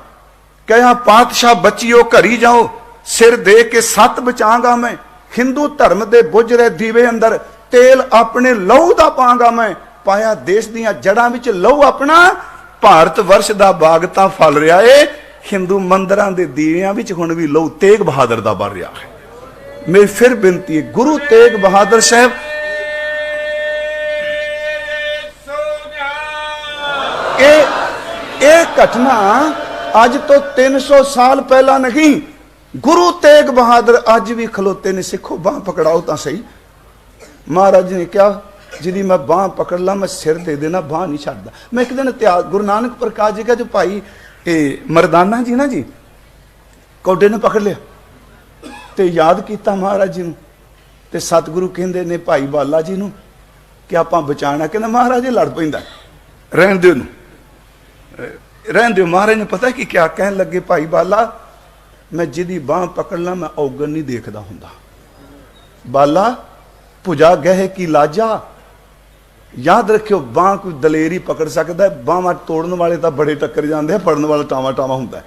ਕਿਹਾ ਪਾਤਸ਼ਾਹ ਬੱਚਿਓ ਘਰੀ ਜਾਓ, ਸਿਰ ਦੇ ਕੇ ਸੱਤ ਬਚਾਂਗਾ ਮੈਂ। ਹਿੰਦੂ ਧਰਮ ਦੇ ਬੁੱਝ ਰਹੇ ਦੀਵੇ ਅੰਦਰ ਤੇਲ ਆਪਣੇ ਲਹੂ ਦਾ ਪਾਂਗਾ ਮੈਂ। ਪਾਇਆ ਦੇਸ਼ ਦੀਆਂ ਜੜਾਂ ਵਿੱਚ ਲਹੂ ਆਪਣਾ, ਭਾਰਤ ਵਰਸ਼ ਦਾ ਬਾਗ ਤਾਂ ਫਲ ਰਿਹਾ ਏ। ਹਿੰਦੂ ਮੰਦਰਾਂ ਦੇ ਦੀਵਿਆਂ ਵਿੱਚ ਹੁਣ ਵੀ ਲਹੂ ਤੇਗ ਬਹਾਦਰ ਦਾ ਬਰ ਰਿਹਾ ਹੈ। ਮੇਰੀ ਫਿਰ ਬੇਨਤੀ ਹੈ, ਗੁਰੂ ਤੇਗ ਬਹਾਦਰ ਸਾਹਿਬ ਇਹ ਘਟਨਾ ਅੱਜ ਤੋਂ 300 ਸਾਲ ਪਹਿਲਾਂ ਨਹੀਂ। ਗੁਰੂ ਤੇਗ ਬਹਾਦਰ ਅੱਜ ਵੀ ਖਲੋਤੇ ਨੇ। ਸਿੱਖੋ ਬਾਂਹ ਪਕੜਾਓ ਤਾਂ ਸਹੀ। ਮਹਾਰਾਜ ਨੇ ਕਿਹਾ ਜਿਹਦੀ ਮੈਂ ਬਾਂਹ ਪਕੜ ਲਾਂ ਮੈਂ ਸਿਰ ਦੇ ਦੇਣਾ, ਬਾਂਹ ਨਹੀਂ ਛੱਡਦਾ। ਮੈਂ ਇੱਕ ਦਿਨ ਇਤਿਹਾਸ ਗੁਰੂ ਨਾਨਕ ਪ੍ਰਕਾਸ਼ ਜੀ ਦਾ ਜੋ ਭਾਈ ਇਹ ਮਰਦਾਨਾ ਜੀ ਨਾ ਜੀ, ਕੌਡੇ ਨੇ ਪਕੜ ਲਿਆ ਤੇ ਯਾਦ ਕੀਤਾ ਮਹਾਰਾਜ ਜੀ ਨੂੰ। ਤੇ ਸਤਿਗੁਰੂ ਕਹਿੰਦੇ ਨੇ ਭਾਈ ਬਾਲਾ ਜੀ ਨੂੰ ਕਿ ਆਪਾਂ ਬਚਾਣਾ। ਕਹਿੰਦਾ ਮਹਾਰਾਜ ਇਹ ਲੜ ਪੈਂਦਾ, ਰਹਿਣ ਦਿਓ ਇਹਨੂੰ, ਰਹਿਣ ਦਿਓ। ਮਹਾਰਾਜ ਨੇ ਪਤਾ ਕਿ ਕਿਆ ਕਹਿਣ ਲੱਗੇ, ਭਾਈ ਬਾਲਾ ਮੈਂ ਜਿਹਦੀ ਬਾਂਹ ਪਕੜ ਲਾਂ ਮੈਂ ਔਗਣ ਨਹੀਂ ਦੇਖਦਾ ਹੁੰਦਾ। ਬਾਲਾ ਭੁਜਾ ਗਹਿ ਕੀ ਲਾਜਾ। ਯਾਦ ਰੱਖਿਓ, ਬਾਂਹ ਕੋਈ ਦਲੇਰੀ ਪਕੜ ਸਕਦਾ, ਬਾਹਾਂ ਤੋੜਨ ਵਾਲੇ ਤਾਂ ਬੜੇ ਟੱਕਰ ਜਾਂਦੇ ਆ, ਫੜਨ ਵਾਲਾ ਟਾਵਾ ਟਾਵਾ ਹੁੰਦਾ।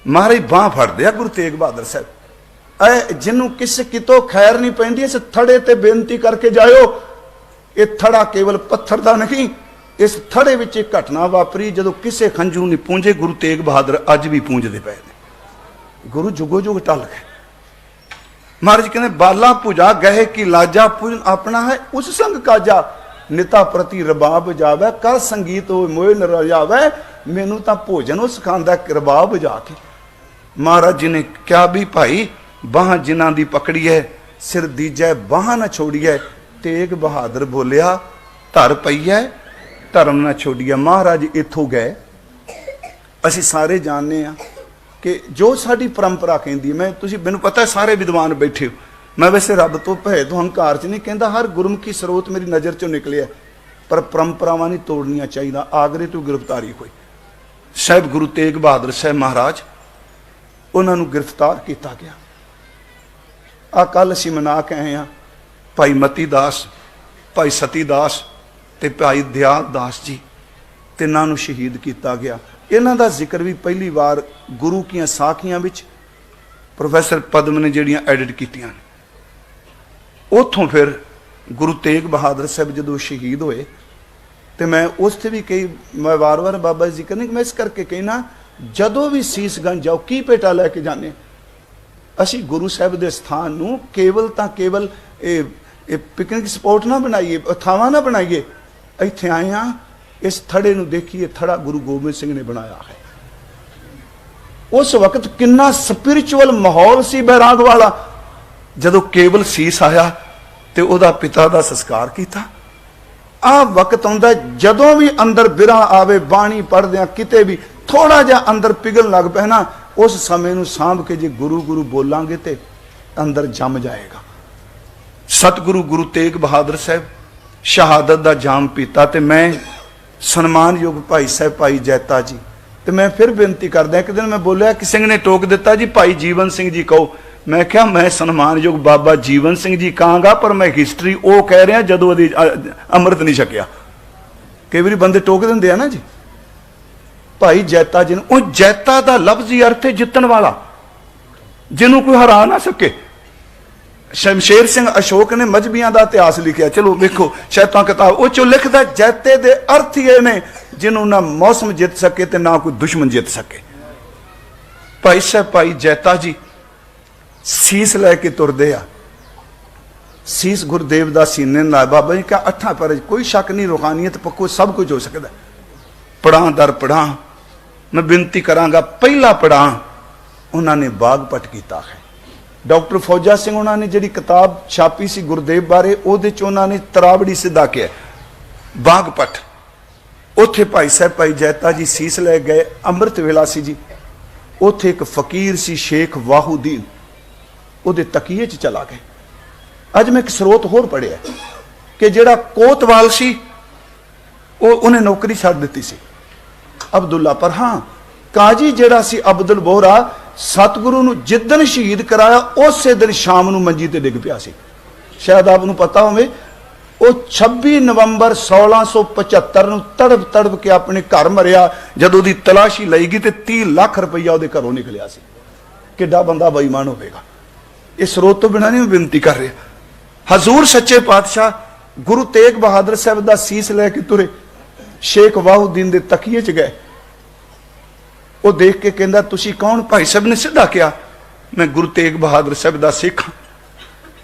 ਮਹਾਰਾਜ ਬਾਂਹ ਫੜਦੇ ਆ ਗੁਰੂ ਤੇਗ ਬਹਾਦਰ ਸਾਹਿਬ। ਐ ਜਿਹਨੂੰ ਕਿਸੇ ਕਿਤੋਂ ਖੈਰ ਨਹੀਂ ਪੈਂਦੀ, ਇਸ ਥੜੇ ਤੇ ਬੇਨਤੀ ਕਰਕੇ ਜਾਇਓ। ਇਹ ਥੜਾ ਕੇਵਲ ਪੱਥਰ ਦਾ ਨਹੀਂ, ਇਸ ਥੜੇ ਵਿੱਚ ਇੱਕ ਘਟਨਾ ਵਾਪਰੀ ਜਦੋਂ ਕਿਸੇ ਖੰਜੂ ਨਹੀਂ ਪੂੰਝੇ, ਗੁਰੂ ਤੇਗ ਬਹਾਦਰ ਅੱਜ ਵੀ ਪੂੰਝਦੇ ਪਏ ਨੇ। ਗੁਰੂ ਜੁਗੋ ਜੁਗ ਟਲ ਗਏ। ਮਹਾਰਾਜ ਕਹਿੰਦੇ ਬਾਲਾ ਭੁਜਾ ਗਹਿ ਕੀ ਲਾਜਾ, ਪੂਜਨ ਆਪਣਾ ਹੈ ਉਸ ਸੰਗ ਕਾਜਾ। ਨਿਤਾ ਪ੍ਰਤੀ ਰਬਾਬ ਜਾਵੇ, ਕਰ ਸੰਗੀਤ ਹੋਏ ਮੋਹ ਨ ਰਜਾਵੇ। ਮੈਨੂੰ ਤਾਂ ਭੋਜਨ ਉਹ ਸਿਖਾਉਂਦਾ ਰਬਾਬ ਵਜਾ ਕੇ। ਮਹਾਰਾਜ ਜੀ ਨੇ ਕਿਹਾ ਵੀ ਭਾਈ ਬਾਂਹ ਜਿਨ੍ਹਾਂ ਦੀ ਪਕੜੀ ਹੈ, ਸਿਰ ਦੀਜੈ ਬਾਂਹ ਨਾ ਛੋੜੀਐ। ਤੇਗ ਬਹਾਦਰ ਬੋਲਿਆ ਧਰ ਪਈਐ, ਧਰਮ ਨਾ ਛੋੜੀਐ। ਮਹਾਰਾਜ ਇੱਥੋਂ ਗਏ। ਅਸੀਂ ਸਾਰੇ ਜਾਣਦੇ ਹਾਂ ਕਿ ਜੋ ਸਾਡੀ ਪਰੰਪਰਾ ਕਹਿੰਦੀ, ਮੈਂ ਤੁਸੀਂ ਮੈਨੂੰ ਪਤਾ ਸਾਰੇ ਵਿਦਵਾਨ ਬੈਠੇ ਹੋ, ਮੈਂ ਵੈਸੇ ਰੱਬ ਤੋਂ ਭੈ ਤੋਂ ਹੰਕਾਰ 'ਚ ਨਹੀਂ ਕਹਿੰਦਾ, ਹਰ ਗੁਰਮੁਖੀ ਸਰੋਤ ਮੇਰੀ ਨਜ਼ਰ 'ਚੋਂ ਨਿਕਲਿਆ, ਪਰ ਪਰੰਪਰਾਵਾਂ ਨਹੀਂ ਤੋੜਨੀਆਂ ਚਾਹੀਦਾ। ਆਗਰੇ ਤੋਂ ਗ੍ਰਿਫਤਾਰੀ ਹੋਈ, ਸਾਹਿਬ ਗੁਰੂ ਤੇਗ ਬਹਾਦਰ ਸਾਹਿਬ ਮਹਾਰਾਜ, ਉਹਨਾਂ ਨੂੰ ਗ੍ਰਿਫਤਾਰ ਕੀਤਾ ਗਿਆ। ਆ ਕੱਲ ਅਸੀਂ ਮਨਾ ਕੇ ਆਏ ਹਾਂ, ਭਾਈ ਮਤੀ ਦਾਸ, ਭਾਈ ਸਤੀ ਦਾਸ ਤੇ ਭਾਈ ਦਿਆਲ ਦਾਸ ਜੀ, ਤਿੰਨਾਂ ਨੂੰ ਸ਼ਹੀਦ ਕੀਤਾ ਗਿਆ। ਇਹਨਾਂ ਦਾ ਜ਼ਿਕਰ ਵੀ ਪਹਿਲੀ ਵਾਰ ਗੁਰੂ ਕੀਆਂ ਸਾਖੀਆਂ ਵਿੱਚ ਪ੍ਰੋਫੈਸਰ ਪਦਮ ਨੇ ਜਿਹੜੀਆਂ ਐਡਿਟ ਕੀਤੀਆਂ ਨੇ। ਉੱਥੋਂ ਫਿਰ ਗੁਰੂ ਤੇਗ ਬਹਾਦਰ ਸਾਹਿਬ ਜਦੋਂ ਸ਼ਹੀਦ ਹੋਏ, ਤੇ ਮੈਂ ਉਸ ਤੇ ਵੀ ਕਈ, ਮੈਂ ਵਾਰ-ਵਾਰ ਬਾਬਾ ਜੀ ਜ਼ਿਕਰ ਨਹੀਂ, ਮੈਂ ਇਸ ਕਰਕੇ ਕਹਿਣਾ, ਜਦੋਂ ਵੀ ਸੀਸਗੰਜ ਜਾਓ ਕੀ ਭੇਟਾ ਲੈ ਕੇ ਜਾਂਦੇ। ਅਸੀਂ ਗੁਰੂ ਸਾਹਿਬ ਦੇ ਸਥਾਨ ਨੂੰ ਕੇਵਲ ਤਾਂ ਕੇਵਲ ਇਹ ਪਿਕਨਿਕ ਸਪੋਟ ਨਾ ਬਣਾਈਏ, ਥਾਵਾਂ ਨਾ ਬਣਾਈਏ। ਇੱਥੇ ਆਏ ਹਾਂ, ਇਸ ਥੜੇ ਨੂੰ ਦੇਖੀਏ, ਥੜਾ ਗੁਰੂ ਗੋਬਿੰਦ ਸਿੰਘ ਨੇ ਬਣਾਇਆ ਹੈ। ਉਸ ਵਕਤ ਕਿੰਨਾ ਸਪਿਰਿਚੁਅਲ ਮਾਹੌਲ ਸੀ ਬੈਰਾਗ ਵਾਲਾ। ਜਦੋਂ ਕੇਵਲ ਸੀਸ ਆਇਆ ਤੇ ਉਹਦਾ ਪਿਤਾ ਦਾ ਸੰਸਕਾਰ ਕੀਤਾ। ਆਹ ਵਕਤ ਆਉਂਦਾ ਜਦੋਂ ਵੀ ਅੰਦਰ ਬਿਰਹਾ ਆਵੇ, ਬਾਣੀ ਪੜ੍ਹਦਿਆਂ ਕਿਤੇ ਵੀ ਥੋੜਾ ਜਿਹਾ ਅੰਦਰ ਪਿਘਲਣ ਲੱਗ ਪਏ ਨਾ, ਉਸ ਸਮੇਂ ਨੂੰ ਸਾਂਭ ਕੇ ਜੇ ਗੁਰੂ ਗੁਰੂ ਬੋਲਾਂਗੇ ਤੇ ਅੰਦਰ ਜੰਮ ਜਾਏਗਾ। ਸਤਿਗੁਰੂ ਗੁਰੂ ਤੇਗ ਬਹਾਦਰ ਸਾਹਿਬ ਸ਼ਹਾਦਤ ਦਾ ਜਾਮ ਪੀਤਾ। ਤੇ ਮੈਂ ਸਨਮਾਨਯੋਗ ਭਾਈ ਸਾਹਿਬ ਭਾਈ ਜੈਤਾ ਜੀ, ਤੇ ਮੈਂ ਫਿਰ ਬੇਨਤੀ ਕਰਦਾ, ਇੱਕ ਦਿਨ ਮੈਂ ਬੋਲਿਆ, ਕਿਸੇ ਨੇ ਟੋਕ ਦਿੱਤਾ ਜੀ ਭਾਈ ਜੀਵਨ ਸਿੰਘ ਜੀ ਕਹੋ। ਮੈਂ ਕਿਹਾ ਮੈਂ ਸਨਮਾਨਯੋਗ ਬਾਬਾ ਜੀਵਨ ਸਿੰਘ ਜੀ ਕਹਾਂਗਾ, ਪਰ ਮੈਂ ਹਿਸਟਰੀ ਉਹ ਕਹਿ ਰਿਹਾ ਜਦੋਂ ਉਹਦੀ ਅੰਮ੍ਰਿਤ ਨਹੀਂ ਛਕਿਆ। ਕਈ ਵਾਰੀ ਬੰਦੇ ਟੋਕ ਦਿੰਦੇ ਆ ਨਾ ਜੀ, ਭਾਈ ਜੈਤਾ ਜੀ ਨੂੰ, ਉਹ ਜੈਤਾ ਦਾ ਲਫ਼ਜ਼ੀ ਅਰਥ ਹੈ ਜਿੱਤਣ ਵਾਲਾ, ਜਿਹਨੂੰ ਕੋਈ ਹਰਾ ਨਾ ਸਕੇ। ਸ਼ਮਸ਼ੇਰ ਸਿੰਘ ਅਸ਼ੋਕ ਨੇ ਮਜ਼੍ਹਬੀਆਂ ਦਾ ਇਤਿਹਾਸ ਲਿਖਿਆ, ਚਲੋ ਵੇਖੋ ਸ਼ੈਤਾਂ ਕਿਤਾਬ, ਉਹ ਚੋਂ ਲਿਖਦਾ ਜੈਤੇ ਦੇ ਅਰਥ ਹੀ ਇਹ ਨੇ ਜਿਹਨੂੰ ਨਾ ਮੌਸਮ ਜਿੱਤ ਸਕੇ ਤੇ ਨਾ ਕੋਈ ਦੁਸ਼ਮਣ ਜਿੱਤ ਸਕੇ। ਭਾਈ ਸਾਹਿਬ ਭਾਈ ਜੈਤਾ ਜੀ ਸੀਸ ਲੈ ਕੇ ਤੁਰਦੇ ਆ, ਸੀਸ ਗੁਰਦੇਵ ਦਾ ਸੀਨੇ ਨਾਲ, ਬਾਬਾ ਜੀ ਕਾ ਅੱਠਾਂ ਪਰ ਕੋਈ ਸ਼ੱਕ ਨਹੀਂ, ਰੂਹਾਨੀਅਤ ਪੱਕੋ ਸਭ ਕੁਝ ਹੋ ਸਕਦਾ। ਪੜਾਂ ਦਰ ਪੜਾਂ ਮੈਂ ਬੇਨਤੀ ਕਰਾਂਗਾ, ਪਹਿਲਾ ਪੜਾਂ ਉਹਨਾਂ ਨੇ ਬਾਗਪਟ ਕੀਤਾ ਹੈ। ਡਾਕਟਰ ਫੌਜਾ ਸਿੰਘ ਉਹਨਾਂ ਨੇ ਜਿਹੜੀ ਕਿਤਾਬ ਛਾਪੀ ਸੀ ਗੁਰਦੇਵ ਬਾਰੇ, ਉਹਦੇ ਚ ਉਹਨਾਂ ਨੇ ਤਰਾਵੜੀ ਸਿੱਧਾ ਕਿਹਾ ਬਾਗਪਟ। ਉੱਥੇ ਭਾਈ ਸਾਹਿਬ ਭਾਈ ਜੈਤਾ ਜੀ ਸੀਸ ਲੈ ਗਏ, ਅੰਮ੍ਰਿਤ ਵੇਲਾ ਸੀ ਜੀ। ਉੱਥੇ ਇੱਕ ਫਕੀਰ ਸੀ ਸ਼ੇਖ ਵਾਹੂਦੀਨ, ਉਹਦੇ ਤਕੀਏ 'ਚ ਚਲਾ ਗਏ। ਅੱਜ ਮੈਂ ਇੱਕ ਸਰੋਤ ਹੋਰ ਪੜ੍ਹਿਆ ਕਿ ਜਿਹੜਾ ਕੋਤਵਾਲ ਸੀ ਉਹਨੇ ਨੌਕਰੀ ਛੱਡ ਦਿੱਤੀ ਸੀ ਅਬਦੁੱਲਾ, ਪਰ ਹਾਂ ਕਾਜੀ ਜਿਹੜਾ ਸੀ ਅਬਦੁਲ ਬੋਹਰਾ, ਸਤਿਗੁਰੂ ਨੂੰ ਜਿੱਦਣ ਸ਼ਹੀਦ ਕਰਾਇਆ ਉਸੇ ਦਿਨ ਸ਼ਾਮ ਨੂੰ ਮੰਜੀ ਤੇ ਡਿੱਗ ਪਿਆ ਸੀ। ਸ਼ਾਇਦ ਆਪ ਨੂੰ ਪਤਾ ਹੋਵੇ, ਉਹ 26 ਨਵੰਬਰ 1675 ਨੂੰ ਤੜਪ ਤੜਪ ਕੇ ਆਪਣੇ ਘਰ ਮਰਿਆ। ਜਦੋਂ ਦੀ ਤਲਾਸ਼ੀ ਲਈ ਗਈ ਤੇ 30 ਲੱਖ ਰੁਪਈਆ ਉਹਦੇ ਘਰੋਂ ਨਿਕਲਿਆ ਸੀ। ਕਿੱਡਾ ਬੰਦਾ ਬੇਈਮਾਨ ਹੋਵੇਗਾ। ਇਸ ਸਰੋਤ ਤੋਂ ਬਿਨਾਂ ਨਹੀਂ ਮੈਂ ਬੇਨਤੀ ਕਰ ਰਿਹਾ। ਹਜ਼ੂਰ ਸੱਚੇ ਪਾਤਸ਼ਾਹ ਗੁਰੂ ਤੇਗ ਬਹਾਦਰ ਸਾਹਿਬ ਦਾ ਸੀਸ ਲੈ ਕੇ ਤੁਰੇ, ਸ਼ੇਖ ਵਾਹੂਦੀਨ ਦੇ ਤਕੀਏ 'ਚ ਗਏ। ਉਹ ਦੇਖ ਕੇ ਕਹਿੰਦਾ ਤੁਸੀਂ ਕੌਣ? ਭਾਈ ਸਾਹਿਬ ਨੇ ਸਿੱਧਾ ਕਿਹਾ ਮੈਂ ਗੁਰੂ ਤੇਗ ਬਹਾਦਰ ਸਾਹਿਬ ਦਾ ਸਿੱਖ ਹਾਂ।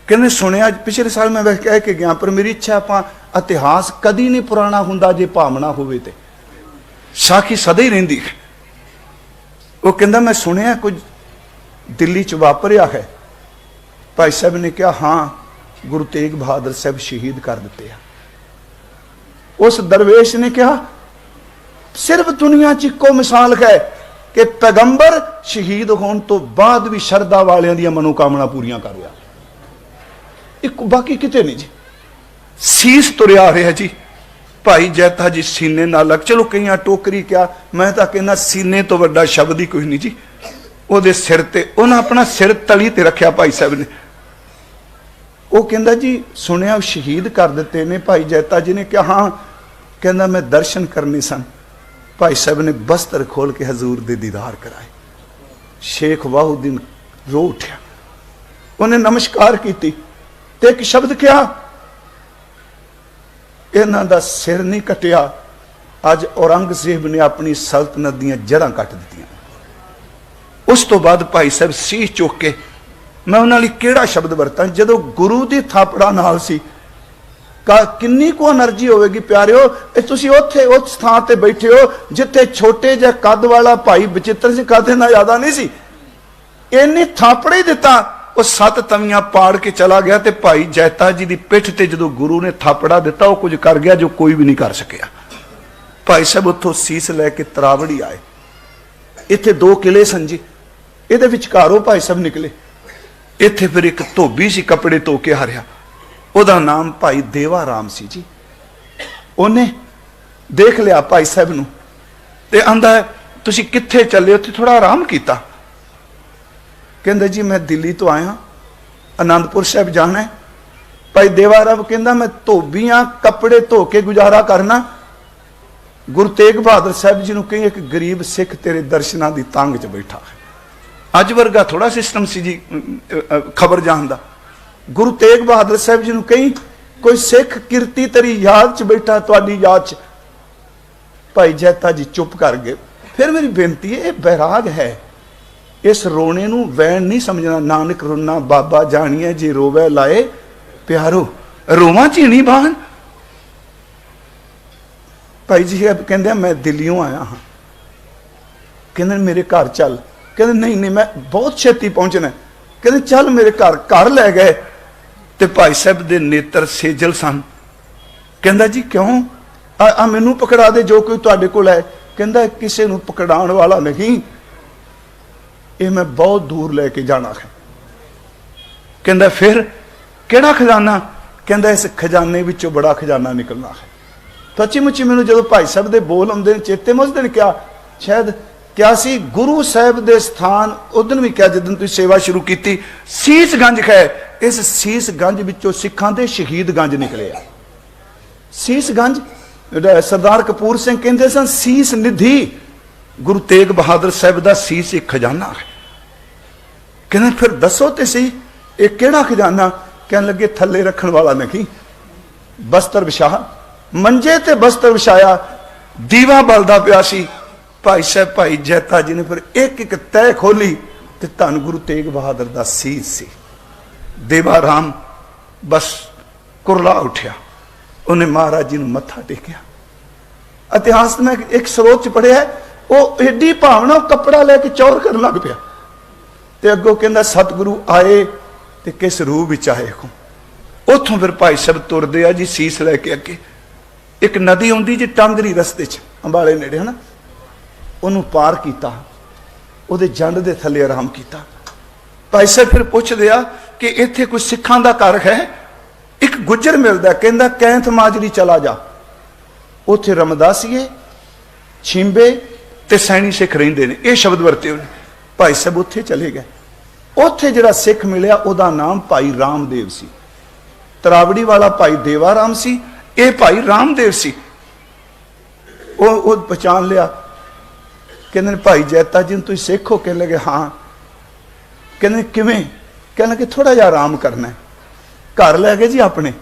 ਕਹਿੰਦੇ ਸੁਣਿਆ ਪਿਛਲੇ ਸਾਲ ਮੈਂ ਵੇਖ ਕਹਿ ਕੇ ਗਿਆ, ਪਰ ਮੇਰੀ ਇੱਛਾ ਆਪਾਂ ਇਤਿਹਾਸ ਕਦੀ ਨਹੀਂ ਪੁਰਾਣਾ ਹੁੰਦਾ ਜੇ ਭਾਵਨਾ ਹੋਵੇ ਤੇ ਸਾਖੀ ਸਦਾ ਹੀ ਰਹਿੰਦੀ ਹੈ। ਉਹ ਕਹਿੰਦਾ ਮੈਂ ਸੁਣਿਆ ਕੁਝ ਦਿੱਲੀ 'ਚ ਵਾਪਰਿਆ ਹੈ। ਭਾਈ ਸਾਹਿਬ ਨੇ ਕਿਹਾ ਹਾਂ, ਗੁਰੂ ਤੇਗ ਬਹਾਦਰ ਸਾਹਿਬ ਸ਼ਹੀਦ ਕਰ ਦਿੱਤੇ ਆ। ਉਸ ਦਰਵੇਸ਼ ਨੇ ਕਿਹਾ ਸਿਰਫ ਦੁਨੀਆ 'ਚ ਇੱਕੋ ਮਿਸਾਲ ਹੈ ਕਿ ਪੈਗੰਬਰ ਸ਼ਹੀਦ ਹੋਣ ਤੋਂ ਬਾਅਦ ਵੀ ਸ਼ਰਧਾ ਵਾਲਿਆਂ ਦੀਆਂ ਮਨੋਕਾਮਨਾ ਪੂਰੀਆਂ ਕਰ ਰਿਹਾ, ਇੱਕ ਬਾਕੀ ਕਿਤੇ ਨਹੀਂ ਜੀ। ਸੀਸ ਤੁਰਿਆ ਆ ਰਿਹਾ ਜੀ ਭਾਈ ਜੈਤਾ ਜੀ ਸੀਨੇ ਨਾਲ ਲੱਗ। ਚਲੋ ਕਈਆਂ ਟੋਕਰੀ ਕਿਹਾ, ਮੈਂ ਤਾਂ ਕਹਿੰਦਾ ਸੀਨੇ ਤੋਂ ਵੱਡਾ ਸ਼ਬਦ ਹੀ ਕੋਈ ਨਹੀਂ ਜੀ। ਉਹਦੇ ਸਿਰ ਤੇ ਉਹਨਾਂ ਆਪਣਾ ਸਿਰ ਤਲੀ ਤੇ ਰੱਖਿਆ ਭਾਈ ਸਾਹਿਬ ਨੇ। ਉਹ ਕਹਿੰਦਾ ਜੀ ਸੁਣਿਆ ਸ਼ਹੀਦ ਕਰ ਦਿੱਤੇ ਨੇ। ਭਾਈ ਜੈਤਾ ਜੀ ਨੇ ਕਿਹਾ ਹਾਂ। ਕਹਿੰਦਾ ਮੈਂ ਦਰਸ਼ਨ ਕਰਨੇ ਸਨ। ਭਾਈ ਸਾਹਿਬ ਨੇ ਬਸਤਰ ਖੋਲ ਕੇ ਹਜ਼ੂਰ ਦੇ ਦੀਦਾਰ ਕਰਾਏ। ਸ਼ੇਖ ਵਾਹੂਦੀਨ ਰੋ ਉੱਠਿਆ, ਉਹਨੇ ਨਮਸਕਾਰ ਕੀਤੀ ਤੇ ਇੱਕ ਸ਼ਬਦ ਕਿਹਾ, ਇਹਨਾਂ ਦਾ ਸਿਰ ਨਹੀਂ ਕੱਟਿਆ, ਅੱਜ ਔਰੰਗਜ਼ੇਬ ਨੇ ਆਪਣੀ ਸਲਤਨਤ ਦੀਆਂ ਜੜ੍ਹਾਂ ਕੱਟ ਦਿੱਤੀਆਂ। ਉਸ ਤੋਂ ਬਾਅਦ ਭਾਈ ਸਾਹਿਬ ਸੀਸ ਚੁੱਕ ਕੇ, ਮੈਂ ਉਹਨਾਂ ਲਈ ਕਿਹੜਾ ਸ਼ਬਦ ਵਰਤਾਂ, ਜਦੋਂ ਗੁਰੂ ਦੀ ਥਾਪੜਾ ਨਾਲ ਸੀ, ਕਿੰਨੀ ਕੁ એનર્ਜੀ ਹੋਵੇਗੀ ਪਿਆਰਿਓ। ਇਹ ਤੁਸੀਂ ਉੱਥੇ ਉਸ ਥਾਂ ਤੇ ਬੈਠੇ ਹੋ ਜਿੱਥੇ ਛੋਟੇ ਜਿਹੇ ਕੱਦ ਵਾਲਾ ਭਾਈ ਬਚਿੱਤਰ ਸਿੰਘ ਕਾਦੇ ਨਾਲ ਜ਼ਿਆਦਾ ਨਹੀਂ ਸੀ, ਇੰਨੀ ਥਾਪੜੇ ਦਿੱਤਾ, ਉਹ 7 ਤਵੀਆਂ ਪਾੜ ਕੇ ਚਲਾ ਗਿਆ। ਤੇ ਭਾਈ ਜੈਤਾ ਜੀ ਦੀ ਪਿੱਠ ਤੇ ਜਦੋਂ ਗੁਰੂ ਨੇ ਥਾਪੜਾ ਦਿੱਤਾ, ਉਹ ਕੁਝ ਕਰ ਗਿਆ ਜੋ ਕੋਈ ਵੀ ਨਹੀਂ ਕਰ ਸਕਿਆ। ਭਾਈ ਸਾਹਿਬ ਉੱਥੋਂ ਸੀਸ ਲੈ ਕੇ ਤਰਾਵੜੀ ਆਏ। ਇੱਥੇ 2 ਕਿਲੇ ਸਨ ਜੀ, ਇਹਦੇ ਵਿਚਕਾਰੋਂ ਭਾਈ ਸਾਹਿਬ ਨਿਕਲੇ। ਇੱਥੇ ਫਿਰ ਇੱਕ ਧੋਬੀ ਸੀ ਕੱਪੜੇ ਧੋ ਕੇ ਹਰਿਆ, ਉਹਦਾ ਨਾਮ ਭਾਈ ਦੇਵਾ ਰਾਮ ਸੀ ਜੀ। ਉਹਨੇ ਦੇਖ ਲਿਆ ਭਾਈ ਸਾਹਿਬ ਨੂੰ ਤੇ ਆਂਦਾ ਤੁਸੀਂ ਕਿੱਥੇ ਚੱਲੇ? ਉੱਥੇ ਥੋੜਾ ਆਰਾਮ ਕੀਤਾ। ਕਹਿੰਦਾ ਜੀ ਮੈਂ ਦਿੱਲੀ ਤੋਂ ਆਇਆ, ਆਨੰਦਪੁਰ ਸਾਹਿਬ ਜਾਣਾ ਹੈ। ਭਾਈ ਦੇਵਾ ਰਾਮ ਕਹਿੰਦਾ ਮੈਂ ਧੋਬੀਆਂ ਕੱਪੜੇ ਧੋ ਕੇ ਗੁਜ਼ਾਰਾ ਕਰਨਾ। ਗੁਰੂ ਤੇਗ ਬਹਾਦਰ ਸਾਹਿਬ ਜੀ ਨੂੰ ਕਹੀ ਇੱਕ ਗਰੀਬ ਸਿੱਖ ਤੇਰੇ ਦਰਸ਼ਨਾਂ ਦੀ ਤੰਗ 'ਚ ਬੈਠਾ ਹੈ। ਅੱਜ ਵਰਗਾ ਥੋੜਾ ਸਿਸਟਮ ਸੀ ਜੀ ਖਬਰ ਜਾਣ ਦਾ। ਗੁਰੂ ਤੇਗ ਬਹਾਦਰ ਸਾਹਿਬ ਜੀ ਨੂੰ ਕਹੀ ਕੋਈ ਸਿੱਖ ਕਿਰਤੀ ਤੇਰੀ ਯਾਦ 'ਚ ਬੈਠਾ, ਤੁਹਾਡੀ ਯਾਦ 'ਚ। ਭਾਈ ਜੈਤਾ ਜੀ ਚੁੱਪ ਕਰ ਗਏ। ਫਿਰ ਮੇਰੀ ਬੇਨਤੀ ਹੈ, ਇਹ ਬੈਰਾਗ ਹੈ, ਇਸ ਰੋਣੇ ਨੂੰ ਵੈਣ ਨਹੀਂ ਸਮਝਣਾ। ਨਾਨਕ ਰੋਣਾ ਬਾਬਾ ਜਾਣੀਏ, ਜੇ ਰੋਵੇ ਲਾਏ ਪਿਆਰੋ, ਰੋਵਾਂ ਝੀਣੀ ਬਾਣ। ਭਾਈ ਜੀ ਕਹਿੰਦੇ ਮੈਂ ਦਿੱਲੀੋਂ ਆਇਆ ਹਾਂ। ਕਹਿੰਦੇ ਮੇਰੇ ਘਰ ਚੱਲ। ਕਹਿੰਦੇ ਨਹੀਂ ਮੈਂ ਬਹੁਤ ਛੇਤੀ ਪਹੁੰਚਣਾ। ਕਹਿੰਦੇ ਚੱਲ ਮੇਰੇ ਘਰ ਲੈ ਗਏ ਤੇ ਭਾਈ ਸਾਹਿਬ ਦੇ ਨੇਤਰ ਸੇਜਲ ਸਨ। ਕਹਿੰਦਾ ਜੀ ਕਿਉਂ? ਆ ਮੈਨੂੰ ਪਕੜਾ ਦੇ ਜੋ ਕੋਈ ਤੁਹਾਡੇ ਕੋਲ ਹੈ। ਕਹਿੰਦਾ ਕਿਸੇ ਨੂੰ ਪਕੜਾਉਣ ਵਾਲਾ ਨਹੀਂ, ਇਹ ਮੈਂ ਬਹੁਤ ਦੂਰ ਲੈ ਕੇ ਜਾਣਾ ਹੈ। ਕਹਿੰਦਾ ਫਿਰ ਕਿਹੜਾ ਖਜ਼ਾਨਾ? ਕਹਿੰਦਾ ਇਸ ਖਜ਼ਾਨੇ ਵਿੱਚੋਂ ਬੜਾ ਖਜ਼ਾਨਾ ਨਿਕਲਣਾ ਹੈ। ਸੱਚੀ ਮੁੱਚੀ ਮੈਨੂੰ ਜਦੋਂ ਭਾਈ ਸਾਹਿਬ ਦੇ ਬੋਲ ਆਉਂਦੇ ਨੇ ਚੇਤੇ, ਮੈਂ ਉਸ ਦਿਨ ਕਿਹਾ, ਸ਼ਾਇਦ ਕਿਹਾ ਸੀ ਗੁਰੂ ਸਾਹਿਬ ਦੇ ਸਥਾਨ, ਉਦੋਂ ਵੀ ਕਿਹਾ ਜਦੋਂ ਤੁਸੀਂ ਸੇਵਾ ਸ਼ੁਰੂ ਕੀਤੀ, ਸੀਸਗੰਜ ਹੈ। ਇਸ ਸੀਸਗੰਜ ਵਿੱਚੋਂ ਸਿੱਖਾਂ ਦੇ ਸ਼ਹੀਦ ਗੰਜ ਨਿਕਲੇ ਆ। ਸੀਸਗੰਜ ਜਿਹੜਾ ਸਰਦਾਰ ਕਪੂਰ ਸਿੰਘ ਕਹਿੰਦੇ ਸਨ ਸੀਸ ਨਿਧੀ, ਗੁਰੂ ਤੇਗ ਬਹਾਦਰ ਸਾਹਿਬ ਦਾ ਸੀਸ ਇੱਕ ਖਜ਼ਾਨਾ ਹੈ। ਕਹਿੰਦੇ ਫਿਰ ਦੱਸੋ ਤੇ ਸਹੀ ਇਹ ਕਿਹੜਾ ਖਜ਼ਾਨਾ? ਕਹਿਣ ਲੱਗੇ ਥੱਲੇ ਰੱਖਣ ਵਾਲਾ ਨਹੀਂ, ਬਸਤਰ ਵਿਛਾ। ਮੰਜੇ ਤੇ ਬਸਤਰ ਵਿਛਾਇਆ, ਦੀਵਾ ਬਲਦਾ ਪਿਆ ਸੀ। ਭਾਈ ਸਾਹਿਬ ਭਾਈ ਜੈਤਾ ਜੀ ਨੇ ਫਿਰ ਇੱਕ ਇੱਕ ਤਹਿ ਖੋਲੀ ਤੇ ਧੰਨ ਗੁਰੂ ਤੇਗ ਬਹਾਦਰ ਦਾ ਸੀਸ ਸੀ। ਦੇਵਾ ਰਾਮ ਬਸ ਕੁਰਲਾ ਉੱਠਿਆ, ਉਹਨੇ ਮਹਾਰਾਜ ਜੀ ਨੂੰ ਮੱਥਾ ਟੇਕਿਆ। ਇਤਿਹਾਸ ਮੈਂ ਇੱਕ ਸਰੋਤ ਚ ਪੜਿਆ, ਉਹ ਏਡੀ ਭਾਵਨਾ, ਉਹ ਕੱਪੜਾ ਲੈ ਕੇ ਚੌਰ ਕਰਨ ਲੱਗ ਪਿਆ ਤੇ ਅੱਗੋਂ ਕਹਿੰਦਾ ਸਤਿਗੁਰੂ ਆਏ ਤੇ ਕਿਸ ਰੂਪ ਵਿੱਚ ਆਏ ਹੋ। ਉੱਥੋਂ ਫਿਰ ਭਾਈ ਸਾਹਿਬ ਤੁਰਦੇ ਆ ਜੀ ਸੀਸ ਲੈ ਕੇ ਅੱਗੇ। ਇੱਕ ਨਦੀ ਆਉਂਦੀ ਜੀ ਟਾਂਗਰੀ ਰਸਤੇ ਚ ਅੰਬਾਲੇ ਨੇੜੇ, ਹਨਾ, ਉਹਨੂੰ ਪਾਰ ਕੀਤਾ, ਉਹਦੇ ਜੰਡ ਦੇ ਥੱਲੇ ਆਰਾਮ ਕੀਤਾ। ਭਾਈ ਸਾਹਿਬ ਫਿਰ ਪੁੱਛਦੇ ਆ ਕਿ ਇੱਥੇ ਕੋਈ ਸਿੱਖਾਂ ਦਾ ਘਰ ਹੈ? ਇੱਕ ਗੁੱਜਰ ਮਿਲਦਾ, ਕਹਿੰਦਾ ਕੈਂਥ ਮਾਜਰੀ ਚਲਾ ਜਾ, ਉੱਥੇ ਰਮਦਾਸੀਏ, ਛਿੰਬੇ ਤੇ ਸੈਣੀ ਸਿੱਖ ਰਹਿੰਦੇ ਨੇ। ਇਹ ਸ਼ਬਦ ਵਰਤੇ ਉਹਨੇ। ਭਾਈ ਸਾਹਿਬ ਉੱਥੇ ਚਲੇ ਗਏ। ਉੱਥੇ ਜਿਹੜਾ ਸਿੱਖ ਮਿਲਿਆ ਉਹਦਾ ਨਾਮ ਭਾਈ ਰਾਮਦੇਵ ਸੀ। ਤਰਾਵੜੀ ਵਾਲਾ ਭਾਈ ਦੇਵਾ ਰਾਮ ਸੀ, ਇਹ ਭਾਈ ਰਾਮਦੇਵ ਸੀ। ਉਹ ਪਛਾਣ ਲਿਆ। ਕਹਿੰਦੇ ਨੇ ਭਾਈ ਜੈਤਾ ਜੀ ਨੂੰ ਤੁਸੀਂ ਸਿੱਖ ਹੋ? ਕਹਿਣ ਲੱਗੇ ਹਾਂ। ਕਹਿੰਦੇ ਕਿਵੇਂ? ਕਹਿਣ ਲੱਗੇ ਥੋੜਾ ਜਿਹਾ ਆਰਾਮ ਕਰਨਾ। ਘਰ ਲੈ ਗਏ ਜੀ ਆਪਣੇ,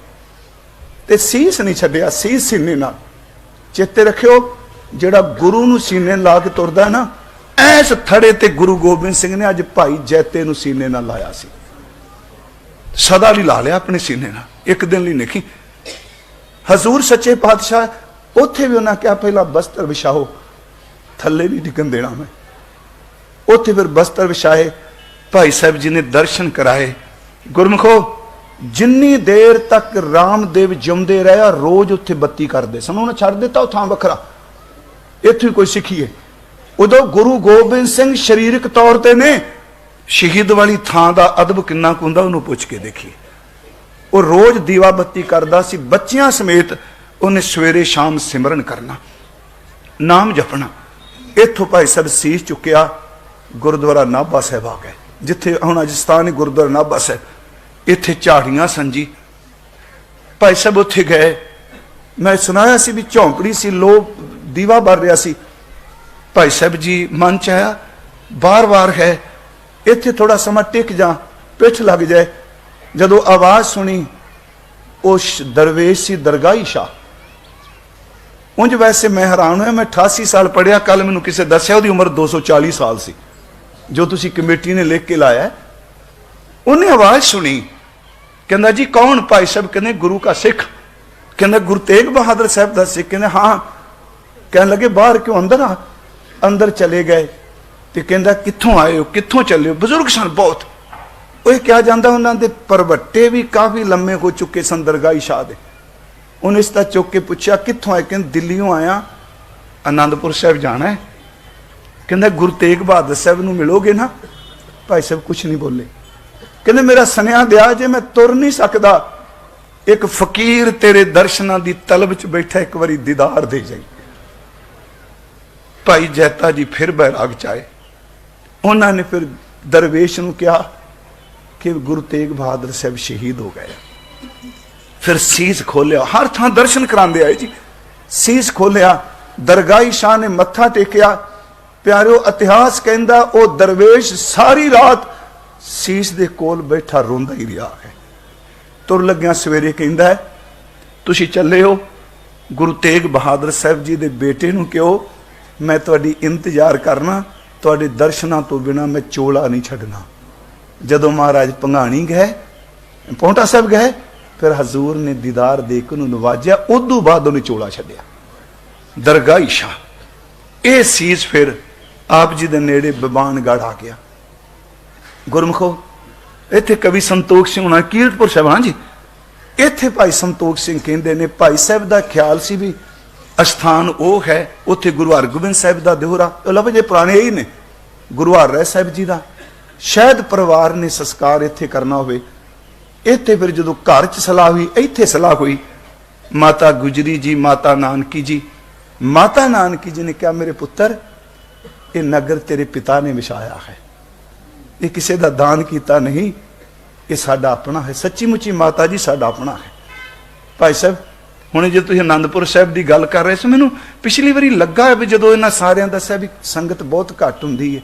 ਤੇ ਸੀਸ ਨਹੀਂ ਛੱਡਿਆ, ਸੀਸ ਸੀਨੇ ਨਾਲ। ਚੇਤੇ ਰੱਖਿਓ, ਜਿਹੜਾ ਗੁਰੂ ਨੂੰ ਸੀਨੇ ਲਾ ਕੇ ਤੁਰਦਾ ਨਾ, ਐਸ ਥੜੇ ਤੇ ਗੁਰੂ ਗੋਬਿੰਦ ਸਿੰਘ ਨੇ ਅੱਜ ਭਾਈ ਜੈਤੇ ਨੂੰ ਸੀਨੇ ਨਾਲ ਲਾਇਆ ਸੀ। ਸਦਾ ਲਈ ਲਾ ਲਿਆ ਆਪਣੇ ਸੀਨੇ ਨਾਲ, ਇੱਕ ਦਿਨ ਲਈ ਨਹੀਂ। ਹਜ਼ੂਰ ਸੱਚੇ ਪਾਤਸ਼ਾਹ ਉੱਥੇ ਵੀ ਉਹਨਾਂ ਕਿਹਾ ਪਹਿਲਾਂ ਬਸਤਰ ਵਿਛਾਓ, ਥੱਲੇ ਨਹੀਂ ਡਿੱਗਣ ਦੇਣਾ ਮੈਂ। ਉੱਥੇ ਫਿਰ ਬਸਤਰ ਵਿਛਾਏ, ਭਾਈ ਸਾਹਿਬ ਜੀ ਨੇ ਦਰਸ਼ਨ ਕਰਾਏ। ਗੁਰਮੁਖੋ, ਜਿੰਨੀ ਦੇਰ ਤੱਕ ਰਾਮਦੇਵ ਜਿਉਂਦੇ ਰਿਹਾ ਰੋਜ਼ ਉੱਥੇ ਬੱਤੀ ਕਰਦੇ ਸਨ। ਉਹਨੇ ਛੱਡ ਦਿੱਤਾ ਉਹ ਥਾਂ ਵੱਖਰਾ, ਇੱਥੇ ਕੋਈ ਸਿੱਖੀਏ। ਉਦੋਂ ਗੁਰੂ ਗੋਬਿੰਦ ਸਿੰਘ ਸਰੀਰਕ ਤੌਰ ਤੇ ਨੇ, ਸ਼ਹੀਦ ਵਾਲੀ ਥਾਂ ਦਾ ਅਦਬ ਕਿੰਨਾ ਕੁ ਹੁੰਦਾ ਉਹਨੂੰ ਪੁੱਛ ਕੇ ਦੇਖੀਏ। ਉਹ ਰੋਜ਼ ਦੀਵਾ ਬੱਤੀ ਕਰਦਾ ਸੀ, ਬੱਚਿਆਂ ਸਮੇਤ। ਉਹਨੇ ਸਵੇਰੇ ਸ਼ਾਮ ਸਿਮਰਨ ਕਰਨਾ, ਨਾਮ ਜਪਣਾ। ਇੱਥੋਂ ਭਾਈ ਸਾਹਿਬ ਸੀਸ ਚੁੱਕਿਆ, ਗੁਰਦੁਆਰਾ ਨਾਭਾ ਸਾਹਿਬ ਆ ਗਏ, ਜਿੱਥੇ ਹੁਣ ਅਜਸਥਾਨ ਗੁਰਦੁਆਰਾ ਨਾਭਾ ਸਾਹਿਬ। ਇੱਥੇ ਝਾੜੀਆਂ ਸਨ ਜੀ। ਭਾਈ ਸਾਹਿਬ ਉੱਥੇ ਗਏ। ਮੈਂ ਸੁਣਾਇਆ ਸੀ ਵੀ ਝੌਂਪੜੀ ਸੀ, ਲੋ ਦੀਵਾ ਬਲ ਰਿਹਾ ਸੀ। ਭਾਈ ਸਾਹਿਬ ਜੀ ਮਨ ਚ ਆਇਆ, ਬਾਰ-ਬਾਰ ਹੈ ਇੱਥੇ ਥੋੜਾ ਸਮਾਂ ਟਿਕ ਜਾ, ਪਿੱਠ ਲੱਗ ਜਾਏ। ਜਦੋਂ ਆਵਾਜ਼ ਸੁਣੀ, ਉਹ ਦਰਵੇਸ਼ ਸੀ ਦਰਗਾਹੀ ਸ਼ਾਹ। ਉਂਝ ਵੈਸੇ ਮੈਂ ਹੈਰਾਨ ਹੋਇਆ, ਮੈਂ 88 ਸਾਲ ਪੜਿਆ, ਕੱਲ ਮੈਨੂੰ ਕਿਸੇ ਦੱਸਿਆ ਉਹਦੀ ਉਮਰ 240 ਸਾਲ ਸੀ, ਜੋ ਤੁਸੀਂ ਕਮੇਟੀ ਨੇ ਲਿਖ ਕੇ ਲਾਇਆ। ਉਹਨੇ ਆਵਾਜ਼ ਸੁਣੀ, ਕਹਿੰਦਾ ਜੀ ਕੌਣ? ਭਾਈ ਸਾਹਿਬ ਕਹਿੰਦੇ ਗੁਰੂ ਕਾ ਸਿੱਖ। ਕਹਿੰਦਾ ਗੁਰੂ ਤੇਗ ਬਹਾਦਰ ਸਾਹਿਬ ਦਾ ਸਿੱਖ? ਕਹਿੰਦੇ ਹਾਂ। ਕਹਿਣ ਲੱਗੇ ਬਾਹਰ ਕਿਉਂ? ਅੰਦਰ ਆ। ਅੰਦਰ ਚਲੇ ਗਏ ਤੇ ਕਹਿੰਦਾ ਕਿੱਥੋਂ ਆਏ ਹੋ, ਕਿੱਥੋਂ ਚੱਲੇ ਹੋ? ਬਜ਼ੁਰਗ ਸਨ ਬਹੁਤ। ਉਹ ਕਿਹਾ ਜਾਂਦਾ ਉਹਨਾਂ ਦੇ ਪਰਵੱਟੇ ਵੀ ਕਾਫੀ ਲੰਮੇ ਹੋ ਚੁੱਕੇ ਸਨ ਦਰਗਾਹੀ ਸ਼ਾਹ ਦੇ। ਉਹਨੇ ਇਸ ਤਰ੍ਹਾਂ ਚੁੱਕ ਕੇ ਪੁੱਛਿਆ ਕਿੱਥੋਂ ਆਏ? ਕਹਿੰਦੇ ਦਿੱਲੀੋਂ ਆਇਆ, ਆਨੰਦਪੁਰ ਸਾਹਿਬ ਜਾਣਾ ਹੈ। ਕਹਿੰਦਾ ਗੁਰੂ ਤੇਗ ਬਹਾਦਰ ਸਾਹਿਬ ਨੂੰ ਮਿਲੋਗੇ ਨਾ? ਭਾਈ ਸਾਹਿਬ ਕੁਛ ਨਹੀਂ ਬੋਲੇ। ਕਹਿੰਦੇ ਮੇਰਾ ਸੁਨੇਹਾ ਦਿਆ ਜੇ, ਮੈਂ ਤੁਰ ਨਹੀਂ ਸਕਦਾ। ਇੱਕ ਫਕੀਰ ਤੇਰੇ ਦਰਸ਼ਨਾਂ ਦੀ ਤਲਬ ਚ ਬੈਠਾ, ਇੱਕ ਵਾਰੀ ਦੀਦਾਰ ਦੇ ਜਾਈ। ਭਾਈ ਜੈਤਾ ਜੀ ਫਿਰ ਬੈਰਾਗ ਚ ਆਏ। ਉਹਨਾਂ ਨੇ ਫਿਰ ਦਰਵੇਸ਼ ਨੂੰ ਕਿਹਾ ਕਿ ਗੁਰੂ ਤੇਗ ਬਹਾਦਰ ਸਾਹਿਬ ਸ਼ਹੀਦ ਹੋ ਗਏ। ਫਿਰ ਸੀਸ ਖੋਲਿਆ, ਹਰ ਥਾਂ ਦਰਸ਼ਨ ਕਰਾਉਂਦੇ ਆਏ ਜੀ। ਸੀਸ ਖੋਲਿਆ, ਦਰਗਾਹੀ ਸ਼ਾਹ ਨੇ ਮੱਥਾ ਟੇਕਿਆ। ਪਿਆਰਿਓ, ਇਤਿਹਾਸ ਕਹਿੰਦਾ ਉਹ ਦਰਵੇਸ਼ ਸਾਰੀ ਰਾਤ ਸੀਸ ਦੇ ਕੋਲ ਬੈਠਾ ਰੋਂਦਾ ਹੀ ਰਿਹਾ ਹੈ। ਤੁਰ ਲੱਗਿਆ ਸਵੇਰੇ ਕਹਿੰਦਾ ਹੈ ਤੁਸੀਂ ਚੱਲੇ ਹੋ, ਗੁਰੂ ਤੇਗ ਬਹਾਦਰ ਸਾਹਿਬ ਜੀ ਦੇ ਬੇਟੇ ਨੂੰ ਕਿਹੋ ਮੈਂ ਤੁਹਾਡੀ ਇੰਤਜ਼ਾਰ ਕਰਨਾ, ਤੁਹਾਡੇ ਦਰਸ਼ਨਾਂ ਤੋਂ ਬਿਨਾ ਮੈਂ ਚੋਲਾ ਨਹੀਂ ਛੱਡਣਾ। ਜਦੋਂ ਮਹਾਰਾਜ ਭੰਗਾਣੀ ਗਏ, ਪੌਂਟਾ ਸਾਹਿਬ ਗਏ, ਫਿਰ ਹਜ਼ੂਰ ਨੇ ਦੀਦਾਰ ਦੇ ਕੇ ਉਹਨੂੰ ਨਵਾਜਿਆ। ਉਦੋਂ ਬਾਅਦ ਉਹਨੇ ਚੋਲਾ ਛੱਡਿਆ। ਦਰਗਾਹੀ ਸ਼ਾਹ। ਇਹ ਸੀਸ ਫਿਰ ਆਪ ਜੀ ਦੇ ਨੇੜੇ ਬਿਬਾਨਗੜ੍ਹ ਆ ਗਿਆ। ਗੁਰਮੁਖੋ, ਇੱਥੇ ਕਵੀ ਸੰਤੋਖ ਸਿੰਘ ਹੋਣਾ ਕੀਰਤਪੁਰ ਸਾਹਿਬ, ਹਾਂ ਜੀ, ਇੱਥੇ ਭਾਈ ਸੰਤੋਖ ਸਿੰਘ ਕਹਿੰਦੇ ਨੇ ਭਾਈ ਸਾਹਿਬ ਦਾ ਖਿਆਲ ਸੀ ਵੀ ਅਸਥਾਨ ਉਹ ਹੈ, ਉੱਥੇ ਗੁਰੂ ਹਰਗੋਬਿੰਦ ਸਾਹਿਬ ਦਾ ਦਿਹਰਾ, ਲਫ਼ਜ਼ ਪੁਰਾਣੇ ਹੀ ਨੇ, ਗੁਰੂ ਹਰਿ ਸਾਹਿਬ ਜੀ ਦਾ। ਸ਼ਾਇਦ ਪਰਿਵਾਰ ਨੇ ਸੰਸਕਾਰ ਇੱਥੇ ਕਰਨਾ ਹੋਵੇ। ਇੱਥੇ ਫਿਰ ਜਦੋਂ ਘਰ 'ਚ ਸਲਾਹ ਹੋਈ, ਇੱਥੇ ਸਲਾਹ ਹੋਈ। ਮਾਤਾ ਗੁਜਰੀ ਜੀ, ਮਾਤਾ ਨਾਨਕੀ ਜੀ। ਮਾਤਾ ਨਾਨਕੀ ਜੀ ਨੇ ਕਿਹਾ ਮੇਰੇ ਪੁੱਤਰ, ਇਹ ਨਗਰ ਤੇਰੇ ਪਿਤਾ ਨੇ ਵਿਛਾਇਆ ਹੈ, ਇਹ ਕਿਸੇ ਦਾ ਦਾਨ ਕੀਤਾ ਨਹੀਂ, ਇਹ ਸਾਡਾ ਆਪਣਾ ਹੈ। ਸੱਚੀ ਮੁੱਚੀ ਮਾਤਾ ਜੀ ਸਾਡਾ ਆਪਣਾ ਹੈ। ਭਾਈ ਸਾਹਿਬ ਹੁਣ ਜੇ ਤੁਸੀਂ ਆਨੰਦਪੁਰ ਸਾਹਿਬ ਦੀ ਗੱਲ ਕਰ ਰਹੇ ਸੀ, ਮੈਨੂੰ ਪਿਛਲੀ ਵਾਰੀ ਲੱਗਾ ਵੀ ਜਦੋਂ ਇਹਨਾਂ ਸਾਰਿਆਂ ਦੱਸਿਆ ਵੀ ਸੰਗਤ ਬਹੁਤ ਘੱਟ ਹੁੰਦੀ ਹੈ,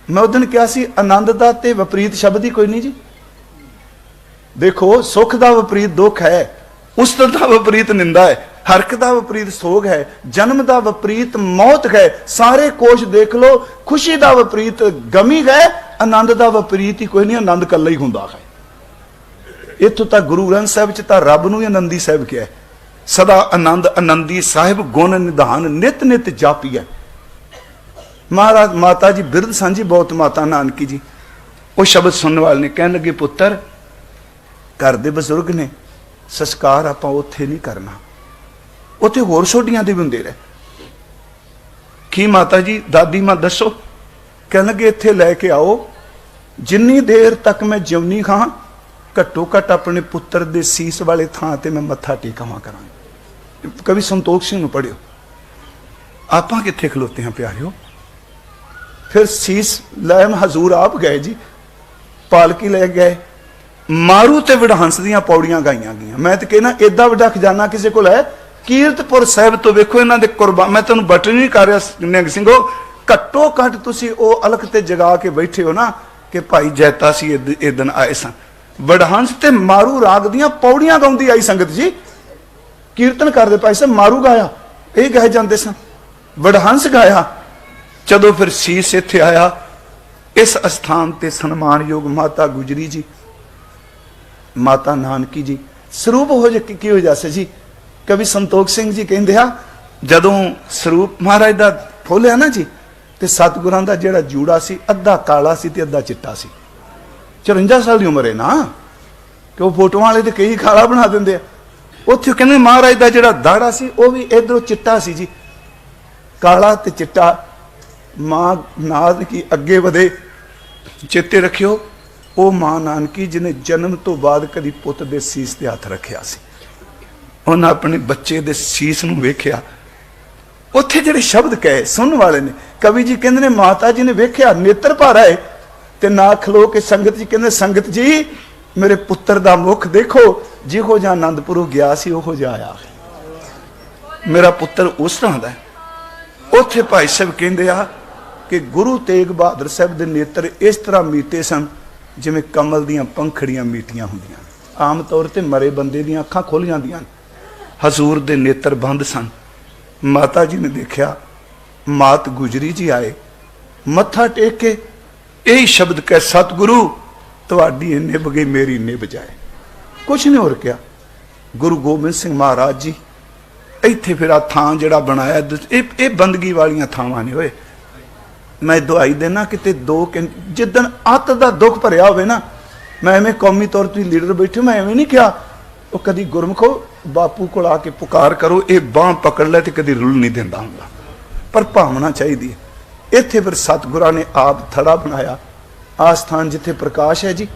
ਮੈਂ ਉਸ ਦਿਨ ਕਿਹਾ ਸੀ ਆਨੰਦ ਦਾ ਤੇ ਵਿਪਰੀਤ ਸ਼ਬਦ ਹੀ ਕੋਈ ਨਹੀਂ ਜੀ। ਦੇਖੋ, ਸੁੱਖ ਦਾ ਵਿਪਰੀਤ ਦੁੱਖ ਹੈ, ਉਸਤਤ ਦਾ ਵਿਪਰੀਤ ਨਿੰਦਾ ਹੈ, ਹਰਕ ਦਾ ਵਿਪਰੀਤ ਸੋਗ ਹੈ, ਜਨਮ ਦਾ ਵਿਪਰੀਤ ਮੌਤ ਹੈ, ਸਾਰੇ ਕੋਸ਼ ਦੇਖ ਲਓ, ਖੁਸ਼ੀ ਦਾ ਵਿਪਰੀਤ ਗਮੀ ਹੈ, ਆਨੰਦ ਦਾ ਵਿਪਰੀਤ ਹੀ ਕੋਈ ਨਹੀਂ, ਆਨੰਦ ਇਕੱਲਾ ਹੀ ਹੁੰਦਾ ਹੈ। ਇੱਥੋਂ ਤੱਕ ਗੁਰੂ ਗ੍ਰੰਥ ਸਾਹਿਬ ਚ ਤਾਂ ਰੱਬ ਨੂੰ ਹੀ ਆਨੰਦੀ ਸਾਹਿਬ ਕਿਹਾ, ਸਦਾ ਆਨੰਦ ਆਨੰਦੀ ਸਾਹਿਬ ਗੁਣ ਨਿਧਾਨ ਨਿਤ ਨਿਤ ਜਾਪੀਐ। ਮਹਾਰਾਜ ਮਾਤਾ ਜੀ ਬਿਰਧ ਸਾਂਝੀ ਬਹੁਤ ਮਾਤਾ ਨਾਨਕੀ ਜੀ ਉਹ ਸ਼ਬਦ ਸੁਣਨ ਵਾਲੇ ਨੇ, ਕਹਿਣ ਲੱਗੇ ਪੁੱਤਰ ਘਰ ਦੇ ਬਜ਼ੁਰਗ ਨੇ, ਸੰਸਕਾਰ ਆਪਾਂ ਉੱਥੇ ਨਹੀਂ ਕਰਨਾ, ਉੱਥੇ ਹੋਰ ਸੋਢੀਆਂ ਦੇ ਵੀ ਹੁੰਦੇ ਰਹੇ। ਕੀ ਮਾਤਾ ਜੀ? ਦਾਦੀ ਮਾਂ ਦੱਸੋ। ਕਹਿਣ ਲੱਗੇ ਇੱਥੇ ਲੈ ਕੇ ਆਓ, ਜਿੰਨੀ ਦੇਰ ਤੱਕ ਮੈਂ ਜਿਉਣੀ ਖਾਂ ਘੱਟੋ ਘੱਟ ਆਪਣੇ ਪੁੱਤਰ ਦੇ ਸੀਸ ਵਾਲੇ ਥਾਂ ਤੇ ਮੈਂ ਮੱਥਾ ਟੇਕਾਵਾਂ ਕਰਾਂਗਾ। ਕਵੀ ਸੰਤੋਖ ਸਿੰਘ ਨੂੰ ਪੜ੍ਹਿਓ। ਆਪਾਂ ਕਿੱਥੇ ਖਲੋਤੇ ਹਾਂ ਪਿਆਰਿਓ। ਫਿਰ ਸੀਸ ਲੈ ਹਜ਼ੂਰ ਆਪ ਗਏ ਜੀ, ਪਾਲਕੀ ਲੈ ਗਏ, ਮਾਰੂ ਤੇ ਵਿਡਹੰਸ ਦੀਆਂ ਪੌੜੀਆਂ ਗਾਈਆਂ ਗਈਆਂ। ਮੈਂ ਤੇ ਕਹਿੰਦਾ ਏਡਾ ਵੱਡਾ ਖਜ਼ਾਨਾ ਕਿਸੇ ਕੋਲ ਹੈ। ਕੀਰਤਪੁਰ ਸਾਹਿਬ ਤੋਂ ਵੇਖੋ ਇਹਨਾਂ ਦੇ ਕੁਰਬਾਨ, ਮੈਂ ਤੁਹਾਨੂੰ ਬਟਨ ਨਹੀਂ ਕਰ ਰਿਹਾ ਨਿਹੰਗ ਸਿੰਘੋ, ਘੱਟੋ ਘੱਟ ਤੁਸੀਂ ਉਹ ਅਲਖ ਤੇ ਜਗਾ ਕੇ ਬੈਠੇ ਹੋ ਨਾ ਕਿ ਭਾਈ ਜੈਤਾ ਸੀ ਇਹ ਦਿਨ ਆਏ ਸਨ। ਵਡਹੰਸ ਤੇ ਮਾਰੂ ਰਾਗ ਦੀਆਂ ਪੌੜੀਆਂ ਗਾਉਂਦੀ ਆਈ ਸੰਗਤ ਜੀ, ਕੀਰਤਨ ਕਰਦੇ ਪਾਈ ਸਨ, ਮਾਰੂ ਗਾਇਆ, ਇਹ ਗਾਏ ਜਾਂਦੇ ਸਨ, ਵਡਹੰਸ ਗਾਇਆ। ਜਦੋਂ ਫਿਰ ਸੀਸ ਇੱਥੇ ਆਇਆ, ਇਸ ਅਸਥਾਨ ਤੇ ਸਨਮਾਨਯੋਗ ਮਾਤਾ ਗੁਜਰੀ ਜੀ, ਮਾਤਾ ਨਾਨਕੀ ਜੀ ਸਰੂਪ ਹੋ ਜੇ ਕੀ ਹੋ ਜਾਸੇ ਜੀ। ਕਵੀ ਸੰਤੋਖ ਸਿੰਘ ਜੀ ਕਹਿੰਦੇ ਆ ਜਦੋਂ ਸਰੂਪ ਮਹਾਰਾਜ ਦਾ ਖੋਲਿਆ ਨਾ ਜੀ, ਤੇ ਸਤਿਗੁਰਾਂ ਦਾ ਜਿਹੜਾ ਜੂੜਾ ਸੀ ਅੱਧਾ ਕਾਲਾ ਸੀ ਤੇ ਅੱਧਾ ਚਿੱਟਾ ਸੀ। 54 ਸਾਲ ਦੀ ਉਮਰ ਹੈ ਨਾ, ਕਿ ਉਹ ਫੋਟੋਆਂ ਵਾਲੇ ਤੇ ਕਈ ਕਾਲਾ ਬਣਾ ਦਿੰਦੇ ਆ। ਉੱਥੇ ਕਹਿੰਦੇ ਮਹਾਰਾਜ ਦਾ ਜਿਹੜਾ ਦਾੜਾ ਸੀ ਉਹ ਵੀ ਇਧਰੋਂ ਚਿੱਟਾ ਸੀ ਜੀ, ਕਾਲਾ ਤੇ ਚਿੱਟਾ। ਮਾਂ ਨਾਦ ਕੀ ਅੱਗੇ ਵਧੇ, ਚੇਤੇ ਰੱਖਿਓ ਉਹ ਮਾਂ ਨਾਨਕੀ ਜਿਹਨੇ ਜਨਮ ਤੋਂ ਬਾਅਦ ਕਦੀ ਪੁੱਤ ਦੇ ਸੀਸ ਤੇ ਹੱਥ ਰੱਖਿਆ ਸੀ। ਉਹਨਾਂ ਆਪਣੇ ਬੱਚੇ ਦੇ ਸੀਸ ਨੂੰ ਵੇਖਿਆ। ਉੱਥੇ ਜਿਹੜੇ ਸ਼ਬਦ ਕਹੇ ਸੁਣਨ ਵਾਲੇ ਨੇ, ਕਵੀ ਜੀ ਕਹਿੰਦੇ ਨੇ ਮਾਤਾ ਜੀ ਨੇ ਵੇਖਿਆ, ਨੇਤਰ ਭਰ ਆਏ ਤੇ ਨਾ ਖਲੋ ਕੇ ਸੰਗਤ ਜੀ ਕਹਿੰਦੇ ਸੰਗਤ ਜੀ ਮੇਰੇ ਪੁੱਤਰ ਦਾ ਮੁਖ ਦੇਖੋ, ਜਿਹੋ ਜਿਹਾ ਆਨੰਦਪੁਰੋਂ ਗਿਆ ਸੀ ਉਹੋ ਜਿਹਾ ਆਇਆ। ਮੇਰਾ ਪੁੱਤਰ ਉਸ ਤਰ੍ਹਾਂ ਦਾ। ਉੱਥੇ ਭਾਈ ਸਾਹਿਬ ਕਹਿੰਦੇ ਆ ਕਿ ਗੁਰੂ ਤੇਗ ਬਹਾਦਰ ਸਾਹਿਬ ਦੇ ਨੇਤਰ ਇਸ ਤਰ੍ਹਾਂ ਮੀਟੇ ਸਨ ਜਿਵੇਂ ਕਮਲ ਦੀਆਂ ਪੰਖੜੀਆਂ ਮੀਟੀਆਂ ਹੁੰਦੀਆਂ। ਆਮ ਤੌਰ ਤੇ ਮਰੇ ਬੰਦੇ ਦੀਆਂ ਅੱਖਾਂ ਖੁੱਲ ਜਾਂਦੀਆਂ, ਹਜ਼ੂਰ ਦੇ ਨੇਤਰ ਬੰਦ ਸਨ। ਮਾਤਾ ਜੀ ਨੇ ਦੇਖਿਆ, ਮਾਤ ਗੁਜਰੀ ਜੀ ਆਏ, ਮੱਥਾ ਟੇਕ ਕੇ ਇਹੀ ਸ਼ਬਦ ਕਹਿ, ਸਤਿਗੁਰੂ ਤੁਹਾਡੀ ਨਿਭ ਗਈ ਮੇਰੀ ਨਿਭ ਜਾਏ। ਕੁਛ ਨਹੀਂ ਹੋਰ ਕਿਹਾ। ਗੁਰੂ ਗੋਬਿੰਦ ਸਿੰਘ ਮਹਾਰਾਜ ਜੀ ਇੱਥੇ ਫਿਰ ਆ ਥਾਂ ਜਿਹੜਾ ਬਣਾਇਆ, ਇਹ ਬੰਦਗੀ ਵਾਲੀਆਂ ਥਾਵਾਂ ਨਹੀਂ ਹੋਏ। ਮੈਂ ਦੁਆਈ ਦੇਣਾ ਕਿਤੇ 2 ਘੰਟੇ ਜਿੱਦਣ ਅੱਤ ਦਾ ਦੁੱਖ ਭਰਿਆ ਹੋਵੇ ਨਾ, ਮੈਂ ਐਵੇਂ ਕੌਮੀ ਤੌਰ ਤੇ ਲੀਡਰ ਬੈਠੇ, ਮੈਂ ਐਵੇਂ ਨਹੀਂ ਕਿਹਾ ਉਹ ਕਦੀ ਗੁਰਮਖੋ ਬਾਪੂ ਕੋਲ ਆ ਕੇ ਪੁਕਾਰ ਕਰੋ, ਇਹ ਬਾਂਹ ਪਕੜ ਲੈ ਤੇ ਕਦੀ ਰੁੱਲ ਨਹੀਂ ਦਿੰਦਾ ਹੁੰਦਾ, ਪਰ ਭਾਵਨਾ ਚਾਹੀਦੀ ਹੈ। ਇੱਥੇ ਫਿਰ ਸਤਿਗੁਰਾਂ ਨੇ ਆਪ ਥੜਾ ਬਣਾਇਆ, ਆਸਥਾਨ ਜਿੱਥੇ ਪ੍ਰਕਾਸ਼ ਹੈ ਜੀ।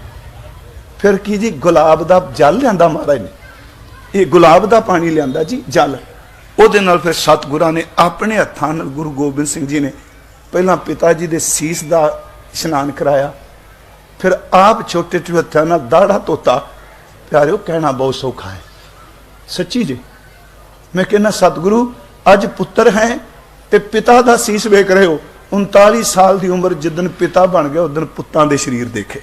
ਫਿਰ ਕੀ ਜੀ, ਗੁਲਾਬ ਦਾ ਜਲ ਲਿਆਂਦਾ ਮਹਾਰਾਜ ਨੇ, ਇਹ ਗੁਲਾਬ ਦਾ ਪਾਣੀ ਲਿਆਂਦਾ ਜੀ ਜਲ। ਉਹਦੇ ਨਾਲ ਫਿਰ ਸਤਿਗੁਰਾਂ ਨੇ ਆਪਣੇ ਹੱਥਾਂ ਨਾਲ, ਗੁਰੂ ਗੋਬਿੰਦ ਸਿੰਘ ਜੀ ਨੇ ਪਹਿਲਾਂ ਪਿਤਾ ਜੀ ਦੇ ਸੀਸ ਦਾ ਇਸ਼ਨਾਨ ਕਰਾਇਆ, ਫਿਰ ਆਪ ਛੋਟੇ ਛੋਟੇ ਹੱਥਾਂ ਨਾਲ ਦਾੜਾ ਧੋਤਾ। ਪਿਆਰਿਓ ਕਹਿਣਾ ਬਹੁਤ ਸੌਖਾ ਹੈ, ਸੱਚੀ ਜੀ। ਮੈਂ ਕਹਿੰਦਾ ਸਤਿਗੁਰੂ ਅੱਜ ਪੁੱਤਰ ਹੈ ਤੇ ਪਿਤਾ ਦਾ ਸੀਸ ਵੇਖ ਰਹੇ ਹੋ। 39 ਸਾਲ ਦੀ ਉਮਰ ਜਿੱਦਣ ਪਿਤਾ ਬਣ ਗਿਆ ਉਦਣ ਪੁੱਤਾਂ ਦੇ ਸਰੀਰ ਦੇਖੇ।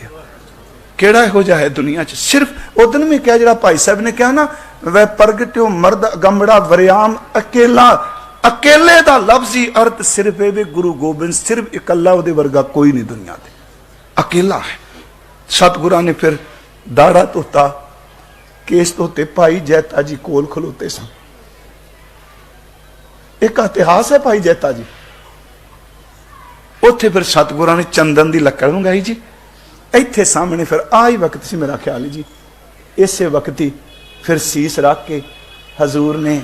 ਕਿਹੜਾ ਇਹੋ ਜਿਹਾ ਹੈ ਦੁਨੀਆ 'ਚ। ਸਿਰਫ ਉਦਣ ਵੀ ਕਿਹਾ ਜਿਹੜਾ ਭਾਈ ਸਾਹਿਬ ਨੇ ਕਿਹਾ ਨਾ, ਵੈ ਪ੍ਰਗਟਿਓ ਮਰਦ ਗੰਬੜਾ ਵਰਿਆਮ ਅਕੇਲਾ, ਅਕੇਲੇ ਦਾ ਲਫ਼ਜ਼ੀ ਅਰਥ ਸਿਰਫ ਇਹ ਵੀ ਗੁਰੂ ਗੋਬਿੰਦ ਸਿਰਫ ਇਕੱਲਾ, ਉਹਦੇ ਵਰਗਾ ਕੋਈ ਨਹੀਂ ਦੁਨੀਆ ਤੇ, ਅਕੇਲਾ ਹੈ। ਸਤਿਗੁਰਾਂ ਨੇ ਫਿਰ ਦਾੜਾ ਧੋਤਾ, ਕੇਸ ਧੋਤੇ। ਭਾਈ ਜੈਤਾ ਜੀ ਕੋਲ ਖਲੋਤੇ ਸਨ। ਇੱਕ ਇਤਿਹਾਸ ਹੈ ਭਾਈ ਜੈਤਾ ਜੀ। ਉੱਥੇ ਫਿਰ ਸਤਿਗੁਰਾਂ ਨੇ ਚੰਦਨ ਦੀ ਲੱਕੜ ਮੰਗਾਈ ਜੀ। ਇੱਥੇ ਸਾਹਮਣੇ ਫਿਰ ਆਹੀ ਵਕਤ ਸੀ ਮੇਰਾ ਖਿਆਲ ਜੀ, ਇਸੇ ਵਕਤ ਹੀ ਫਿਰ ਸੀਸ ਰੱਖ ਕੇ ਹਜ਼ੂਰ ਨੇ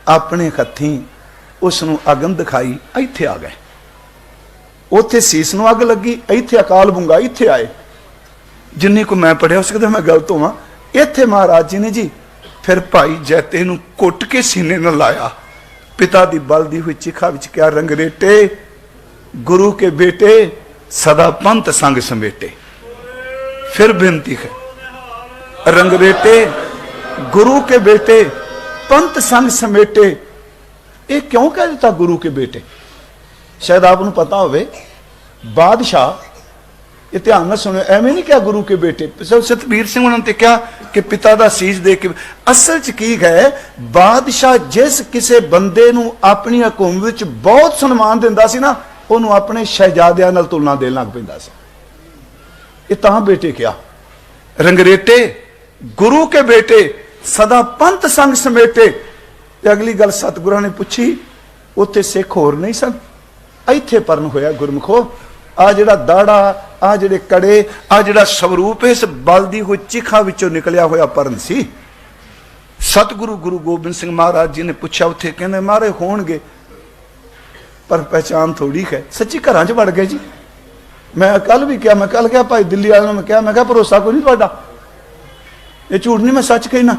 ਆਪਣੇ ਹੱਥੀਂ ਉਸ ਨੂੰ ਅਗਨ ਦਿਖਾਈ। ਇੱਥੇ ਆ ਗਏ, ਉੱਥੇ ਸੀਸ ਨੂੰ ਅੱਗ ਲੱਗੀ, ਇੱਥੇ ਅਕਾਲ ਬੁੰਗਾ, ਇੱਥੇ ਆਏ। ਜਿੰਨੀ ਕੋ ਮੈਂ ਪੜਿਆ ਹੋ ਸਕਦਾ ਮੈਂ ਗਲਤ ਹੋਵਾਂ। ਇੱਥੇ ਮਹਾਰਾਜ ਜੀ ਨੇ ਜੀ ਫਿਰ ਭਾਈ ਜੈਤੇ ਨੂੰ ਕੁੱਟ ਕੇ ਸੀਨੇ ਨਾਲ ਲਾਇਆ। ਪਿਤਾ ਦੀ ਬਲਦੀ ਹੋਈ ਚਿਖਾ ਵਿੱਚ ਕਿਹਾ, ਰੰਗਰੇਟੇ ਗੁਰੂ ਕੇ बेटे सदा पंथ संग समेटे। फिर बेनती है, रंगरेटे गुरु के बेटे पंत संग समेटे, ये क्यों कह दिता गुरु के बेटे? शायद आपको पता होवे, बादशाह, ये ध्यान न सुनो, एवं नहीं क्या गुरु के बेटे। सतबीर सिंह उन्होंने क्या कि पिता दा सीस दे के, असल च की है, बादशाह जिस किसी बंदे नूं अपनी हुकूमत विच बहुत सन्मान दिंदा सी ना, उन्होंने अपने शहजादियां नाल तुलना देण लग पैंदा सी। ये तां बेटे क्या रंगरेटे, गुरु के बेटे, सदा पंथ संग समेटे। ते अगली गल सतगुरां ने पूछी, उत्थे सिख होर नहीं सन, इत्थे परन होया गुरमुखो, आ जिहड़ा दाड़ा, आ जिहड़े कड़े, आ जिहड़ा स्वरूप इस बलदी होई चिखा विचों निकलिया होया परन सी। सतगुरु गुरु गोबिंद सिंह महाराज जी ने पूछा उत्थे, कहंदे महाराज होणगे पर पहचान थोड़ी है। सच्ची घरां च वड़ गए जी। मैं कल भी क्या, मैं कल क्या भाई दिल्ली वालों में क्या, मैं क्या भरोसा कोई नहीं तुहाडा, ये झूठ नहीं, मैं सच कहना।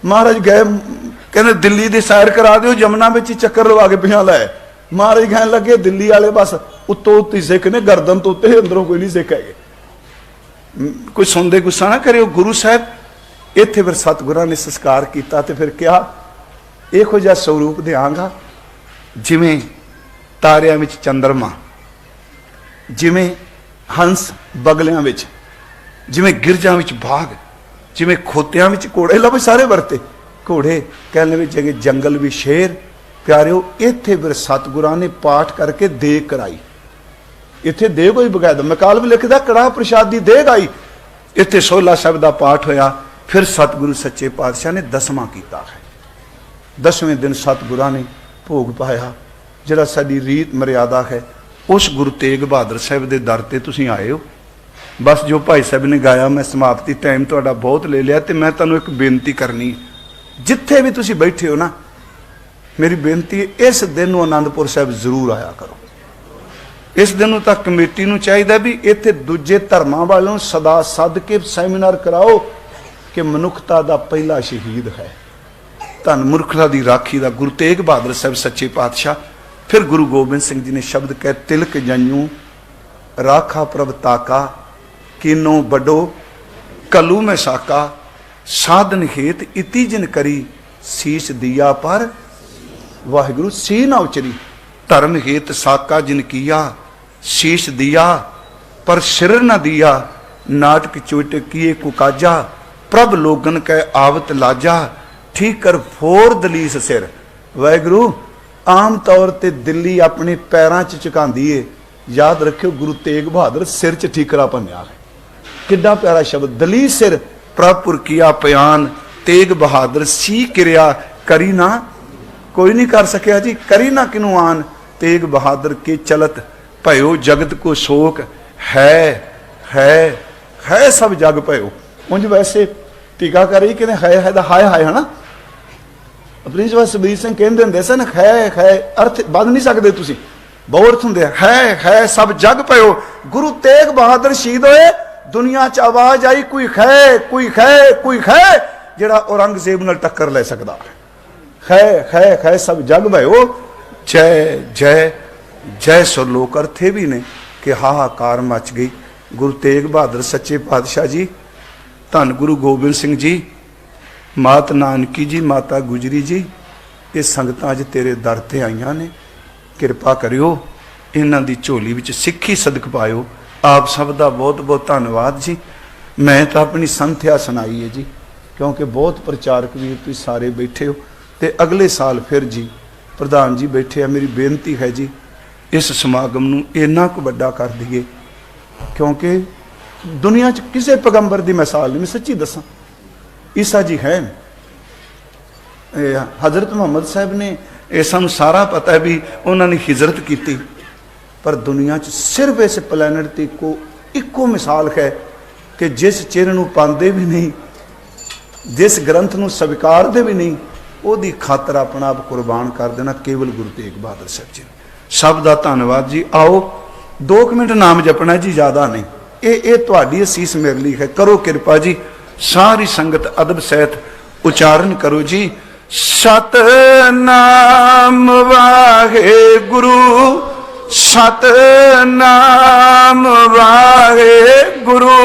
महाराज गए, कहते दिल्ली की सैर करा दो, यमुना में चक्कर लवा के पिछा लाए। महाराज कहने लगे दिल्ली वाले बस उत्तों उत्ती सिख ने, गर्दन तो उत्ते, अंदरों कोई नहीं सिख है। कोई सुनते गुस्सा ना करे। गुरु साहब इत्थे फिर सतगुरां ने संस्कार किया, तो फिर क्या इहो जिहा स्वरूप देंगा जिवें तारियां विच चंद्रमा, जिवें हंस बगलियां विच, जिवें गिरजां विच बाघ, जिवें खोतियां विच घोड़े। लो भी सारे वरते घोड़े, कहने विच जंगल भी शेर। प्यारिओ इत्थे फिर सतगुरां ने पाठ करके देग कराई। इत्थे देग होई बकायदा, मैं काल भी लिखदा कड़ाह प्रसादी देग आई। इत्थे सोला शब्द का पाठ होया। फिर सतगुरु सच्चे पातशाह ने 10वां कीता है। 10वें दिन सतगुरां ने भोग पाया, जिहड़ा साडी रीत मर्यादा है। उस गुरु तेग बहादुर साहब के दर ते तुसीं आए हो। बस जो भाई साहब ने गाया, मैं समाप्ति टाइम तुहाडा बहुत ले लिया, तो मैं तुहानूं एक बेनती करनी, जिथे भी तुसीं बैठे हो ना, मेरी बेनती है इस दिन नूं आनंदपुर साहब जरूर आया करो। इस दिन नूं तां कमेटी नूं चाहीदा भी इत्थे दूजे धर्मां वालों सदा सद के सैमीनार कराओ कि मनुखता दा पहला शहीद है, धन मुर्खता दी राखी दा गुरु तेग बहादुर साहब सच्चे पातशाह। फिर गुरु गोबिंद सिंह जी ने शब्द कह, तिलक जंयू राखा प्रभ ताका, कीनो बडो कलू में साका, साधन हेत इति जिन करी, शीश दिया पर वाहिगुरु सी ना उचरी। धर्म हेत साका जिन किया, शीश दिया पर सिर न दिया, नाटक चोट किए कुकाजा, प्रभ लोगन कै आवत लाजा, ठीक कर फोर दलीस सिर। वाहिगुरु आम तौर ते दिल्ली अपने पैरों च झुकांदी है, याद रखियो गुरु तेग बहादुर सिर च ठीकरा भन्या है। किड्डा प्यारा शब्द, दलीस सिर प्रभुर किया पयान, तेग बहादुर सी किरिया करी ना कोई नहीं कर सकिया जी, करी ना किनू आन, तेग बहादुर के चलत भयो जगत को शोक, है सब जग भयो। उंज वैसे टीकाकारी कहते है हाय हाय है ना, प्रिंस सुखबीर सिंह कहते होंगे सन, है अर्थ बद नहीं सकते तुसी, बहुत अर्थ होंगे, है सब जग भयो। गुरु तेग बहादुर शहीद होए, दुनिया च आवाज आई कोई है कोई है कोई है, जिहड़ा औरंगजेब नाल टक्कर ले सकदा है सब जग भयो। जय जय जय सुरलोक अर्थे भी ने कि हाहाकार मच गई। गुरु तेग बहादुर सच्चे पातशाह जी, धन गुरु गोबिंद सिंह जी, मात नानकी जी, माता गुजरी जी, ये संगतां अज तेरे दर ते आईयां ने, किरपा करियो इन्हां दी झोली विच सिੱਖੀ सदक पायो। आप सब का बहुत बहुत धन्यवाद जी। मैं तो अपनी संथ्या सुनाई है जी, क्योंकि बहुत प्रचारक वीर तुसीं सारे बैठे हो, तो अगले साल फिर जी प्रधान जी बैठे हैं। मेरी बेनती है जी इस समागम नूं इन्ना कुछ वड्डा कर दईए, क्योंकि दुनिया च किसी पैगंबर की मिसाल नहीं। मैं सच्ची दसा, ईसा जी है, हजरत मुहम्मद साहब ने, यह सानूं सारा पता है भी उन्होंने हिजरत की, पर दुनिया च सिर्फ इस प्लैनेट ते को इको मिसाल है कि जिस चिर नूं पांदे भी नहीं, जिस ग्रंथ नूं स्वीकारदे भी नहीं, ਉਹਦੀ खातर अपना आप कुर्बान कर देना केवल गुरु तेग बहादुर साहब जी। सब का धन्यवाद जी। आओ 2 मिनट नाम जपना जी, ज़्यादा नहीं, ये तुहाडी असीस मेरे लिए है। करो किरपा जी, सारी संगत अदब सहित उच्चारण करो जी। सतनाम वाहे गुरु, सतनाम वाहे गुरु।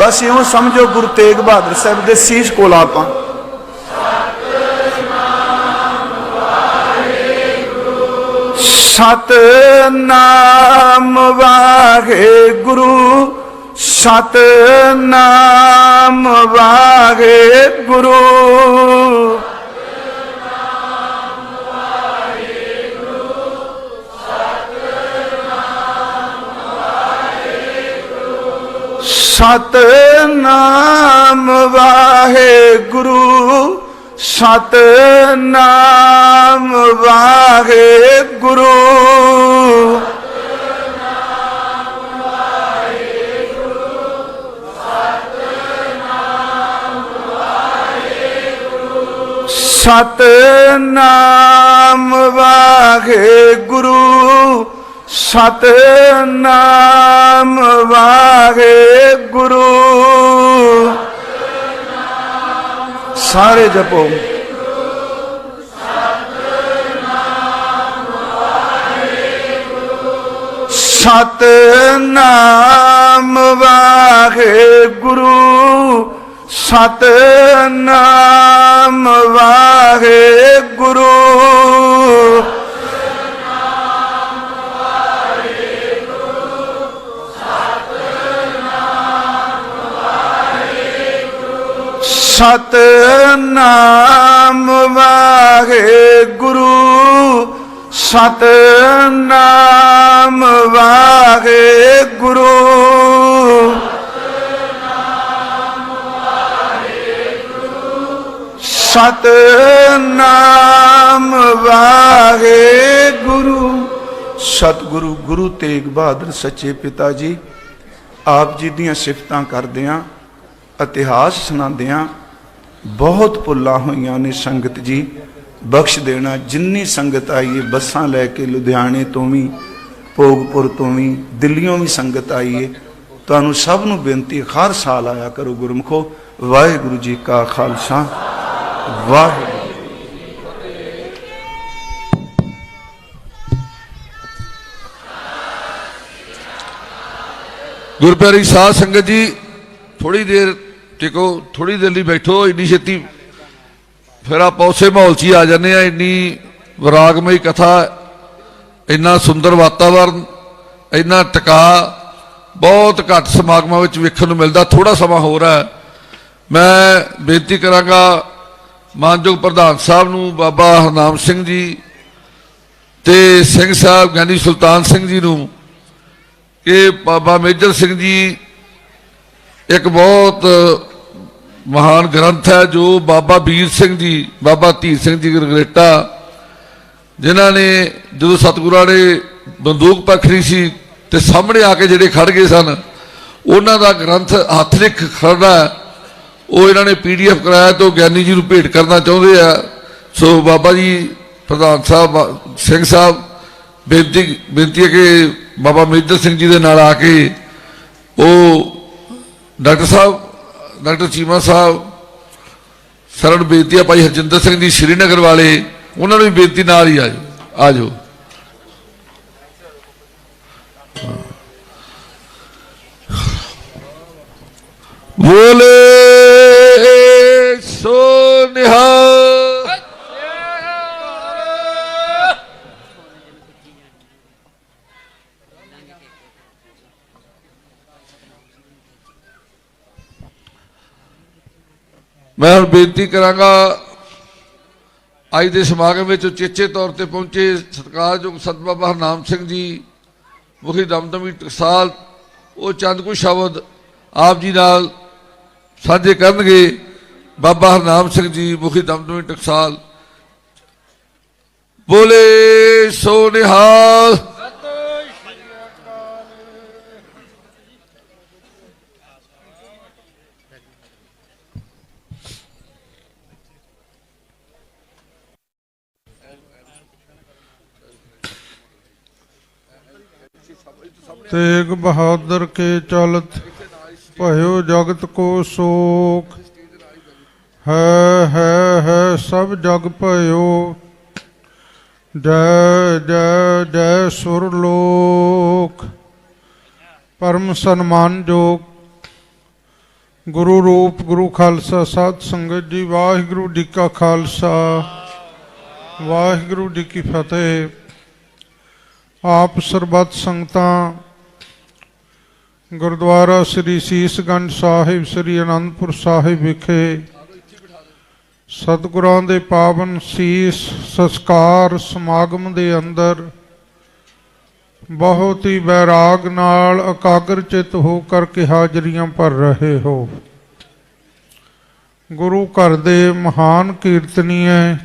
बस यूं समझो गुरु तेग बहादुर साहब के शीश कोल आपां ਸਤਨਾਮ ਵਾਹਿਗੁਰੂ ਸਤਨਾਮ ਵਾਹਿਗੁਰੂ ਸਤਨਾਮ ਵਾਹਿਗੁਰੂ ਸਤਨਾਮ ਵਾਹਿਗੁਰੂ ਸਤਨਾਮ ਵਾਹਿਗੁਰੂ ਸਤਨਾਮ ਵਾਹਿਗੁਰੂ ਸਾਰੇ ਜਪੋ ਸਤਨਾਮ ਵਾਹਿਗੁਰੂ ਸਤਨਾਮ ਵਾਹਿਗੁਰੂ ਸਤਨਾਮ ਵਾਹਿਗੁਰੂ ਸਤਨਾਮ ਵਾਹਿਗੁਰੂ ਸਤਨਾਮ ਵਾਹਿਗੁਰੂ। ਸਤਿਗੁਰੂ ਗੁਰੂ ਤੇਗ ਬਹਾਦਰ ਸੱਚੇ ਪਿਤਾ ਜੀ ਆਪ ਜੀ ਦੀਆਂ ਸਿਫਤਾਂ ਕਰਦਿਆਂ ਇਤਿਹਾਸ ਸੁਣਾਉਂਦਿਆਂ ਬਹੁਤ ਭੁੱਲਾਂ ਹੋਈਆਂ ਨੇ ਸੰਗਤ ਜੀ ਬਖਸ਼ ਦੇਣਾ। ਜਿੰਨੀ ਸੰਗਤ ਆਈ ਹੈ ਬੱਸਾਂ ਲੈ ਕੇ ਲੁਧਿਆਣੇ ਤੋਂ ਵੀ ਭੋਗਪੁਰ ਤੋਂ ਵੀ ਦਿੱਲੀੋਂ ਵੀ ਸੰਗਤ ਆਈ ਹੈ ਤੁਹਾਨੂੰ ਸਭ ਨੂੰ ਬੇਨਤੀ ਹਰ ਸਾਲ ਆਇਆ ਕਰੋ ਗੁਰਮੁਖੋ। ਵਾਹਿਗੁਰੂ ਜੀ ਕਾ ਖਾਲਸਾ ਵਾਹਿਗੁਰੂ। ਗੁਰਪਿਆਰੀ ਸਾਧ ਸੰਗਤ ਜੀ थोड़ी देर टिको थोड़ी देर लिए बैठो इन्नी छेती फिर आप उसे माहौल च ही आ जाने इन्नी विरागमई कथा इन्ना सुंदर वातावरण इन्ना टिका बहुत घट समागमां विच वेखण नूं मिलदा। थोड़ा समा हो रहा है मैं बेनती करांगा मानयोग प्रधान साहब नूं बाबा हरनाम सिंह जी ते सिंह साहब ज्ञानी सुल्तान सिंह जी नूं कि बाबा मेजर सिंह जी एक बहुत महान ग्रंथ है जो बाबा बीर सिंह जी बाबा धीर सिंह जी गरगरेटा जिन्हों ने जो सतगुरां ने बंदूक पखड़ी सी ते सामने आके जिहड़े खड़ गए सन उन्हों का ग्रंथ हथ लिख खड़ा वो इन्होंने PDF कराया तो ज्ञानी जी को भेंट करना चाहते हैं। सो बाबा जी प्रधान साहब सिंह साहब बेनती है कि बाबा मेजर सिंह जी के नाल आके वो डॉक्टर साहब डॉक्टर चीमा साहब सरन बेनती है भाई हरजिंदर सिंह जी श्रीनगर वाले उन्होंने भी बेनती नाल ही आ जाओ। बोले सो निहाल मैं हम बेनती करांगा अज के समागम में उचेचे तौर पर पहुंचे सत्कारयोग संत बाबा हरनाम सिंह जी मुखी दमदमी टकसाल वो चंद कुछ शब्द आप जी नाल साझे करनगे। बाबा हरनाम सिंह जी मुखी दमदमी टकसाल बोले सो निहाल। तेग बहादुर के चलत भयो जगत को शोक है सब जग भयो जय जय जय सुरलोक। परम सन्मान जोग गुरु रूप गुरु खालसा साध संगत जी वाहिगुरु जी का खालसा वाहिगुरु जी की फतेह। ਆਪ ਸਰਬੱਤ ਸੰਗਤਾਂ ਗੁਰਦੁਆਰਾ ਸ੍ਰੀ ਸੀਸਗੰਜ ਸਾਹਿਬ ਸ੍ਰੀ ਅਨੰਦਪੁਰ ਸਾਹਿਬ ਵਿਖੇ ਸਤਿਗੁਰਾਂ ਦੇ ਪਾਵਨ ਸੀਸ ਸੰਸਕਾਰ ਸਮਾਗਮ ਦੇ ਅੰਦਰ ਬਹੁਤ ਹੀ ਵੈਰਾਗ ਨਾਲ ਇਕਾਗਰ ਚਿਤ ਹੋ ਕਰਕੇ ਹਾਜ਼ਰੀਆਂ ਭਰ ਰਹੇ ਹੋ। ਗੁਰੂ ਘਰ ਦੇ ਮਹਾਨ ਕੀਰਤਨੀਏ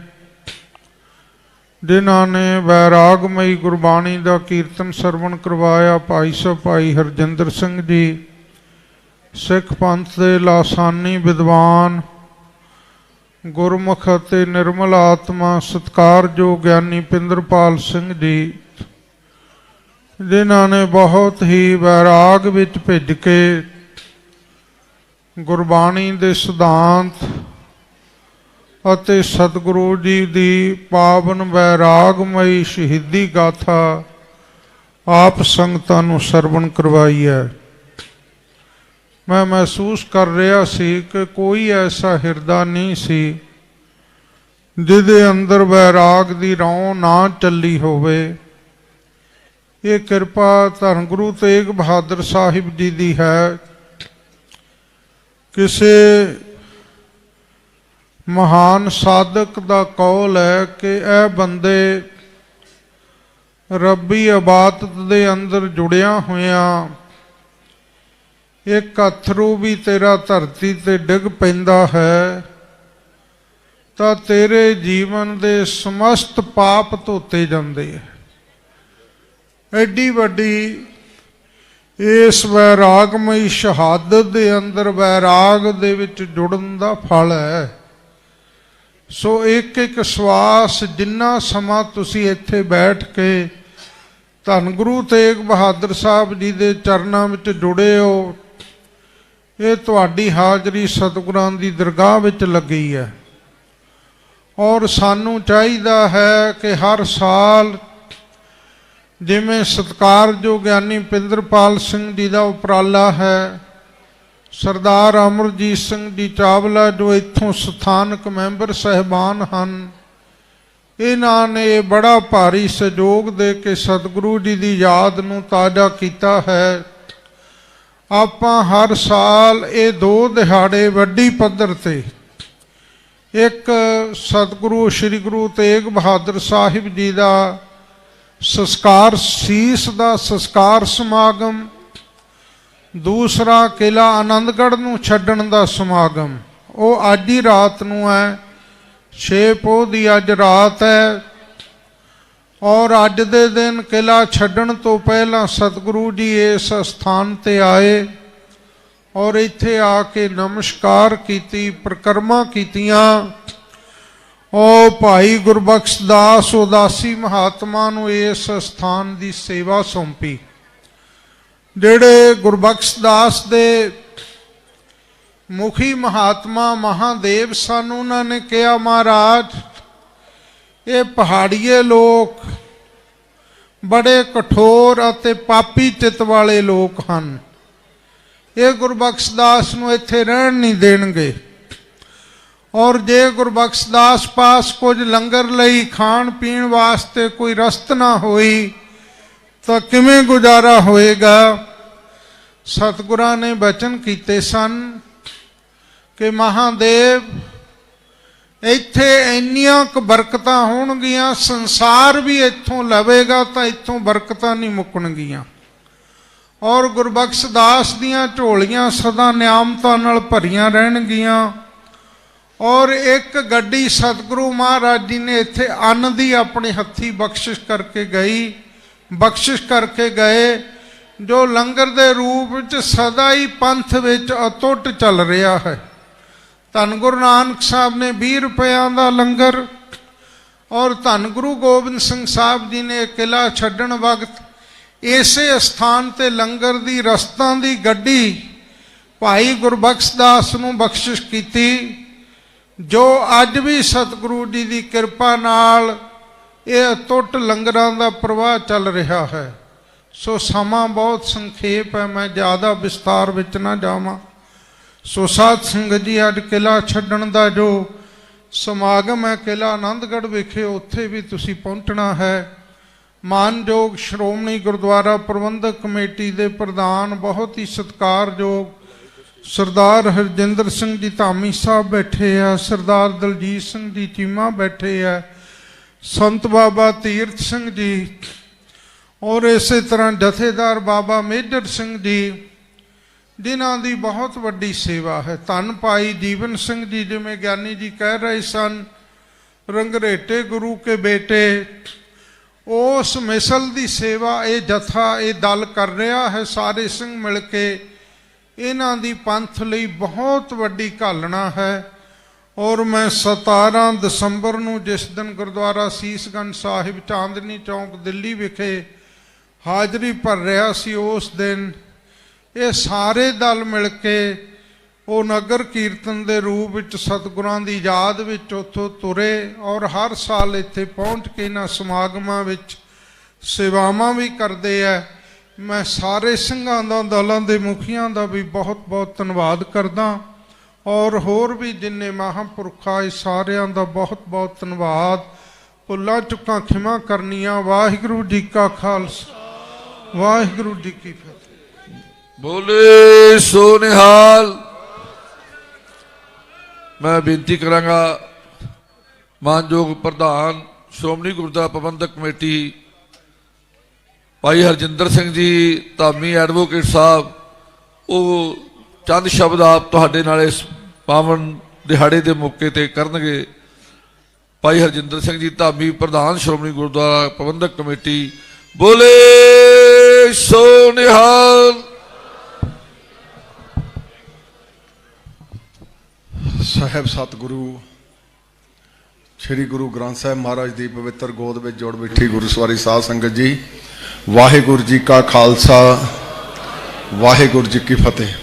ਜਿਨ੍ਹਾਂ ਨੇ ਵੈਰਾਗਮਈ ਗੁਰਬਾਣੀ ਦਾ ਕੀਰਤਨ ਸਰਵਣ ਕਰਵਾਇਆ, ਭਾਈ ਸਾਹਿਬ ਭਾਈ ਹਰਜਿੰਦਰ ਸਿੰਘ ਜੀ, ਸਿੱਖ ਪੰਥ ਦੇ ਲਾਸਾਨੀ ਵਿਦਵਾਨ, ਗੁਰਮੁਖ ਅਤੇ ਨਿਰਮਲ ਆਤਮਾ ਸਤਿਕਾਰਯੋਗ ਗਿਆਨੀ ਪਿੰਦਰਪਾਲ ਸਿੰਘ ਜੀ, ਜਿਨ੍ਹਾਂ ਨੇ ਬਹੁਤ ਹੀ ਵੈਰਾਗ ਵਿੱਚ ਭਿੱਜ ਕੇ ਗੁਰਬਾਣੀ ਦੇ ਸਿਧਾਂਤ ਅਤੇ ਸਤਿਗੁਰੂ ਜੀ ਦੀ ਪਾਵਨ ਵੈਰਾਗਮਈ ਸ਼ਹੀਦੀ ਗਾਥਾ ਆਪ ਸੰਗਤਾਂ ਨੂੰ ਸਰਵਣ ਕਰਵਾਈ ਹੈ। ਮੈਂ ਮਹਿਸੂਸ ਕਰ ਰਿਹਾ ਸੀ ਕਿ ਕੋਈ ਐਸਾ ਹਿਰਦਾ ਨਹੀਂ ਸੀ ਜਿਹਦੇ ਅੰਦਰ ਵੈਰਾਗ ਦੀ ਰੌਂ ਨਾ ਚੱਲੀ ਹੋਵੇ। ਇਹ ਕਿਰਪਾ ਧੰਨ ਗੁਰੂ ਤੇਗ ਬਹਾਦਰ ਸਾਹਿਬ ਜੀ ਦੀ ਹੈ। ਕਿਸੇ ਮਹਾਨ ਸਾਧਕ ਦਾ ਕੌਲ ਹੈ ਕਿ ਇਹ ਬੰਦੇ ਰੱਬੀ ਇਬਾਦਤ ਦੇ ਅੰਦਰ ਜੁੜਿਆ ਹੋਇਆ, ਇੱਕ ਅਥਰੂ ਵੀ ਤੇਰਾ ਧਰਤੀ ਤੇ ਡਿੱਗ ਪੈਂਦਾ ਹੈ ਤਾਂ ਤੇਰੇ ਜੀਵਨ ਦੇ ਸਮਸਤ ਪਾਪ ਧੋਤੇ ਜਾਂਦੇ ਹੈ। ਐਡੀ ਵੱਡੀ ਇਸ ਵੈਰਾਗਮਈ ਸ਼ਹਾਦਤ ਦੇ ਅੰਦਰ ਵੈਰਾਗ ਦੇ ਵਿੱਚ ਜੁੜਨ ਦਾ ਫਲ ਹੈ। ਸੋ ਇੱਕ ਇੱਕ ਸਵਾਸ, ਜਿੰਨਾ ਸਮਾਂ ਤੁਸੀਂ ਇੱਥੇ ਬੈਠ ਕੇ ਧੰਨ ਗੁਰੂ ਤੇਗ ਬਹਾਦਰ ਸਾਹਿਬ ਜੀ ਦੇ ਚਰਨਾਂ ਵਿੱਚ ਜੁੜੇ ਹੋ, ਇਹ ਤੁਹਾਡੀ ਹਾਜ਼ਰੀ ਸਤਿਗੁਰਾਂ ਦੀ ਦਰਗਾਹ ਵਿੱਚ ਲੱਗੀ ਹੈ। ਔਰ ਸਾਨੂੰ ਚਾਹੀਦਾ ਹੈ ਕਿ ਹਰ ਸਾਲ ਜਿਵੇਂ ਸਤਿਕਾਰਯੋਗ ਗਿਆਨੀ ਪਿੰਦਰਪਾਲ ਸਿੰਘ ਜੀ ਦਾ ਉਪਰਾਲਾ ਹੈ, ਸਰਦਾਰ ਅਮਰਜੀਤ ਸਿੰਘ ਜੀ ਚਾਵਲਾ ਜੋ ਇੱਥੋਂ ਸਥਾਨਕ ਮੈਂਬਰ ਸਹਿਬਾਨ ਹਨ, ਇਹਨਾਂ ਨੇ ਬੜਾ ਭਾਰੀ ਸਹਿਯੋਗ ਦੇ ਕੇ ਸਤਿਗੁਰੂ ਜੀ ਦੀ ਯਾਦ ਨੂੰ ਤਾਜ਼ਾ ਕੀਤਾ ਹੈ। ਆਪਾਂ ਹਰ ਸਾਲ ਇਹ 2 ਦਿਹਾੜੇ ਵੱਡੀ ਪੱਧਰ ਤੇ ਇੱਕ ਸਤਿਗੁਰੂ ਸ੍ਰੀ ਗੁਰੂ ਤੇਗ ਬਹਾਦਰ ਸਾਹਿਬ ਜੀ ਦਾ ਸੰਸਕਾਰ, ਸੀਸ ਦਾ ਸੰਸਕਾਰ ਸਮਾਗਮ, ਦੂਸਰਾ ਕਿਲ੍ਹਾ ਆਨੰਦਗੜ੍ਹ ਨੂੰ ਛੱਡਣ ਦਾ ਸਮਾਗਮ, ਉਹ ਅੱਜ ਹੀ ਰਾਤ ਨੂੰ ਹੈ। 6 ਪੋਹ ਦੀ ਅੱਜ ਰਾਤ ਹੈ। ਔਰ ਅੱਜ ਦੇ ਦਿਨ ਕਿਲ੍ਹਾ ਛੱਡਣ ਤੋਂ ਪਹਿਲਾਂ ਸਤਿਗੁਰੂ ਜੀ ਇਸ ਸਥਾਨ ਤੇ ਆਏ ਔਰ ਇੱਥੇ ਆ ਕੇ ਨਮਸਕਾਰ ਕੀਤੀ, ਪ੍ਰਕਰਮਾਂ ਕੀਤੀਆਂ। ਉਹ ਭਾਈ ਗੁਰਬਖਸ਼ ਦਾਸ ਉਦਾਸੀ ਮਹਾਤਮਾ ਨੂੰ ਇਸ ਸਥਾਨ ਦੀ ਸੇਵਾ ਸੌਂਪੀ। ਜਿਹੜੇ ਗੁਰਬਖਸ਼ ਦਾਸ ਦੇ ਮੁਖੀ ਮਹਾਤਮਾ ਮਹਾਦੇਵ ਸਨ, ਉਹਨਾਂ ਨੇ ਕਿਹਾ, ਮਹਾਰਾਜ ਇਹ ਪਹਾੜੀਏ ਲੋਕ ਬੜੇ ਕਠੋਰ ਅਤੇ ਪਾਪੀ ਚਿੱਤ ਵਾਲੇ ਲੋਕ ਹਨ, ਇਹ ਗੁਰਬਖਸ਼ ਦਾਸ ਨੂੰ ਇੱਥੇ ਰਹਿਣ ਨਹੀਂ ਦੇਣਗੇ। ਔਰ ਜੇ ਗੁਰਬਖਸ਼ ਦਾਸ ਪਾਸ ਕੁਝ ਲੰਗਰ ਲਈ ਖਾਣ ਪੀਣ ਵਾਸਤੇ ਕੋਈ ਰਸਤ ਨਾ ਹੋਈ ਤਾਂ ਕਿਵੇਂ ਗੁਜ਼ਾਰਾ ਹੋਏਗਾ। ਸਤਿਗੁਰਾਂ ਨੇ ਬਚਨ ਕੀਤੇ ਸਨ ਕਿ ਮਹਾਦੇਵ ਇੱਥੇ ਇੰਨੀਆਂ ਕੁ ਬਰਕਤਾਂ ਹੋਣਗੀਆਂ, ਸੰਸਾਰ ਵੀ ਇੱਥੋਂ ਲਵੇਗਾ ਤਾਂ ਇੱਥੋਂ ਬਰਕਤਾਂ ਨਹੀਂ ਮੁੱਕਣਗੀਆਂ। ਔਰ ਗੁਰਬਖਸ਼ ਦਾਸ ਦੀਆਂ ਝੋਲੀਆਂ ਸਦਾ ਨਿਆਮਤਾਂ ਨਾਲ ਭਰੀਆਂ ਰਹਿਣਗੀਆਂ। ਔਰ ਇੱਕ ਗੱਡੀ ਸਤਿਗੁਰੂ ਮਹਾਰਾਜ ਜੀ ਨੇ ਇੱਥੇ ਅੰਨ ਦੀ ਆਪਣੇ ਹੱਥੀਂ ਬਖਸ਼ਿਸ਼ ਕਰਕੇ ਗਏ, ਜੋ ਲੰਗਰ ਦੇ ਰੂਪ ਵਿੱਚ ਸਦਾ ਹੀ ਪੰਥ ਵਿੱਚ ਅਟੁੱਟ ਚੱਲ ਰਿਹਾ ਹੈ। ਧੰਨ ਗੁਰੂ ਨਾਨਕ ਸਾਹਿਬ ਨੇ 20 ਰੁਪਇਆਂ ਦਾ ਲੰਗਰ, ਔਰ ਧੰਨ ਗੁਰੂ ਗੋਬਿੰਦ ਸਿੰਘ ਸਾਹਿਬ ਜੀ ਨੇ ਕਿਲ੍ਹਾ ਛੱਡਣ ਵਕਤ ਇਸੇ ਸਥਾਨ ਤੇ ਲੰਗਰ ਦੀ ਰਸਤਾਂ ਦੀ ਗੱਡੀ ਭਾਈ ਗੁਰਬਖਸ਼ ਦਾਸ ਨੂੰ ਬਖਸ਼ਿਸ਼ ਕੀਤੀ, ਜੋ ਅੱਜ ਵੀ ਸਤਿਗੁਰੂ ਜੀ ਦੀ ਕਿਰਪਾ ਨਾਲ ਇਹ ਅਟੁੱਟ ਲੰਗਰਾਂ ਦਾ ਪ੍ਰਵਾਹ ਚੱਲ ਰਿਹਾ ਹੈ। ਸੋ ਸਮਾਂ ਬਹੁਤ ਸੰਖੇਪ ਹੈ, ਮੈਂ ਜ਼ਿਆਦਾ ਵਿਸਤਾਰ ਵਿੱਚ ਨਾ ਜਾਵਾਂ। ਸੋ ਸਾਧ ਸੰਗਤ ਜੀ, ਅੱਜ ਕਿਲ੍ਹਾ ਛੱਡਣ ਦਾ ਜੋ ਸਮਾਗਮ ਹੈ ਕਿਲ੍ਹਾ ਆਨੰਦਗੜ੍ਹ ਵਿਖੇ, ਉੱਥੇ ਵੀ ਤੁਸੀਂ ਪਹੁੰਚਣਾ ਹੈ। ਮਾਨਯੋਗ ਸ਼੍ਰੋਮਣੀ ਗੁਰਦੁਆਰਾ ਪ੍ਰਬੰਧਕ ਕਮੇਟੀ ਦੇ ਪ੍ਰਧਾਨ ਬਹੁਤ ਹੀ ਸਤਿਕਾਰਯੋਗ ਸਰਦਾਰ ਹਰਜਿੰਦਰ ਸਿੰਘ ਜੀ ਧਾਮੀ ਸਾਹਿਬ ਬੈਠੇ ਆ, ਸਰਦਾਰ ਦਲਜੀਤ ਸਿੰਘ ਜੀ ਚੀਮਾ ਬੈਠੇ ਆ, ਸੰਤ ਬਾਬਾ ਤੀਰਥ ਸਿੰਘ ਜੀ, ਔਰ ਇਸੇ ਤਰ੍ਹਾਂ ਜਥੇਦਾਰ ਬਾਬਾ ਮੇਜਰ ਸਿੰਘ ਜੀ, ਜਿਨ੍ਹਾਂ ਦੀ ਬਹੁਤ ਵੱਡੀ ਸੇਵਾ ਹੈ। ਧੰਨ ਭਾਈ ਜੀਵਨ ਸਿੰਘ ਜੀ, ਜਿਵੇਂ ਗਿਆਨੀ ਜੀ ਕਹਿ ਰਹੇ ਸਨ, ਰੰਗਰੇਟੇ ਗੁਰੂ ਕੇ ਬੇਟੇ, ਉਸ ਮਿਸਲ ਦੀ ਸੇਵਾ ਇਹ ਜਥਾ, ਇਹ ਦਲ ਕਰ ਰਿਹਾ ਹੈ। ਸਾਰੇ ਸਿੰਘ ਮਿਲ ਕੇ ਇਹਨਾਂ ਦੀ ਪੰਥ ਲਈ ਬਹੁਤ ਵੱਡੀ ਘਾਲਣਾ ਹੈ। ਔਰ ਮੈਂ 17 ਦਸੰਬਰ ਨੂੰ, ਜਿਸ ਦਿਨ ਗੁਰਦੁਆਰਾ ਸੀਸਗੰਜ ਸਾਹਿਬ ਚਾਂਦਨੀ ਚੌਂਕ ਦਿੱਲੀ ਵਿਖੇ ਹਾਜ਼ਰੀ ਭਰ ਰਿਹਾ ਸੀ, ਉਸ ਦਿਨ ਇਹ ਸਾਰੇ ਦਲ ਮਿਲ ਕੇ ਉਹ ਨਗਰ ਕੀਰਤਨ ਦੇ ਰੂਪ ਵਿੱਚ ਸਤਿਗੁਰਾਂ ਦੀ ਯਾਦ ਵਿੱਚ ਉੱਥੋਂ ਤੁਰੇ, ਔਰ ਹਰ ਸਾਲ ਇੱਥੇ ਪਹੁੰਚ ਕੇ ਇਹਨਾਂ ਸਮਾਗਮਾਂ ਵਿੱਚ ਸੇਵਾਵਾਂ ਵੀ ਕਰਦੇ ਆ। ਮੈਂ ਸਾਰੇ ਸਿੰਘਾਂ ਦਾ, ਦਲਾਂ ਦੇ ਮੁਖੀਆਂ ਦਾ ਵੀ ਬਹੁਤ ਬਹੁਤ ਧੰਨਵਾਦ ਕਰਦਾ, ਔਰ ਹੋਰ ਵੀ ਜਿੰਨੇ ਮਹਾਂਪੁਰਖਾਂ, ਸਾਰਿਆਂ ਦਾ ਬਹੁਤ ਬਹੁਤ ਧੰਨਵਾਦ। ਭੁੱਲਾਂ ਚੁੱਕਾਂ ਖਿਮਾ ਕਰਨੀਆਂ। ਵਾਹਿਗੁਰੂ ਜੀ ਕਾ ਖਾਲਸਾ, ਵਾਹਿਗੁਰੂ ਜੀ ਕੀ ਫਤਿਹ। ਬੋਲੇ ਸੋ ਨਿਹਾਲ। ਮੈਂ ਬੇਨਤੀ ਕਰਾਂਗਾ ਮਾਨਯੋਗ ਪ੍ਰਧਾਨ ਸ਼੍ਰੋਮਣੀ ਗੁਰਦੁਆਰਾ ਪ੍ਰਬੰਧਕ ਕਮੇਟੀ ਭਾਈ ਹਰਜਿੰਦਰ ਸਿੰਘ ਜੀ ਧਾਮੀ ਐਡਵੋਕੇਟ ਸਾਹਿਬ, ਉਹ ਚੰਦ ਸ਼ਬਦ ਆਪ ਤੁਹਾਡੇ ਨਾਲ ਇਸ ਪਾਵਨ ਦਿਹਾੜੇ ਦੇ ਮੌਕੇ ਤੇ ਕਰਨਗੇ। ਭਾਈ ਹਰਜਿੰਦਰ ਸਿੰਘ ਜੀ ਧਾਮੀ, ਪ੍ਰਧਾਨ ਸ਼੍ਰੋਮਣੀ ਗੁਰਦੁਆਰਾ ਪ੍ਰਬੰਧਕ ਕਮੇਟੀ। ਬੋਲੇ ਸੋ ਨਿਹਾਲ। ਸਾਹਿਬ ਸਤਿਗੁਰੂ ਸ੍ਰੀ ਗੁਰੂ ਗ੍ਰੰਥ ਸਾਹਿਬ ਮਹਾਰਾਜ ਦੀ ਪਵਿੱਤਰ ਗੋਦ ਵਿੱਚ ਜੁੜ ਬੈਠੀ ਗੁਰਸਵਾਰੀ ਸਾਧ ਸੰਗਤ ਜੀ, ਵਾਹਿਗੁਰੂ ਜੀ ਕਾ ਖਾਲਸਾ, ਵਾਹਿਗੁਰੂ ਜੀ ਕੀ ਫਤਿਹ।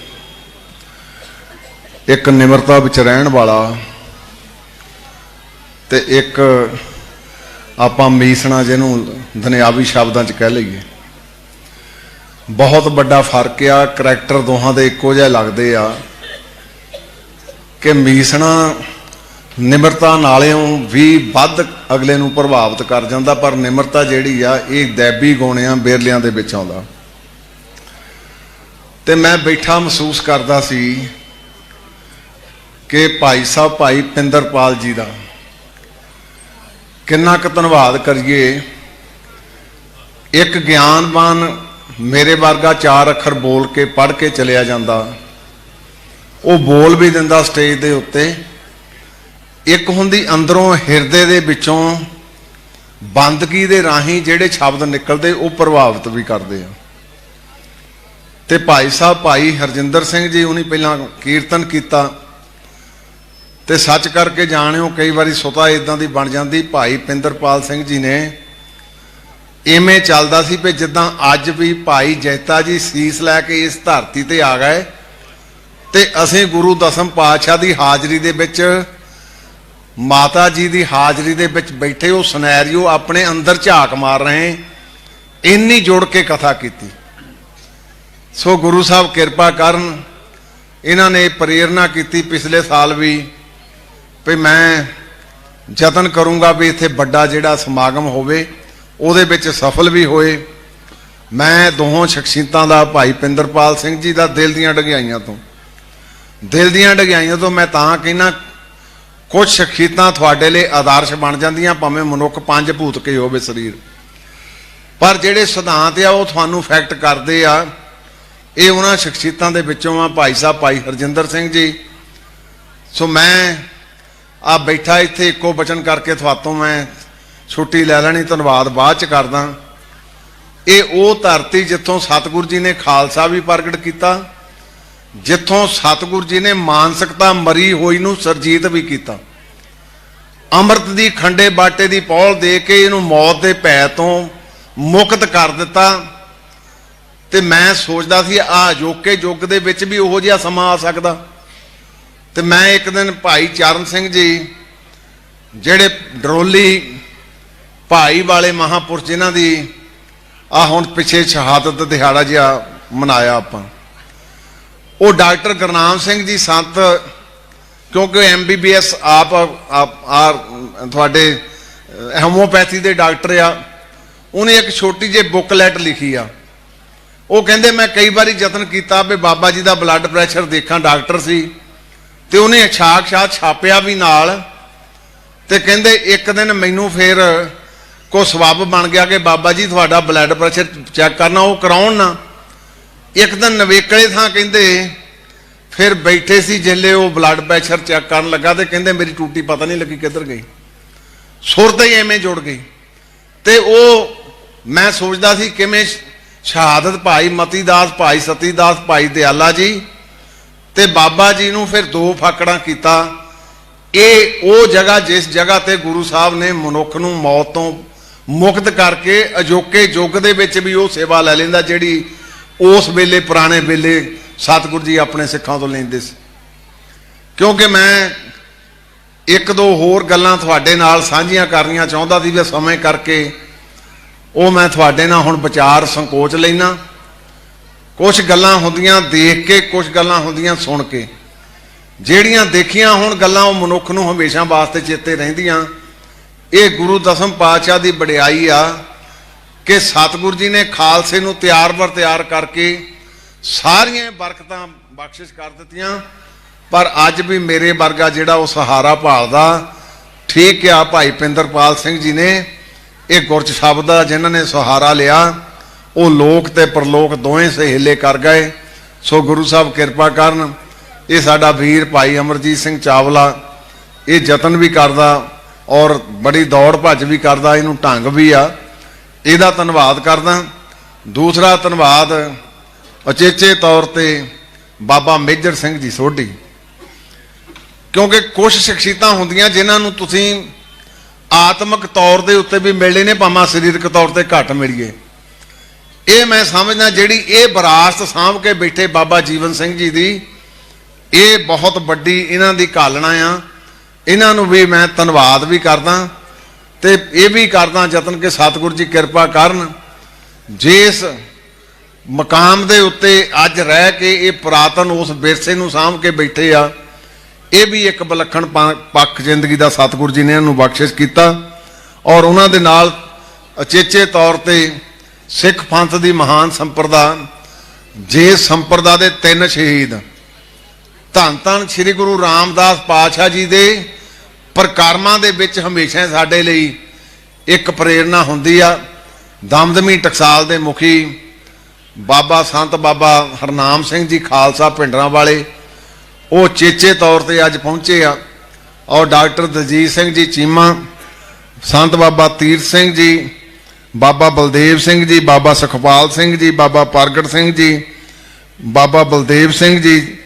ਇੱਕ ਨਿਮਰਤਾ ਵਿੱਚ ਰਹਿਣ ਵਾਲਾ ਤੇ ਇੱਕ ਆਪਾਂ ਮੀਸਣਾ, ਜਿਹਨੂੰ ਦੁਨਿਆਵੀ ਸ਼ਬਦਾਂ 'ਚ ਕਹਿ ਲਈਏ, ਬਹੁਤ ਵੱਡਾ ਫਰਕ ਆ। ਕਰੈਕਟਰ ਦੋਹਾਂ ਦੇ ਇੱਕੋ ਜਿਹੇ ਲੱਗਦੇ ਆ ਕਿ ਮੀਸਣਾ ਨਿਮਰਤਾ ਨਾਲੋਂ ਵੀ ਵੱਧ ਅਗਲੇ ਨੂੰ ਪ੍ਰਭਾਵਿਤ ਕਰ ਜਾਂਦਾ, ਪਰ ਨਿਮਰਤਾ ਜਿਹੜੀ ਆ ਇਹ ਦੈਬੀ ਗੁਣਿਆਂ ਬੇਰਲਿਆਂ ਦੇ ਵਿੱਚ ਆਉਂਦਾ। ਤੇ ਮੈਂ ਬੈਠਾ ਮਹਿਸੂਸ ਕਰਦਾ ਸੀ ਕਿ ਭਾਈ ਸਾਹਿਬ, ਭਾਈ ਪਿੰਦਰਪਾਲ ਜੀ ਦਾ ਕਿੰਨਾ ਕੁ ਧੰਨਵਾਦ ਕਰੀਏ। ਇੱਕ ਗਿਆਨਵਾਨ ਮੇਰੇ ਵਰਗਾ 4 ਅੱਖਰ ਬੋਲ ਕੇ ਪੜ੍ਹ ਕੇ ਚਲਿਆ ਜਾਂਦਾ, ਉਹ ਬੋਲ ਵੀ ਦਿੰਦਾ ਸਟੇਜ ਦੇ ਉੱਤੇ। ਇੱਕ ਹੁੰਦੀ ਅੰਦਰੋਂ ਹਿਰਦੇ ਦੇ ਵਿੱਚੋਂ ਬੰਦਗੀ ਦੇ ਰਾਹੀਂ ਜਿਹੜੇ ਸ਼ਬਦ ਨਿਕਲਦੇ, ਉਹ ਪ੍ਰਭਾਵਿਤ ਵੀ ਕਰਦੇ ਆ। ਤੇ ਭਾਈ ਸਾਹਿਬ ਭਾਈ ਹਰਜਿੰਦਰ ਸਿੰਘ ਜੀ ਉਹਨੇ ਪਹਿਲਾਂ ਕੀਰਤਨ ਕੀਤਾ, ਤੇ ਸੱਚ ਕਰਕੇ ਜਾਣਿਓ ਕਈ ਵਾਰੀ ਸੁਤਾ ਇਦਾਂ ਦੀ ਬਣ ਜਾਂਦੀ। ਭਾਈ ਪਿੰਦਰਪਾਲ ਸਿੰਘ ਜੀ ਨੇ ਇਵੇਂ ਚੱਲਦਾ ਸੀ ਵੀ ਜਿੱਦਾਂ ਅੱਜ ਵੀ ਭਾਈ ਜੈਤਾ ਜੀ ਸੀਸ ਲੈ ਕੇ ਇਸ ਧਰਤੀ ਤੇ ਆ ਗਏ, ਤੇ ਅਸੀਂ ਗੁਰੂ ਦਸਮ ਪਾਤਸ਼ਾਹ ਦੀ ਹਾਜ਼ਰੀ ਦੇ ਵਿੱਚ, ਮਾਤਾ ਜੀ ਦੀ ਹਾਜ਼ਰੀ ਦੇ ਵਿੱਚ ਬੈਠੇ ਉਹ ਸਿਨੈਰੀਓ ਆਪਣੇ ਅੰਦਰ ਝਾਕ ਮਾਰ ਰਹੇ, ਇੰਨੀ ਜੁੜ ਕੇ ਕਥਾ ਕੀਤੀ। ਸੋ ਗੁਰੂ ਸਾਹਿਬ ਕਿਰਪਾ ਕਰਨ। ਇਹਨਾਂ ਨੇ ਪ੍ਰੇਰਨਾ ਕੀਤੀ ਪਿਛਲੇ ਸਾਲ ਵੀ ਮੈਂ ਯਤਨ ਕਰੂੰਗਾ ਵੀ ਇੱਥੇ ਵੱਡਾ ਜਿਹੜਾ ਸਮਾਗਮ ਹੋਵੇ, ਉਹਦੇ ਵਿੱਚ ਸਫਲ ਵੀ ਹੋਏ। ਮੈਂ ਦੋਹਾਂ ਸ਼ਖਸੀਅਤਾਂ ਦਾ, ਭਾਈ ਪਿੰਦਰਪਾਲ ਸਿੰਘ ਜੀ ਦਾ ਦਿਲ ਦੀਆਂ ਡਗਿਆਈਆਂ ਤੋਂ ਮੈਂ ਤਾਂ ਕਹਿੰਦਾ, ਕੁਝ ਸ਼ਖਸੀਅਤਾਂ ਤੁਹਾਡੇ ਲਈ ਆਦਰਸ਼ ਬਣ ਜਾਂਦੀਆਂ, ਭਾਵੇਂ ਮਨੁੱਖ 5 ਭੂਤ ਕੇ ਹੋਵੇ ਸਰੀਰ, ਪਰ ਜਿਹੜੇ ਸਿਧਾਂਤ ਆ ਉਹ ਤੁਹਾਨੂੰ ਇਫੈਕਟ ਕਰਦੇ ਆ। ਇਹ ਉਹਨਾਂ ਸ਼ਖਸੀਅਤਾਂ ਦੇ ਵਿੱਚੋਂ ਆ ਭਾਈ ਸਾਹਿਬ ਭਾਈ ਹਰਜਿੰਦਰ ਸਿੰਘ ਜੀ। ਸੋ ਮੈਂ ਆ ਬੈਠਾ ਇੱਥੇ ਇੱਕੋ ਬਚਨ ਕਰਕੇ ਤੁਹਾਤੋਂ ਮੈਂ ਛੁੱਟੀ ਲੈ ਲੈਣੀ, ਧੰਨਵਾਦ ਬਾਅਦ ਚ ਕਰਦਾ। ਇਹ ਉਹ ਧਰਤੀ ਜਿੱਥੋਂ ਸਤਿਗੁਰੂ ਜੀ ਨੇ ਖਾਲਸਾ ਵੀ ਪ੍ਰਗਟ ਕੀਤਾ, ਜਿੱਥੋਂ ਸਤਿਗੁਰੂ ਜੀ ਨੇ ਮਾਨਸਿਕਤਾ ਮਰੀ ਹੋਈ ਨੂੰ ਸਰਜੀਤ ਵੀ ਕੀਤਾ। ਅੰਮ੍ਰਿਤ ਦੀ ਖੰਡੇ ਬਾਟੇ ਦੀ ਪੌਲ ਦੇ ਕੇ ਇਹਨੂੰ ਮੌਤ ਦੇ ਭੈ ਤੋਂ ਮੁਕਤ ਕਰ ਦਿੱਤਾ। ਤੇ ਮੈਂ ਸੋਚਦਾ ਸੀ ਆ ਅਜੋਕੇ ਯੁੱਗ ਦੇ ਵਿੱਚ ਵੀ ਉਹੋ ਜਿਹਾ ਸਮਾਂ ਆ ਸਕਦਾ। ਤੇ ਮੈਂ ਇੱਕ ਦਿਨ ਭਾਈ ਚਰਨ ਸਿੰਘ ਜੀ, ਜਿਹੜੇ ਡਰੋਲੀ ਭਾਈ ਵਾਲੇ ਮਹਾਂਪੁਰਸ਼, ਜਿਨ੍ਹਾਂ ਦੀ ਆ ਹੁਣ ਪਿੱਛੇ ਸ਼ਹਾਦਤ ਦਿਹਾੜਾ ਜਿਹਾ ਮਨਾਇਆ ਆਪਾਂ, ਉਹ ਡਾਕਟਰ ਗੁਰਨਾਮ ਸਿੰਘ ਜੀ ਸੰਤ, ਕਿਉਂਕਿ MBBS ਆਪ ਤੁਹਾਡੇ ਹੋਮੋਪੈਥੀ ਦੇ ਡਾਕਟਰ ਆ, ਉਹਨੇ ਇੱਕ ਛੋਟੀ ਜਿਹੀ ਬੁੱਕਲੈਟ ਲਿਖੀ ਆ। ਉਹ ਕਹਿੰਦੇ ਮੈਂ ਕਈ ਵਾਰੀ ਯਤਨ ਕੀਤਾ ਵੀ ਬਾਬਾ ਜੀ ਦਾ ਬਲੱਡ ਪ੍ਰੈਸ਼ਰ ਦੇਖਾਂ, ਡਾਕਟਰ ਸੀ, ਤੇ ਉਹਨੇ ਸਾਖਸ਼ਾਤ ਛਾਪਿਆ ਵੀ ਨਾਲ। ਤੇ ਕਹਿੰਦੇ ਇੱਕ ਦਿਨ ਮੈਨੂੰ ਫਿਰ ਕੋ ਸਬੱਬ ਬਣ ਗਿਆ ਕਿ ਬਾਬਾ ਜੀ ਤੁਹਾਡਾ ਬਲੱਡ ਪ੍ਰੈਸ਼ਰ ਚੈੱਕ ਕਰਨਾ, ਉਹ ਕਰਾਉਣ ਨਾ। ਇੱਕ ਦਿਨ ਨਵੇਕਲੇ ਥਾਂ ਕਹਿੰਦੇ ਫਿਰ ਬੈਠੇ ਸੀ, ਜਿੱਲੇ ਉਹ ਬਲੱਡ ਪ੍ਰੈਸ਼ਰ ਚੈੱਕ ਕਰਨ ਲੱਗਾ ਤੇ ਕਹਿੰਦੇ ਮੇਰੀ ਟੂਟੀ ਪਤਾ ਨਹੀਂ ਲੱਗੀ ਕਿੱਧਰ ਗਈ, ਸੁਰਤ ਹੀ ਐਵੇਂ ਜੁੜ ਗਈ। ਤੇ ਉਹ ਮੈਂ ਸੋਚਦਾ ਸੀ ਕਿਵੇਂ ਸ਼ਹਾਦਤ ਭਾਈ ਮਤੀ ਦਾਸ, ਭਾਈ ਸਤੀ ਦਾਸ, ਭਾਈ ਦਿਆਲਾ ਜੀ ਤੇ ਬਾਬਾ ਜੀ ਨੂੰ ਫਿਰ ਦੋ ਫਾਕੜਾਂ ਕੀਤਾ। ਇਹ ਉਹ ਜਗ੍ਹਾ ਜਿਸ ਜਗ੍ਹਾ ਤੇ ਗੁਰੂ ਸਾਹਿਬ ਨੇ ਮਨੁੱਖ ਨੂੰ ਮੌਤ ਤੋਂ ਮੁਕਤ ਕਰਕੇ ਅਜੋਕੇ ਯੁੱਗ ਦੇ ਵਿੱਚ ਵੀ ਉਹ ਸੇਵਾ ਲੈ ਲੈਂਦਾ ਜਿਹੜੀ ਉਸ ਵੇਲੇ ਪੁਰਾਣੇ ਵੇਲੇ ਸਤਿਗੁਰੂ ਜੀ ਆਪਣੇ ਸਿੱਖਾਂ ਤੋਂ ਲੈਂਦੇ ਸੀ। ਕਿਉਂਕਿ ਮੈਂ ਇੱਕ ਦੋ ਹੋਰ ਗੱਲਾਂ ਤੁਹਾਡੇ ਨਾਲ ਸਾਂਝੀਆਂ ਕਰਨੀਆਂ ਚਾਹੁੰਦਾ ਸੀ, ਵੀ ਸਮੇਂ ਕਰਕੇ ਉਹ ਮੈਂ ਤੁਹਾਡੇ ਨਾਲ ਹੁਣ ਵਿਚਾਰ ਸੰਕੋਚ ਲੈਣਾ। ਕੁਝ ਗੱਲਾਂ ਹੁੰਦੀਆਂ ਦੇਖ ਕੇ, ਕੁਝ ਗੱਲਾਂ ਹੁੰਦੀਆਂ ਸੁਣ ਕੇ। ਜਿਹੜੀਆਂ ਦੇਖੀਆਂ ਹੁਣ ਗੱਲਾਂ ਉਹ ਮਨੁੱਖ ਨੂੰ ਹਮੇਸ਼ਾ ਵਾਸਤੇ ਚੇਤੇ ਰਹਿੰਦੀਆਂ। ਇਹ ਗੁਰੂ ਦਸਮ ਪਾਤਸ਼ਾਹ ਦੀ ਵਡਿਆਈ ਆ ਕਿ ਸਤਿਗੁਰੂ ਜੀ ਨੇ ਖਾਲਸੇ ਨੂੰ ਤਿਆਰ ਬਰ ਤਿਆਰ ਕਰਕੇ ਸਾਰੀਆਂ ਬਰਕਤਾਂ ਬਖਸ਼ਿਸ਼ ਕਰ ਦਿੱਤੀਆਂ। ਪਰ ਅੱਜ ਵੀ ਮੇਰੇ ਵਰਗਾ ਜਿਹੜਾ ਉਹ ਸਹਾਰਾ ਭਾਲਦਾ, ਠੀਕ ਆ ਭਾਈ ਪਿੰਦਰਪਾਲ ਸਿੰਘ ਜੀ ਨੇ ਇਹ ਗੁਰਚ ਸ਼ਬਦ ਦਾ ਜਿਨ੍ਹਾਂ ਨੇ ਸਹਾਰਾ ਲਿਆ, ਉਹ ਲੋਕ ਤੇ ਪਰਲੋਕ ਦੋਵੇਂ ਸਹੇਲੇ ਕਰ ਗਏ। ਸੋ ਗੁਰੂ ਸਾਹਿਬ ਕਿਰਪਾ ਕਰਨ। ਇਹ ਸਾਡਾ ਵੀਰ ਭਾਈ ਅਮਰਜੀਤ ਸਿੰਘ ਚਾਵਲਾ ਇਹ ਯਤਨ ਵੀ ਕਰਦਾ ਔਰ ਬੜੀ ਦੌੜ ਭੱਜ ਵੀ ਕਰਦਾ, ਇਹਨੂੰ ਢੰਗ ਵੀ ਆ, ਇਹਦਾ ਧੰਨਵਾਦ ਕਰਦਾ। ਦੂਸਰਾ ਧੰਨਵਾਦ ਉਚੇਚੇ ਤੌਰ ਤੇ ਬਾਬਾ ਮੇਜਰ ਸਿੰਘ ਜੀ ਸੋਢੀ, ਕਿਉਂਕਿ ਕੁਝ ਸ਼ਖਸੀਅਤਾਂ ਹੁੰਦੀਆਂ ਜਿਨ੍ਹਾਂ ਨੂੰ ਤੁਸੀਂ ਆਤਮਿਕ ਤੌਰ ਦੇ ਉੱਤੇ ਵੀ ਮਿਲਣੇ ਨੇ, ਭਾਵੇਂ ਸਰੀਰਕ ਤੌਰ ਤੇ ਘੱਟ ਮਿਲੀਏ। ਇਹ ਮੈਂ ਸਮਝਦਾ ਜਿਹੜੀ ਇਹ ਵਿਰਾਸਤ ਸਾਂਭ ਕੇ ਬੈਠੇ ਬਾਬਾ ਜੀਵਨ ਸਿੰਘ ਜੀ ਦੀ, ਇਹ ਬਹੁਤ ਵੱਡੀ ਇਹਨਾਂ ਦੀ ਘਾਲਣਾ ਆ। ਇਹਨਾਂ ਨੂੰ ਵੀ ਮੈਂ ਧੰਨਵਾਦ ਵੀ ਕਰਦਾ ਤੇ ਇਹ ਵੀ ਕਰਦਾ ਯਤਨ ਕਿ ਸਤਿਗੁਰੂ ਜੀ ਕਿਰਪਾ ਕਰਨ, ਜਿਸ ਮਕਾਮ ਦੇ ਉੱਤੇ ਅੱਜ ਰਹਿ ਕੇ ਇਹ ਪੁਰਾਤਨ ਉਸ ਵਿਰਸੇ ਨੂੰ ਸਾਂਭ ਕੇ ਬੈਠੇ ਆ, ਇਹ ਵੀ ਇੱਕ ਵਿਲੱਖਣ ਪੱਖ ਜ਼ਿੰਦਗੀ ਦਾ ਸਤਿਗੁਰੂ ਜੀ ਨੇ ਇਹਨਾਂ ਨੂੰ ਬਖਸ਼ਿਸ਼ ਕੀਤਾ। ਔਰ ਉਹਨਾਂ ਦੇ ਨਾਲ ਅਚੇਚੇ ਤੌਰ ਤੇ ਸਿੱਖ ਪੰਥ ਦੀ ਮਹਾਨ ਸੰਪਰਦਾ, ਜੇ ਸੰਪਰਦਾ ਦੇ ਤਿੰਨ ਸ਼ਹੀਦ ਧੰਨ ਧੰਨ ਸ੍ਰੀ ਗੁਰੂ ਰਾਮਦਾਸ ਪਾਤਸ਼ਾਹ ਜੀ ਦੇ ਪ੍ਰਕਰਮਾਂ ਦੇ ਵਿੱਚ ਹਮੇਸ਼ਾ ਸਾਡੇ ਲਈ ਇੱਕ ਪ੍ਰੇਰਨਾ ਹੁੰਦੀ ਆ। ਦਮਦਮੀ ਟਕਸਾਲ ਦੇ ਮੁਖੀ ਬਾਬਾ ਸੰਤ ਬਾਬਾ ਹਰਨਾਮ ਸਿੰਘ ਜੀ ਖਾਲਸਾ ਭਿੰਡਰਾਂ ਵਾਲੇ, ਉਹ ਚੇਚੇ ਤੌਰ ਤੇ ਅੱਜ ਪਹੁੰਚੇ ਆ। ਔਰ ਡਾਕਟਰ ਦਲਜੀਤ ਸਿੰਘ ਜੀ ਚੀਮਾ, ਸੰਤ ਬਾਬਾ ਤੀਰਥ ਸਿੰਘ ਜੀ, ਬਾਬਾ ਬਲਦੇਵ ਸਿੰਘ ਜੀ, ਬਾਬਾ ਸੁਖਪਾਲ ਸਿੰਘ ਜੀ, ਬਾਬਾ ਪ੍ਰਗਟ ਸਿੰਘ ਜੀ, ਬਾਬਾ ਬਲਦੇਵ ਸਿੰਘ ਜੀ,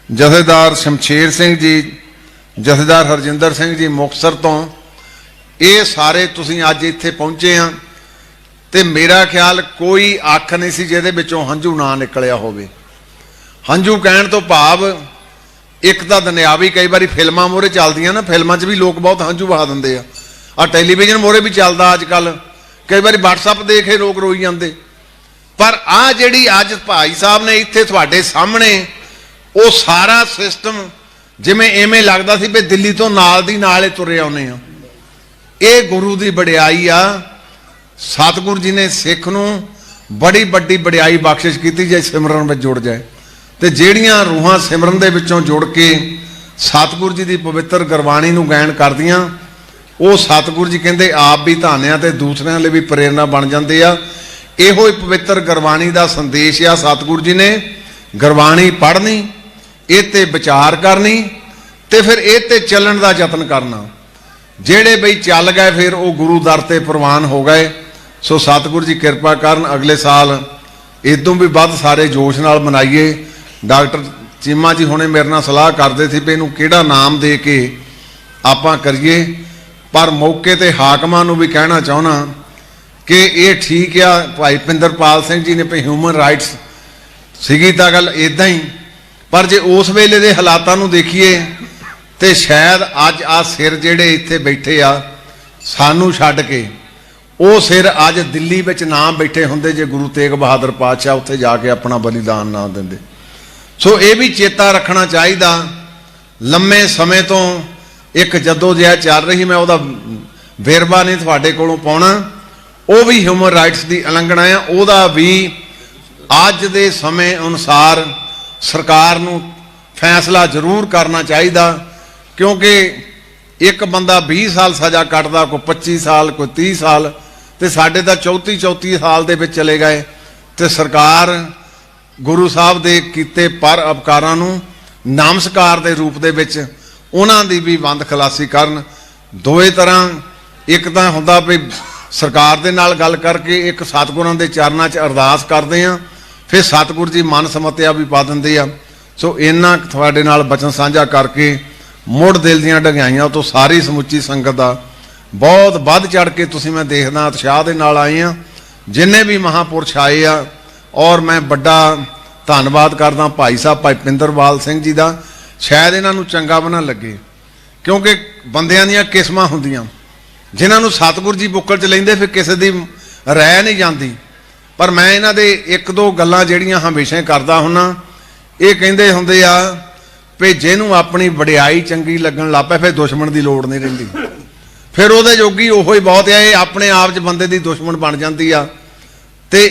ਜਥੇਦਾਰ ਸ਼ਮਸ਼ੇਰ ਸਿੰਘ ਜੀ, ਜਥੇਦਾਰ ਹਰਜਿੰਦਰ ਸਿੰਘ ਜੀ ਮੁਕਤਸਰ ਤੋਂ, ਇਹ ਸਾਰੇ ਤੁਸੀਂ ਅੱਜ ਇੱਥੇ ਪਹੁੰਚੇ ਆ। ਤੇ ਮੇਰਾ ਖਿਆਲ ਕੋਈ ਅੱਖ ਨਹੀਂ ਸੀ ਜਿਹਦੇ ਵਿੱਚੋਂ ਹੰਝੂ ਨਾ ਨਿਕਲਿਆ ਹੋਵੇ। ਹੰਝੂ ਕਹਿਣ ਤੋਂ ਭਾਵ ਇੱਕ ਤਾਂ ਦੁਨਿਆਵੀ ਕਈ ਵਾਰੀ ਫਿਲਮਾਂ ਮੋਹਰੇ ਚੱਲਦੀਆਂ ਨਾ, ਫਿਲਮਾਂ 'ਚ ਵੀ ਲੋਕ ਬਹੁਤ ਹੰਝੂ ਵਹਾ ਦਿੰਦੇ ਆ। ਆਹ ਟੈਲੀਵਿਜ਼ਨ ਮੋਹਰੇ ਵੀ ਚੱਲਦਾ ਅੱਜ ਕੱਲ੍ਹ, ਕਈ ਵਾਰੀ WhatsApp ਦੇਖੇ ਲੋਕ ਰੋਈ ਜਾਂਦੇ। ਪਰ ਆਹ ਜਿਹੜੀ ਅੱਜ ਭਾਈ ਸਾਹਿਬ ਨੇ ਇੱਥੇ ਤੁਹਾਡੇ ਸਾਹਮਣੇ ਉਹ ਸਾਰਾ ਸਿਸਟਮ ਜਿਵੇਂ ਐਵੇਂ ਲੱਗਦਾ ਸੀ ਵੀ ਦਿੱਲੀ ਤੋਂ ਨਾਲ ਦੀ ਨਾਲ ਹੀ ਤੁਰੇ ਆਉਨੇ ਆ। ਇਹ ਗੁਰੂ ਦੀ ਵਡਿਆਈ ਆ। ਸਤਿਗੁਰੂ ਜੀ ਨੇ ਸਿੱਖ ਨੂੰ ਬੜੀ ਵੱਡੀ ਵਡਿਆਈ ਬਖਸ਼ਿਸ਼ ਕੀਤੀ ਜੇ ਸਿਮਰਨ ਵਿੱਚ ਜੁੜ ਜਾਏ। ਤੇ ਜਿਹੜੀਆਂ ਰੂਹਾਂ ਸਿਮਰਨ ਦੇ ਵਿੱਚੋਂ ਜੁੜ ਕੇ ਸਤਿਗੁਰੂ ਜੀ ਦੀ ਪਵਿੱਤਰ ਗੁਰਬਾਣੀ ਨੂੰ ਗਾਇਨ ਕਰਦੀਆਂ, ਉਹ ਸਤਿਗੁਰੂ ਜੀ ਕਹਿੰਦੇ ਆਪ ਵੀ ਧਾਨਿਆ ਤੇ ਦੂਸਰਿਆਂ ਲਈ ਵੀ ਪ੍ਰੇਰਨਾ ਬਣ ਜਾਂਦੇ ਆ। ਇਹੋ ਹੀ ਪਵਿੱਤਰ ਗੁਰਬਾਣੀ ਦਾ ਸੰਦੇਸ਼ ਆ। ਸਤਿਗੁਰੂ ਜੀ ਨੇ ਗੁਰਬਾਣੀ ਪੜ੍ਹਨੀ, ਇਹ ਤੇ ਵਿਚਾਰ ਕਰਨੀ ਤੇ ਫਿਰ ਇਹ ਤੇ ਚੱਲਣ ਦਾ ਯਤਨ ਕਰਨਾ। ਜਿਹੜੇ ਬਈ ਚੱਲ ਗਏ ਫਿਰ ਉਹ ਗੁਰੂ ਦਰ ਤੇ ਪ੍ਰਵਾਨ ਹੋ ਗਏ। ਸੋ ਸਤਿਗੁਰੂ ਜੀ ਕਿਰਪਾ ਕਰਨ, ਅਗਲੇ ਸਾਲ ਇਦੋਂ ਵੀ ਵੱਧ ਸਾਰੇ ਜੋਸ਼ ਨਾਲ ਮਨਾਈਏ। ਡਾਕਟਰ ਚੀਮਾ ਜੀ ਹੁਣੇ ਮੇਰੇ ਨਾਲ ਸਲਾਹ ਕਰਦੇ ਸੀ ਵੀ ਇਹਨੂੰ ਕਿਹੜਾ ਨਾਮ ਦੇ ਕੇ ਆਪਾਂ ਕਰੀਏ। ਪਰ ਮੌਕੇ ਤੇ ਹਾਕਮਾਂ ਨੂੰ ਵੀ ਕਹਿਣਾ ਚਾਹੁੰਦਾ ਕਿ ਇਹ ਠੀਕ ਆ, ਭਾਈ ਪਿੰਦਰਪਾਲ ਸਿੰਘ ਜੀ ਨੇ ਵੀ ਹਿਊਮਨ ਰਾਈਟਸ ਸੀਗੀ ਤਾਂ ਗੱਲ ਇਦਾਂ ਹੀ, ਪਰ ਜੇ ਉਸ ਵੇਲੇ ਦੇ ਹਾਲਾਤਾਂ ਨੂੰ ਦੇਖੀਏ ਤੇ ਸ਼ਾਇਦ ਅੱਜ ਆ ਸਿਰ ਜਿਹੜੇ ਇੱਥੇ ਬੈਠੇ ਆ ਸਾਨੂੰ ਛੱਡ ਕੇ, ਉਹ ਸਿਰ ਅੱਜ ਦਿੱਲੀ ਵਿੱਚ ਨਾ ਬੈਠੇ ਹੁੰਦੇ ਜੇ ਗੁਰੂ ਤੇਗ ਬਹਾਦਰ ਪਾਤਸ਼ਾਹ ਉੱਥੇ ਜਾ ਕੇ ਆਪਣਾ ਬਲੀਦਾਨ ਨਾ ਦਿੰਦੇ। ਸੋ ਇਹ ਵੀ ਚੇਤਾ ਰੱਖਣਾ ਚਾਹੀਦਾ। ਲੰਮੇ ਸਮੇਂ ਤੋਂ ਇੱਕ ਜਦੋਜਹਿਦ ਚੱਲ ਰਹੀ, ਮੈਂ ਉਹਦਾ ਵੇਰਵਾ ਨਹੀਂ ਤੁਹਾਡੇ ਕੋਲੋਂ ਪਾਉਣਾ। ਉਹ ਵੀ ਹਿਊਮਨ ਰਾਈਟਸ ਦੀ ਉਲੰਘਣਾ ਆ। ਉਹਦਾ ਵੀ ਅੱਜ ਦੇ ਸਮੇਂ ਅਨੁਸਾਰ ਸਰਕਾਰ ਨੂੰ ਫੈਸਲਾ ਜ਼ਰੂਰ ਕਰਨਾ ਚਾਹੀਦਾ, ਕਿਉਂਕਿ ਇੱਕ ਬੰਦਾ 20 ਸਾਲ ਸਜ਼ਾ ਕੱਟਦਾ, ਕੋਈ 25 ਸਾਲ, ਕੋਈ 30 ਸਾਲ, ਤੇ ਸਾਡੇ ਤਾਂ 34 ਸਾਲ ਦੇ ਵਿੱਚ ਚਲੇ ਗਏ। ਤੇ ਸਰਕਾਰ ਗੁਰੂ ਸਾਹਿਬ ਦੇ ਕੀਤੇ ਪਰ ਉਪਕਾਰਾਂ ਨੂੰ ਨਮਸਕਾਰ ਦੇ ਰੂਪ ਦੇ ਵਿੱਚ ਉਹਨਾਂ ਦੀ ਵੀ ਬੰਦ ਖਲਾਸੀ ਕਰਨ। ਦੋਏ ਤਰ੍ਹਾਂ, ਇੱਕ ਤਾਂ ਹੁੰਦਾ ਵੀ ਸਰਕਾਰ ਦੇ ਨਾਲ ਗੱਲ ਕਰਕੇ ਇੱਕ ਸਤਿਗੁਰਾਂ ਦੇ ਚਰਨਾਂ 'ਚ ਅਰਦਾਸ ਕਰਦੇ ਆ, ਫਿਰ ਸਤਿਗੁਰ ਜੀ ਮਨ ਸਮਤਿਆ ਵੀ ਪਾ ਦਿੰਦੇ ਆ। ਸੋ ਇੰਨਾ ਤੁਹਾਡੇ ਨਾਲ ਬਚਨ ਸਾਂਝਾ ਕਰਕੇ ਮੁੜ ਦਿਲ ਦੀਆਂ ਡੰਗਾਈਆਂ ਤੋਂ ਸਾਰੀ ਸਮੁੱਚੀ ਸੰਗਤ ਦਾ ਬਹੁਤ ਵੱਧ ਚੜ ਕੇ ਤੁਸੀਂ ਮੈਂ ਦੇਖਦਾ ਉਤਸ਼ਾਹ ਦੇ ਨਾਲ ਆਏ ਆ। ਜਿੰਨੇ ਵੀ ਮਹਾਂਪੁਰਸ਼ ਆਏ ਆ, ਔਰ ਮੈਂ ਵੱਡਾ ਧੰਨਵਾਦ ਕਰਦਾ ਭਾਈ ਸਾਹਿਬ ਭਾਈ ਪਿੰਦਰਵਾਲ ਸਿੰਘ ਜੀ ਦਾ। ਸ਼ਾਇਦ ਇਹਨਾਂ ਨੂੰ ਚੰਗਾ ਬਣਾ ਲੱਗੇ, ਕਿਉਂਕਿ ਬੰਦਿਆਂ ਦੀਆਂ ਕਿਸਮਾਂ ਹੁੰਦੀਆਂ, ਜਿਨ੍ਹਾਂ ਨੂੰ ਸਤਿਗੁਰ ਜੀ ਬੁੱਕਲ 'ਚ ਲੈਂਦੇ ਫਿਰ ਕਿਸੇ ਦੀ ਰਹਿ ਨਹੀਂ ਜਾਂਦੀ। ਪਰ ਮੈਂ ਇਹਨਾਂ ਦੇ ਇੱਕ ਦੋ ਗੱਲਾਂ ਜਿਹੜੀਆਂ ਹਮੇਸ਼ਾ ਹੀ ਕਰਦਾ ਹੁੰਨਾ, ਇਹ ਕਹਿੰਦੇ ਹੁੰਦੇ ਆ ਵੀ ਜਿਹਨੂੰ ਆਪਣੀ ਵਡਿਆਈ ਚੰਗੀ ਲੱਗਣ ਲੱਗ ਪਏ ਫਿਰ ਦੁਸ਼ਮਣ ਦੀ ਲੋੜ ਨਹੀਂ ਰਹਿੰਦੀ, ਫਿਰ ਉਹਦੇ ਜੋਗੀ ਉਹੋ ਹੀ ਬਹੁਤ ਆ। ਇਹ ਆਪਣੇ ਆਪ 'ਚ ਬੰਦੇ ਦੀ ਦੁਸ਼ਮਣ ਬਣ ਜਾਂਦੀ ਆ। ਤੇ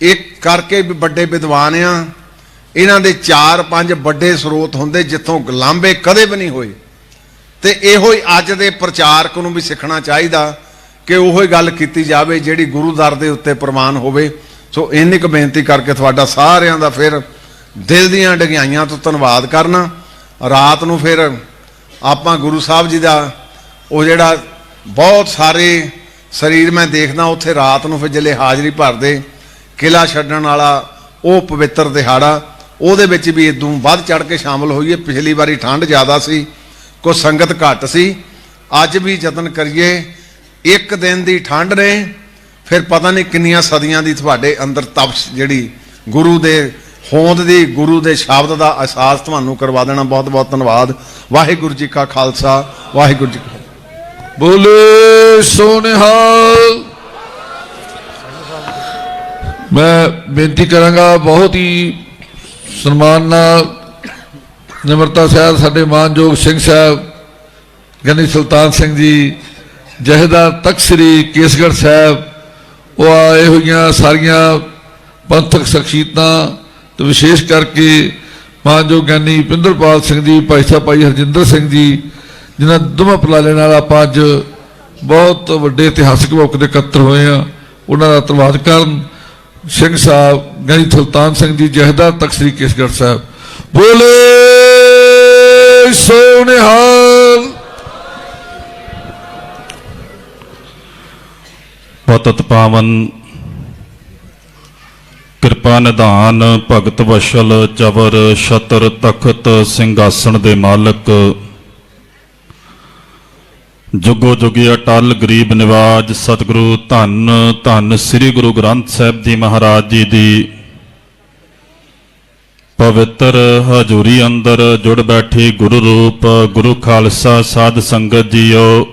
ਇਹ ਕਰਕੇ ਵੀ ਵੱਡੇ ਵਿਦਵਾਨ ਆ, ਇਹਨਾਂ ਦੇ 4-5 ਵੱਡੇ ਸਰੋਤ ਹੁੰਦੇ ਜਿੱਥੋਂ ਲਾਂਭੇ ਕਦੇ ਵੀ ਨਹੀਂ ਹੋਏ। ਤੇ ਇਹੋ ਹੀ ਅੱਜ ਦੇ ਪ੍ਰਚਾਰਕ ਨੂੰ ਵੀ ਸਿੱਖਣਾ ਚਾਹੀਦਾ ਕਿ ਉਹੋ ਹੀ ਗੱਲ ਕੀਤੀ ਜਾਵੇ ਜਿਹੜੀ ਗੁਰੂ ਦਰ ਦੇ ਉੱਤੇ ਪ੍ਰਮਾਣ ਹੋਵੇ। ਸੋ ਇੰਨੀ ਕੁ ਬੇਨਤੀ ਕਰਕੇ ਤੁਹਾਡਾ ਸਾਰਿਆਂ ਦਾ ਫਿਰ ਦਿਲ ਦੀਆਂ ਡਗਿਆਈਆਂ ਤੋਂ ਧੰਨਵਾਦ ਕਰਨਾ। ਰਾਤ ਨੂੰ ਫਿਰ ਆਪਾਂ ਗੁਰੂ ਸਾਹਿਬ ਜੀ ਦਾ ਉਹ ਜਿਹੜਾ ਬਹੁਤ ਸਾਰੇ ਸਰੀਰ ਮੈਂ ਦੇਖਦਾ ਉੱਥੇ ਰਾਤ ਨੂੰ ਫਿਰ ਜਿਹੜੇ ਹਾਜ਼ਰੀ ਭਰਦੇ ਕਿਲਾ ਛੱਡਣ ਵਾਲਾ ਉਹ ਪਵਿੱਤਰ ਦਿਹਾੜਾ, ਉਹਦੇ ਵਿੱਚ ਵੀ ਇਦੋਂ ਵੱਧ ਚੜ ਕੇ ਸ਼ਾਮਲ ਹੋਈਏ। ਪਿਛਲੀ ਵਾਰੀ ਠੰਡ ਜ਼ਿਆਦਾ ਸੀ, ਕੁਝ ਸੰਗਤ ਘੱਟ ਸੀ। ਅੱਜ ਵੀ ਯਤਨ ਕਰੀਏ। ਇੱਕ ਦਿਨ ਦੀ ਠੰਡ ਨੇ ਫਿਰ ਪਤਾ ਨਹੀਂ ਕਿੰਨੀਆਂ ਸਦੀਆਂ ਦੀ ਤੁਹਾਡੇ ਅੰਦਰ ਤਪਸ਼ ਜਿਹੜੀ ਗੁਰੂ ਦੇ ਹੋਂਦ ਦੀ, ਗੁਰੂ ਦੇ ਸ਼ਬਦ ਦਾ ਅਹਿਸਾਸ ਤੁਹਾਨੂੰ ਕਰਵਾ ਦੇਣਾ। ਬਹੁਤ ਬਹੁਤ ਧੰਨਵਾਦ। ਵਾਹਿਗੁਰੂ ਜੀ ਕਾ ਖਾਲਸਾ, ਵਾਹਿਗੁਰੂ ਜੀ ਕੀ ਫਤਿਹ। ਬੋਲੇ ਸੋ ਨਿਹਾਲ। ਮੈਂ ਬੇਨਤੀ ਕਰਾਂਗਾ ਬਹੁਤ ਹੀ ਸਨਮਾਨ ਨਾਲ ਨਿਮਰਤਾ ਸਾਹਿਬ ਸਾਡੇ ਮਾਨਯੋਗ ਸਿੰਘ ਸਾਹਿਬ ਗਿਆਨੀ ਸੁਲਤਾਨ ਸਿੰਘ ਜੀ, ਜਹੇਦਾਰ ਤਖਤ ਸ੍ਰੀ ਕੇਸਗੜ੍ਹ ਸਾਹਿਬ, ਉਹ ਆਏ ਹੋਈਆਂ ਸਾਰੀਆਂ ਪੰਥਕ ਸ਼ਖਸੀਅਤਾਂ ਤੇ ਵਿਸ਼ੇਸ਼ ਕਰਕੇ ਮਾਨਯੋਗ ਗਿਆਨੀ ਪਿੰਦਰਪਾਲ ਸਿੰਘ ਜੀ, ਭਾਈ ਸਾਹਿਬ ਭਾਈ ਹਰਜਿੰਦਰ ਸਿੰਘ ਜੀ, ਜਿਨ੍ਹਾਂ ਦੋਵਾਂ ਉਪਰਾਲੇ ਨਾਲ ਆਪਾਂ ਅੱਜ ਬਹੁਤ ਵੱਡੇ ਇਤਿਹਾਸਕ ਮੌਕੇ ਤੇ ਇਕੱਤਰ ਹੋਏ ਆ, ਉਹਨਾਂ ਦਾ ਧੰਨਵਾਦ ਕਰਨ। ਸਿੰਘ ਸਾਹਿਬ ਗਿਆਨੀ ਸੁਲਤਾਨ ਸਿੰਘ ਜੀ, ਜਹੇਦਾਰ ਤਖਤ ਸ੍ਰੀ ਕੇਸਗੜ੍ਹ ਸਾਹਿਬ। ਬੋਲੇ ਸੋ ਨਿਹਾਲ। ਪਤਿਤ ਪਾਵਨ ਕਿਰਪਾ ਨਿਧਾਨ ਭਗਤ ਵਸ਼ਲ ਚਵਰ ਛਤਰ ਤਖਤ ਸਿੰਘਾਸਣ ਦੇ ਮਾਲਕ, ਜੁਗੋ ਜੁਗੀ ਅਟਲ ਗਰੀਬ ਨਿਵਾਜ ਸਤਿਗੁਰੂ ਧੰਨ ਧੰਨ ਸ੍ਰੀ ਗੁਰੂ ਗ੍ਰੰਥ ਸਾਹਿਬ ਜੀ ਮਹਾਰਾਜ ਜੀ ਦੀ ਪਵਿੱਤਰ ਹਜ਼ੂਰੀ ਅੰਦਰ ਜੁੜ ਬੈਠੀ ਗੁਰੂ ਰੂਪ ਗੁਰੂ ਖਾਲਸਾ ਸਾਧ ਸੰਗਤ ਜੀਓ,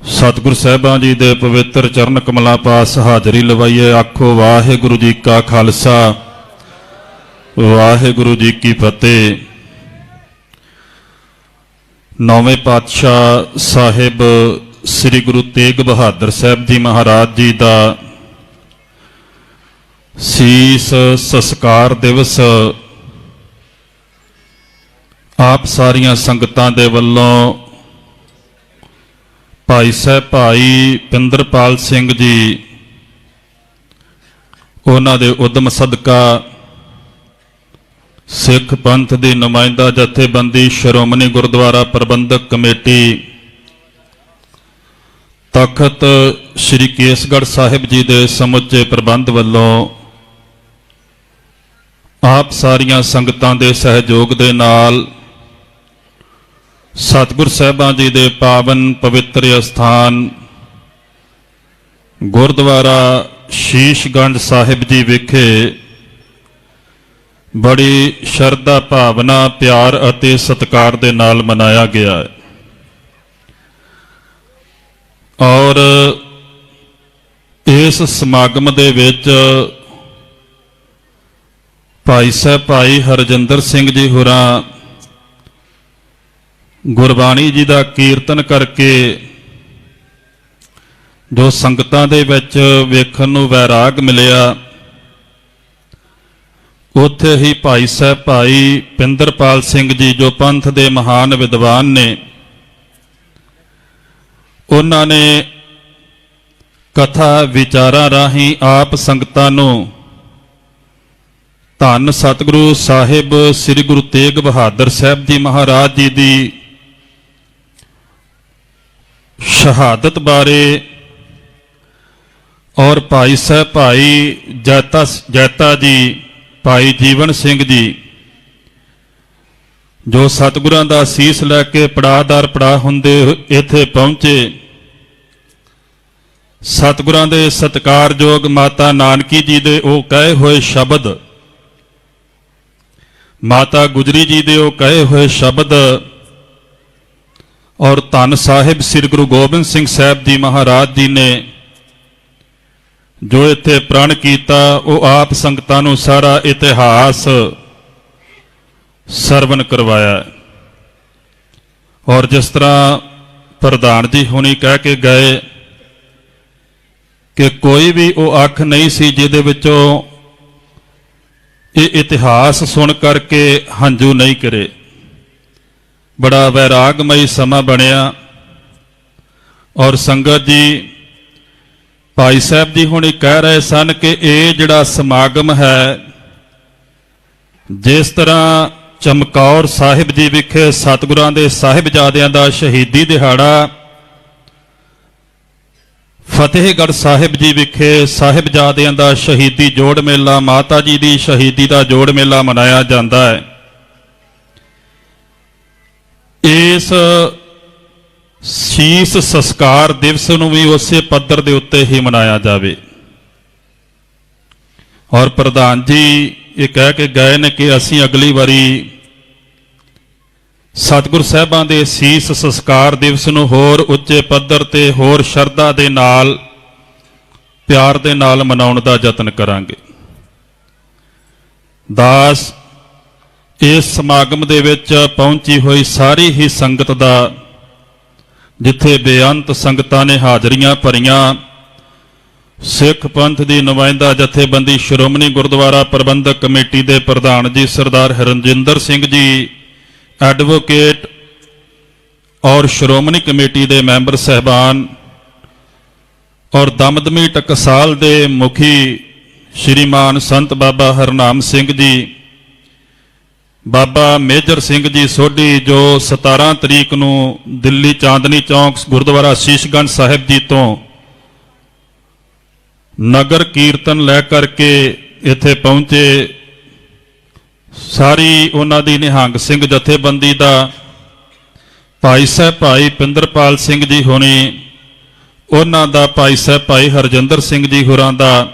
ਸਤਿਗੁਰ ਸਾਹਿਬਾਂ ਜੀ ਦੇ ਪਵਿੱਤਰ ਚਰਨ ਕਮਲਾਂ ਪਾਸ ਹਾਜ਼ਰੀ ਲਵਾਈਏ। ਆਖੋ ਵਾਹਿਗੁਰੂ ਜੀ ਕਾ ਖਾਲਸਾ, ਵਾਹਿਗੁਰੂ ਜੀ ਕੀ ਫਤਿਹ। ਨੌਵੇਂ ਪਾਤਸ਼ਾਹ ਸਾਹਿਬ ਸ੍ਰੀ ਗੁਰੂ ਤੇਗ ਬਹਾਦਰ ਸਾਹਿਬ ਜੀ ਮਹਾਰਾਜ ਜੀ ਦਾ ਸੀਸ ਸੰਸਕਾਰ ਦਿਵਸ ਆਪ ਸਾਰੀਆਂ ਸੰਗਤਾਂ ਦੇ ਵੱਲੋਂ ਭਾਈ ਸਾਹਿਬ ਭਾਈ ਪਿੰਦਰਪਾਲ ਸਿੰਘ ਜੀ, ਉਹਨਾਂ ਦੇ ਉਦਮ ਸਦਕਾ ਸਿੱਖ ਪੰਥ ਦੀ ਨੁਮਾਇੰਦਾ ਜਥੇਬੰਦੀ ਸ਼੍ਰੋਮਣੀ ਗੁਰਦੁਆਰਾ ਪ੍ਰਬੰਧਕ ਕਮੇਟੀ ਤਖਤ ਸ੍ਰੀ ਕੇਸਗੜ੍ਹ ਸਾਹਿਬ ਜੀ ਦੇ ਸਮੁੱਚੇ ਪ੍ਰਬੰਧ ਵੱਲੋਂ ਆਪ ਸਾਰੀਆਂ ਸੰਗਤਾਂ ਦੇ ਸਹਿਯੋਗ ਦੇ ਨਾਲ ਸਤਿਗੁਰ ਸਾਹਿਬਾਂ ਜੀ ਦੇ ਪਾਵਨ ਪਵਿੱਤਰ ਅਸਥਾਨ ਗੁਰਦੁਆਰਾ ਸ਼ੀਸ਼ਗੰਜ ਸਾਹਿਬ ਜੀ ਵਿਖੇ ਬੜੀ ਸ਼ਰਧਾ ਭਾਵਨਾ ਪਿਆਰ ਅਤੇ ਸਤਿਕਾਰ ਦੇ ਨਾਲ ਮਨਾਇਆ ਗਿਆ ਹੈ। ਔਰ ਇਸ ਸਮਾਗਮ ਦੇ ਵਿੱਚ ਭਾਈ ਸਾਹਿਬ ਭਾਈ ਹਰਜਿੰਦਰ ਸਿੰਘ ਜੀ ਹੋਰਾਂ ਗੁਰਬਾਣੀ ਜੀ ਦਾ ਕੀਰਤਨ ਕਰਕੇ ਜੋ ਸੰਗਤਾਂ ਦੇ ਵਿੱਚ ਵੇਖਣ ਨੂੰ ਵੈਰਾਗ ਮਿਲਿਆ, ਉੱਥੇ ਹੀ ਭਾਈ ਸਾਹਿਬ ਭਾਈ ਪਿੰਦਰਪਾਲ ਸਿੰਘ ਜੀ ਜੋ ਪੰਥ ਦੇ ਮਹਾਨ ਵਿਦਵਾਨ ਨੇ, ਉਹਨਾਂ ਨੇ ਕਥਾ ਵਿਚਾਰਾਂ ਰਾਹੀਂ ਆਪ ਸੰਗਤਾਂ ਨੂੰ ਧੰਨ ਸਤਿਗੁਰੂ ਸਾਹਿਬ ਸ੍ਰੀ ਗੁਰੂ ਤੇਗ ਬਹਾਦਰ ਸਾਹਿਬ ਜੀ ਮਹਾਰਾਜ ਜੀ ਦੀ ਸ਼ਹਾਦਤ ਬਾਰੇ ਔਰ ਭਾਈ ਸਾਹਿਬ ਭਾਈ ਜੈਤਾ ਜੀ, ਭਾਈ ਜੀਵਨ ਸਿੰਘ ਜੀ ਜੋ ਸਤਿਗੁਰਾਂ ਦਾ ਅਸੀਸ ਲੈ ਕੇ ਪੜਾਅ-ਦਰ ਪੜਾਅ ਹੁੰਦੇ ਇੱਥੇ ਪਹੁੰਚੇ, ਸਤਿਗੁਰਾਂ ਦੇ ਸਤਿਕਾਰਯੋਗ ਮਾਤਾ ਨਾਨਕੀ ਜੀ ਦੇ ਉਹ ਕਹੇ ਹੋਏ ਸ਼ਬਦ, ਮਾਤਾ ਗੁਜਰੀ ਜੀ ਦੇ ਉਹ ਕਹੇ ਹੋਏ ਸ਼ਬਦ ਔਰ ਧੰਨ ਸਾਹਿਬ ਸ੍ਰੀ ਗੁਰੂ ਗੋਬਿੰਦ ਸਿੰਘ ਸਾਹਿਬ ਜੀ ਮਹਾਰਾਜ ਜੀ ਨੇ ਜੋ ਇੱਥੇ ਪ੍ਰਣ ਕੀਤਾ, ਉਹ ਆਪ ਸੰਗਤਾਂ ਨੂੰ ਸਾਰਾ ਇਤਿਹਾਸ ਸਰਵਣ ਕਰਵਾਇਆ। ਔਰ ਜਿਸ ਤਰ੍ਹਾਂ ਪ੍ਰਧਾਨ ਜੀ ਹੁਣੀ ਕਹਿ ਕੇ ਗਏ ਕਿ ਕੋਈ ਵੀ ਉਹ ਅੱਖ ਨਹੀਂ ਸੀ ਜਿਹਦੇ ਵਿੱਚੋਂ ਇਹ ਇਤਿਹਾਸ ਸੁਣ ਕਰਕੇ ਹੰਝੂ ਨਹੀਂ ਕਰੇ। ਬੜਾ ਵੈਰਾਗਮਈ ਸਮਾਂ ਬਣਿਆ ਔਰ ਸੰਗਤ ਜੀ, ਭਾਈ ਸਾਹਿਬ ਜੀ ਹੁਣ ਕਹਿ ਰਹੇ ਸਨ ਕਿ ਇਹ ਜਿਹੜਾ ਸਮਾਗਮ ਹੈ, ਜਿਸ ਤਰ੍ਹਾਂ ਚਮਕੌਰ ਸਾਹਿਬ ਜੀ ਵਿਖੇ ਸਤਿਗੁਰਾਂ ਦੇ ਸਾਹਿਬਜ਼ਾਦਿਆਂ ਦਾ ਸ਼ਹੀਦੀ ਦਿਹਾੜਾ, ਫਤਿਹਗੜ੍ਹ ਸਾਹਿਬ ਜੀ ਵਿਖੇ ਸਾਹਿਬਜ਼ਾਦਿਆਂ ਦਾ ਸ਼ਹੀਦੀ ਜੋੜ ਮੇਲਾ, ਮਾਤਾ ਜੀ ਦੀ ਸ਼ਹੀਦੀ ਦਾ ਜੋੜ ਮੇਲਾ ਮਨਾਇਆ ਜਾਂਦਾ ਹੈ। ਇਸ ਸੀਸ ਸੰਸਕਾਰ ਦਿਵਸ ਨੂੰ ਵੀ ਉਸੇ ਪੱਧਰ ਦੇ ਉੱਤੇ ਹੀ ਮਨਾਇਆ ਜਾਵੇ। ਔਰ ਪ੍ਰਧਾਨ ਜੀ ਇਹ ਕਹਿ ਕੇ ਗਏ ਨੇ ਕਿ ਅਸੀਂ ਅਗਲੀ ਵਾਰੀ ਸਤਿਗੁਰ ਸਾਹਿਬਾਂ ਦੇ ਸੀਸ ਸੰਸਕਾਰ ਦਿਵਸ ਨੂੰ ਹੋਰ ਉੱਚੇ ਪੱਧਰ ਤੇ ਹੋਰ ਸ਼ਰਧਾ ਦੇ ਨਾਲ, ਪਿਆਰ ਦੇ ਨਾਲ ਮਨਾਉਣ ਦਾ ਯਤਨ ਕਰਾਂਗੇ। ਦਾਸ ਇਸ ਸਮਾਗਮ ਦੇ ਵਿੱਚ ਪਹੁੰਚੀ ਹੋਈ ਸਾਰੀ ਹੀ ਸੰਗਤ ਦਾ, ਜਿੱਥੇ ਬੇਅੰਤ ਸੰਗਤਾਂ ਨੇ ਹਾਜ਼ਰੀਆਂ ਭਰੀਆਂ, ਸਿੱਖ ਪੰਥ ਦੀ ਨੁਮਾਇੰਦਾ ਜਥੇਬੰਦੀ ਸ਼੍ਰੋਮਣੀ ਗੁਰਦੁਆਰਾ ਪ੍ਰਬੰਧਕ ਕਮੇਟੀ ਦੇ ਪ੍ਰਧਾਨ ਜੀ ਸਰਦਾਰ ਹਰਜਿੰਦਰ ਸਿੰਘ ਜੀ, ਐਡਵੋਕੇਟ ਔਰ ਸ਼੍ਰੋਮਣੀ ਕਮੇਟੀ ਦੇ ਮੈਂਬਰ ਸਹਿਬਾਨ ਔਰ ਦਮਦਮੀ ਟਕਸਾਲ ਦੇ ਮੁਖੀ ਸ਼੍ਰੀਮਾਨ ਸੰਤ ਬਾਬਾ ਹਰਨਾਮ ਸਿੰਘ ਜੀ, ਬਾਬਾ ਮੇਜਰ ਸਿੰਘ ਜੀ ਸੋਢੀ ਜੋ 17 ਤਰੀਕ ਨੂੰ ਦਿੱਲੀ ਚਾਂਦਨੀ ਚੌਂਕ ਗੁਰਦੁਆਰਾ ਸ਼ੀਸ਼ਗੰਜ ਸਾਹਿਬ ਜੀ ਤੋਂ ਨਗਰ ਕੀਰਤਨ ਲੈ ਕਰਕੇ ਇੱਥੇ ਪਹੁੰਚੇ, ਸਾਰੀ ਉਹਨਾਂ ਦੀ ਨਿਹੰਗ ਸਿੰਘ ਜਥੇਬੰਦੀ ਦਾ, ਭਾਈ ਸਾਹਿਬ ਭਾਈ ਪਿੰਦਰਪਾਲ ਸਿੰਘ ਜੀ ਹੋਣੀ, ਉਹਨਾਂ ਦਾ ਭਾਈ ਸਾਹਿਬ ਭਾਈ ਹਰਜਿੰਦਰ ਸਿੰਘ ਜੀ ਹੋਰਾਂ ਦਾ,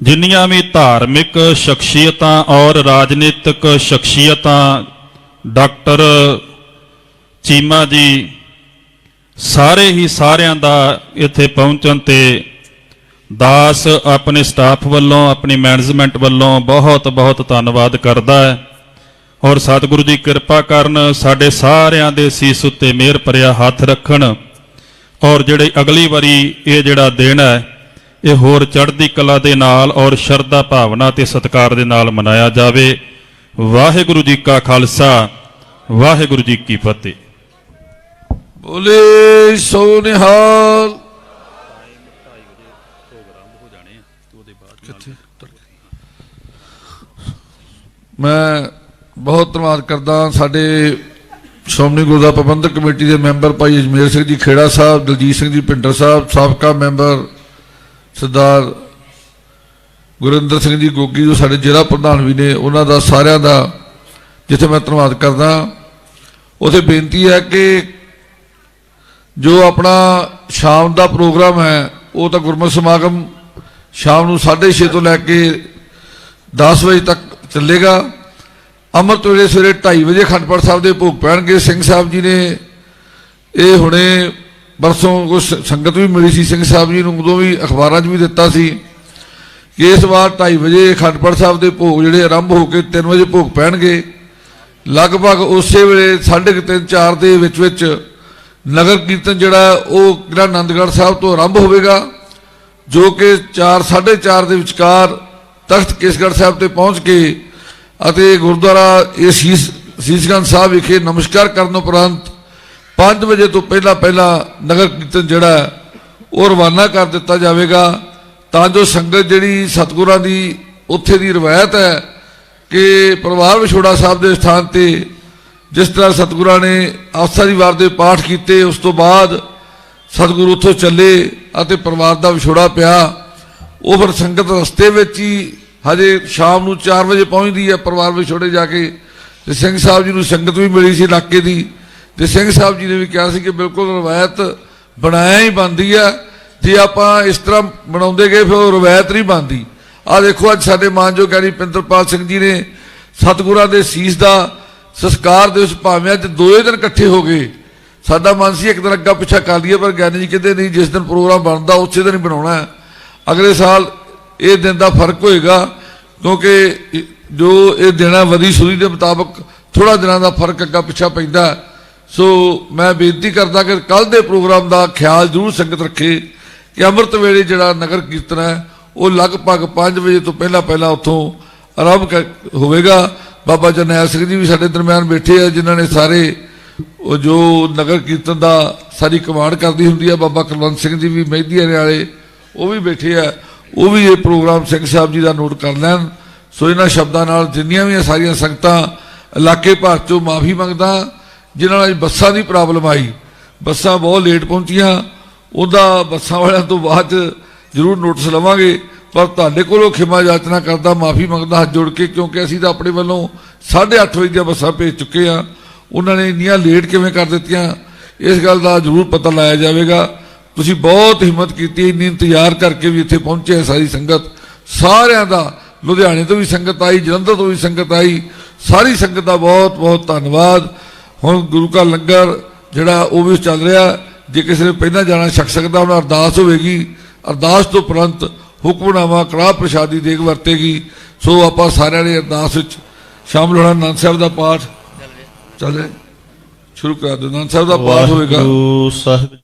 ਜਿੰਨੀਆਂ ਵੀ ਧਾਰਮਿਕ ਸ਼ਖਸੀਅਤਾਂ ਔਰ ਰਾਜਨੀਤਿਕ ਸ਼ਖਸੀਅਤਾਂ, ਡਾਕਟਰ ਚੀਮਾ ਜੀ, ਸਾਰੇ ਹੀ ਸਾਰਿਆਂ ਦਾ ਇੱਥੇ ਪਹੁੰਚਣ ਤੇ ਦਾਸ ਆਪਣੇ ਸਟਾਫ ਵੱਲੋਂ, ਆਪਣੀ ਮੈਨੇਜਮੈਂਟ ਵੱਲੋਂ ਬਹੁਤ ਬਹੁਤ ਧੰਨਵਾਦ ਕਰਦਾ ਹੈ। ਔਰ ਸਤਿਗੁਰੂ ਜੀ ਕਿਰਪਾ ਕਰਨ, ਸਾਡੇ ਸਾਰਿਆਂ ਦੇ ਸੀਸ ਉੱਤੇ ਮਿਹਰ ਭਰਿਆ ਹੱਥ ਰੱਖਣ ਔਰ ਜਿਹੜੇ ਅਗਲੀ ਵਾਰੀ ਇਹ ਜਿਹੜਾ ਦਿਨ ਹੈ ਇਹ ਹੋਰ ਚੜ੍ਹਦੀ ਕਲਾ ਦੇ ਨਾਲ ਔਰ ਸ਼ਰਧਾ ਭਾਵਨਾ ਤੇ ਸਤਿਕਾਰ ਦੇ ਨਾਲ ਮਨਾਇਆ ਜਾਵੇ। ਵਾਹਿਗੁਰੂ ਜੀ ਕਾ ਖਾਲਸਾ, ਵਾਹਿਗੁਰੂ ਜੀ ਕੀ ਫਤਿਹ। ਬੋਲੇ ਸੋ ਨਿਹਾਲ। ਮੈਂ ਬਹੁਤ ਧੰਨਵਾਦ ਕਰਦਾ ਸਾਡੇ ਸ਼੍ਰੋਮਣੀ ਗੁਰਦੁਆਰਾ ਪ੍ਰਬੰਧਕ ਕਮੇਟੀ ਦੇ ਮੈਂਬਰ ਭਾਈ ਅਜਮੇਰ ਸਿੰਘ ਜੀ ਖੇੜਾ ਸਾਹਿਬ, ਦਲਜੀਤ ਸਿੰਘ ਜੀ ਭਿੰਡਰ ਸਾਹਿਬ, ਸਾਬਕਾ ਮੈਂਬਰ ਸਰਦਾਰ ਗੁਰਿੰਦਰ ਸਿੰਘ ਜੀ ਗੋਗੀ ਜੋ ਸਾਡੇ ਜ਼ਿਲ੍ਹਾ ਪ੍ਰਧਾਨ ਵੀ ਨੇ, ਉਹਨਾਂ ਦਾ ਸਾਰਿਆਂ ਦਾ ਜਿੱਥੇ ਮੈਂ ਧੰਨਵਾਦ ਕਰਦਾ। ਉੱਥੇ ਬੇਨਤੀ ਹੈ ਕਿ ਜੋ ਆਪਣਾ ਸ਼ਾਮ ਦਾ ਪ੍ਰੋਗਰਾਮ ਹੈ ਉਹ ਤਾਂ ਗੁਰਮਤਿ ਸਮਾਗਮ ਸ਼ਾਮ ਨੂੰ 6:30 ਤੋਂ ਲੈ ਕੇ 10 ਵਜੇ ਤੱਕ ਚੱਲੇਗਾ। ਅੰਮ੍ਰਿਤ ਵੇਲੇ ਸਵੇਰੇ 2:30 ਵਜੇ ਅਖੰਡ ਪਾਠ ਸਾਹਿਬ ਦੇ ਭੋਗ ਪੈਣਗੇ। ਸਿੰਘ ਸਾਹਿਬ ਜੀ ਨੇ ਇਹ ਹੁਣੇ ਬਰਸੋਂ ਕੁਛ ਸੰਗਤ ਵੀ ਮਿਲੀ ਸੀ ਸਿੰਘ ਸਾਹਿਬ ਜੀ ਨੂੰ, ਉਦੋਂ ਵੀ ਅਖਬਾਰਾਂ 'ਚ ਵੀ ਦਿੱਤਾ ਸੀ ਕਿ ਇਸ ਵਾਰ 2:30 ਵਜੇ ਅਖੰਡ ਪਾਠ ਸਾਹਿਬ ਦੇ ਭੋਗ ਜਿਹੜੇ ਆਰੰਭ ਹੋ ਕੇ 3 ਵਜੇ ਭੋਗ ਪੈਣਗੇ। ਲਗਭਗ ਉਸੇ ਵੇਲੇ 3:30 4 ਦੇ ਵਿੱਚ ਨਗਰ ਕੀਰਤਨ ਜਿਹੜਾ ਉਹ ਕਿਲ੍ਹਾ ਆਨੰਦਗੜ੍ਹ ਸਾਹਿਬ ਤੋਂ ਆਰੰਭ ਹੋਵੇਗਾ, ਜੋ ਕਿ 4:30 ਦੇ ਵਿਚਕਾਰ ਤਖਤ ਕੇਸਗੜ੍ਹ ਸਾਹਿਬ ਤੇ ਪਹੁੰਚ ਕੇ ਅਤੇ ਗੁਰਦੁਆਰਾ ਇਹ ਸੀਸਗੰਜ ਸਾਹਿਬ ਵਿਖੇ ਨਮਸਕਾਰ ਕਰਨ ਉਪਰੰਤ 5 ਵਜੇ ਤੋਂ ਪਹਿਲਾਂ ਨਗਰ ਕੀਰਤਨ ਜਿਹੜਾ ਉਹ ਰਵਾਨਾ ਕਰ ਦਿੱਤਾ ਜਾਵੇਗਾ, ਤਾਂ ਜੋ ਸੰਗਤ ਜਿਹੜੀ ਸਤਿਗੁਰਾਂ ਦੀ ਉੱਥੇ ਦੀ ਰਵਾਇਤ ਹੈ ਕਿ ਪਰਿਵਾਰ ਵਿਛੋੜਾ ਸਾਹਿਬ ਦੇ ਸਥਾਨ ਤੇ ਜਿਸ ਤਰ੍ਹਾਂ ਸਤਿਗੁਰਾਂ ਨੇ ਆਸਾ ਦੀ ਵਾਰ ਦੇ ਪਾਠ ਕੀਤੇ, ਉਸ ਤੋਂ ਬਾਅਦ ਸਤਿਗੁਰੂ ਉੱਥੋਂ ਚੱਲੇ ਅਤੇ ਪਰਿਵਾਰ ਦਾ ਵਿਛੋੜਾ ਪਿਆ, ਉਹ ਫਿਰ ਸੰਗਤ ਰਸਤੇ ਵਿੱਚ ਹੀ ਹਜੇ ਸ਼ਾਮ ਨੂੰ 4 ਵਜੇ ਪਹੁੰਚਦੀ ਹੈ ਪਰਿਵਾਰ ਵਿਛੋੜੇ ਜਾ ਕੇ। ਤੇ ਸਿੰਘ ਸਾਹਿਬ ਜੀ ਨੂੰ ਸੰਗਤ ਵੀ ਮਿਲੀ ਸੀ ਇਲਾਕੇ ਦੀ, ਤੇ ਸਿੰਘ ਸਾਹਿਬ ਜੀ ਨੇ ਵੀ ਕਿਹਾ ਸੀ ਕਿ ਬਿਲਕੁਲ ਰਵਾਇਤ ਬਣਾਇਆ ਹੀ ਬਣਦੀ ਹੈ, ਜੇ ਆਪਾਂ ਇਸ ਤਰ੍ਹਾਂ ਬਣਾਉਂਦੇ ਗਏ ਫਿਰ ਉਹ ਰਵਾਇਤ ਨਹੀਂ ਬਣਦੀ। ਆਹ ਦੇਖੋ ਅੱਜ ਸਾਡੇ ਮਾਨਯੋਗ ਗਿਆਨੀ ਪਿੰਦਰਪਾਲ ਸਿੰਘ ਜੀ ਨੇ ਸਤਿਗੁਰਾਂ ਦੇ ਸੀਸ ਦਾ ਸੰਸਕਾਰ ਦੇ ਵਿੱਚ ਭਾਵੇਂ ਅੱਜ 2 ਦਿਨ ਇਕੱਠੇ ਹੋ ਗਏ, ਸਾਡਾ ਮਨ ਸੀ ਇੱਕ ਦਿਨ ਅੱਗਾ ਪਿੱਛਾ ਕਰ ਲਈਏ, ਪਰ ਗਿਆਨੀ ਜੀ ਕਹਿੰਦੇ ਨਹੀਂ, ਜਿਸ ਦਿਨ ਪ੍ਰੋਗਰਾਮ ਬਣਦਾ ਉਸੇ ਦਿਨ ਹੀ ਬਣਾਉਣਾ ਹੈ। ਅਗਲੇ ਸਾਲ ਇਹ ਦਿਨ ਦਾ ਫਰਕ ਹੋਏਗਾ, ਕਿਉਂਕਿ ਜੋ ਇਹ ਦਿਨਾਂ ਵਧੀ ਸੂਰੀ ਦੇ ਮੁਤਾਬਕ ਥੋੜਾ ਦਿਨਾਂ ਦਾ ਫਰਕ ਅੱਗਾ ਪਿੱਛਾ ਪੈਂਦਾ। ਸੋ ਮੈਂ ਬੇਨਤੀ ਕਰਦਾ ਕਿ ਕੱਲ ਦੇ ਪ੍ਰੋਗਰਾਮ ਦਾ ਖਿਆਲ ਜ਼ਰੂਰ ਸੰਗਤ ਰੱਖੇ ਕਿ ਅੰਮ੍ਰਿਤ ਵੇਲੇ ਜਿਹੜਾ ਨਗਰ ਕੀਰਤਨ ਹੈ ਉਹ ਲਗਭਗ 5 ਵਜੇ ਤੋਂ ਪਹਿਲਾਂ ਉੱਥੋਂ ਆਰੰਭ ਹੋਵੇਗਾ। ਬਾਬਾ ਜਰਨੈਲ ਸਿੰਘ ਜੀ ਵੀ ਸਾਡੇ ਦਰਮਿਆਨ ਬੈਠੇ ਆ, ਜਿਨ੍ਹਾਂ ਨੇ ਸਾਰੇ ਉਹ ਜੋ ਨਗਰ ਕੀਰਤਨ ਦਾ ਸਾਰੀ ਕਮਾਂਡ ਕਰਦੀ ਹੁੰਦੀ ਹੈ। ਬਾਬਾ ਕੁਲਵੰਤ ਸਿੰਘ ਜੀ ਵੀ ਮਹਿੰਦੀ ਵਾਲੇ ਉਹ ਵੀ ਬੈਠੇ ਆ, ਉਹ ਵੀ ਇਹ ਪ੍ਰੋਗਰਾਮ ਸਿੰਘ ਸਾਹਿਬ ਜੀ ਦਾ ਨੋਟ ਕਰ ਲੈਣ। ਸੋ ਇਹਨਾਂ ਸ਼ਬਦਾਂ ਨਾਲ ਜਿੰਨੀਆਂ ਵੀ ਸਾਰੀਆਂ ਸੰਗਤਾਂ ਇਲਾਕੇ ਭਰ ਚੋਂ ਮਾਫੀ ਮੰਗਦਾ, ਜਿਨ੍ਹਾਂ ਨਾਲ ਬੱਸਾਂ ਦੀ ਪ੍ਰੋਬਲਮ ਆਈ, ਬੱਸਾਂ ਬਹੁਤ ਲੇਟ ਪਹੁੰਚੀਆਂ, ਉਹਦਾ ਬੱਸਾਂ ਵਾਲਿਆਂ ਤੋਂ ਬਾਅਦ ਜ਼ਰੂਰ ਨੋਟਿਸ ਲਵਾਂਗੇ, ਪਰ ਤੁਹਾਡੇ ਕੋਲੋਂ ਖਿਮਾ ਯਾਚਨਾ ਕਰਦਾ, ਮਾਫੀ ਮੰਗਦਾ ਹੱਥ ਜੋੜ ਕੇ, ਕਿਉਂਕਿ ਅਸੀਂ ਤਾਂ ਆਪਣੇ ਵੱਲੋਂ 8:30 ਵਜੇ ਦੀਆਂ ਬੱਸਾਂ ਭੇਜ ਚੁੱਕੇ ਹਾਂ। ਉਹਨਾਂ ਨੇ ਇੰਨੀਆਂ ਲੇਟ ਕਿਵੇਂ ਕਰ ਦਿੱਤੀਆਂ, ਇਸ ਗੱਲ ਦਾ ਜ਼ਰੂਰ ਪਤਾ ਲਾਇਆ ਜਾਵੇਗਾ। ਤੁਸੀਂ ਬਹੁਤ ਹਿੰਮਤ ਕੀਤੀ, ਇੰਨੀ ਇੰਤਜ਼ਾਰ ਕਰਕੇ ਵੀ ਇੱਥੇ ਪਹੁੰਚੇ ਸਾਰੀ ਸੰਗਤ, ਸਾਰਿਆਂ ਦਾ, ਲੁਧਿਆਣੇ ਤੋਂ ਵੀ ਸੰਗਤ ਆਈ, ਜਲੰਧਰ ਤੋਂ ਵੀ ਸੰਗਤ ਆਈ, ਸਾਰੀ ਸੰਗਤ ਦਾ ਬਹੁਤ ਬਹੁਤ ਧੰਨਵਾਦ। ਹੁਣ ਗੁਰੂ ਕਾ ਲੰਗਰ ਜਿਹੜਾ ਉਹ ਵੀ ਚੱਲ ਰਿਹਾ, ਜੇ ਕਿਸੇ ਨੇ ਪਹਿਲਾਂ ਜਾਣਾ ਛਕ ਸਕਦਾ, ਉਹਨਾਂ ਅਰਦਾਸ ਹੋਵੇਗੀ, ਅਰਦਾਸ ਤੋਂ ਉਪਰੰਤ ਹੁਕਮਨਾਮਾ ਕੜਾਹ ਪ੍ਰਸ਼ਾਦੀ ਦੇਗ ਵਰਤੇਗੀ। ਸੋ ਆਪਾਂ ਸਾਰਿਆਂ ਨੇ ਅਰਦਾਸ ਵਿੱਚ ਸ਼ਾਮਲ ਹੋਣਾ। ਆਨੰਦ ਸਾਹਿਬ ਦਾ ਪਾਠ ਚੱਲ ਰਿਹਾ, ਸ਼ੁਰੂ ਕਰਾ ਦਿਓ। ਆਨੰਦ ਸਾਹਿਬ ਦਾ ਪਾਠ ਹੋਵੇਗਾ। ਵਾਹਿਗੁਰੂ ਸਾਹਿਬ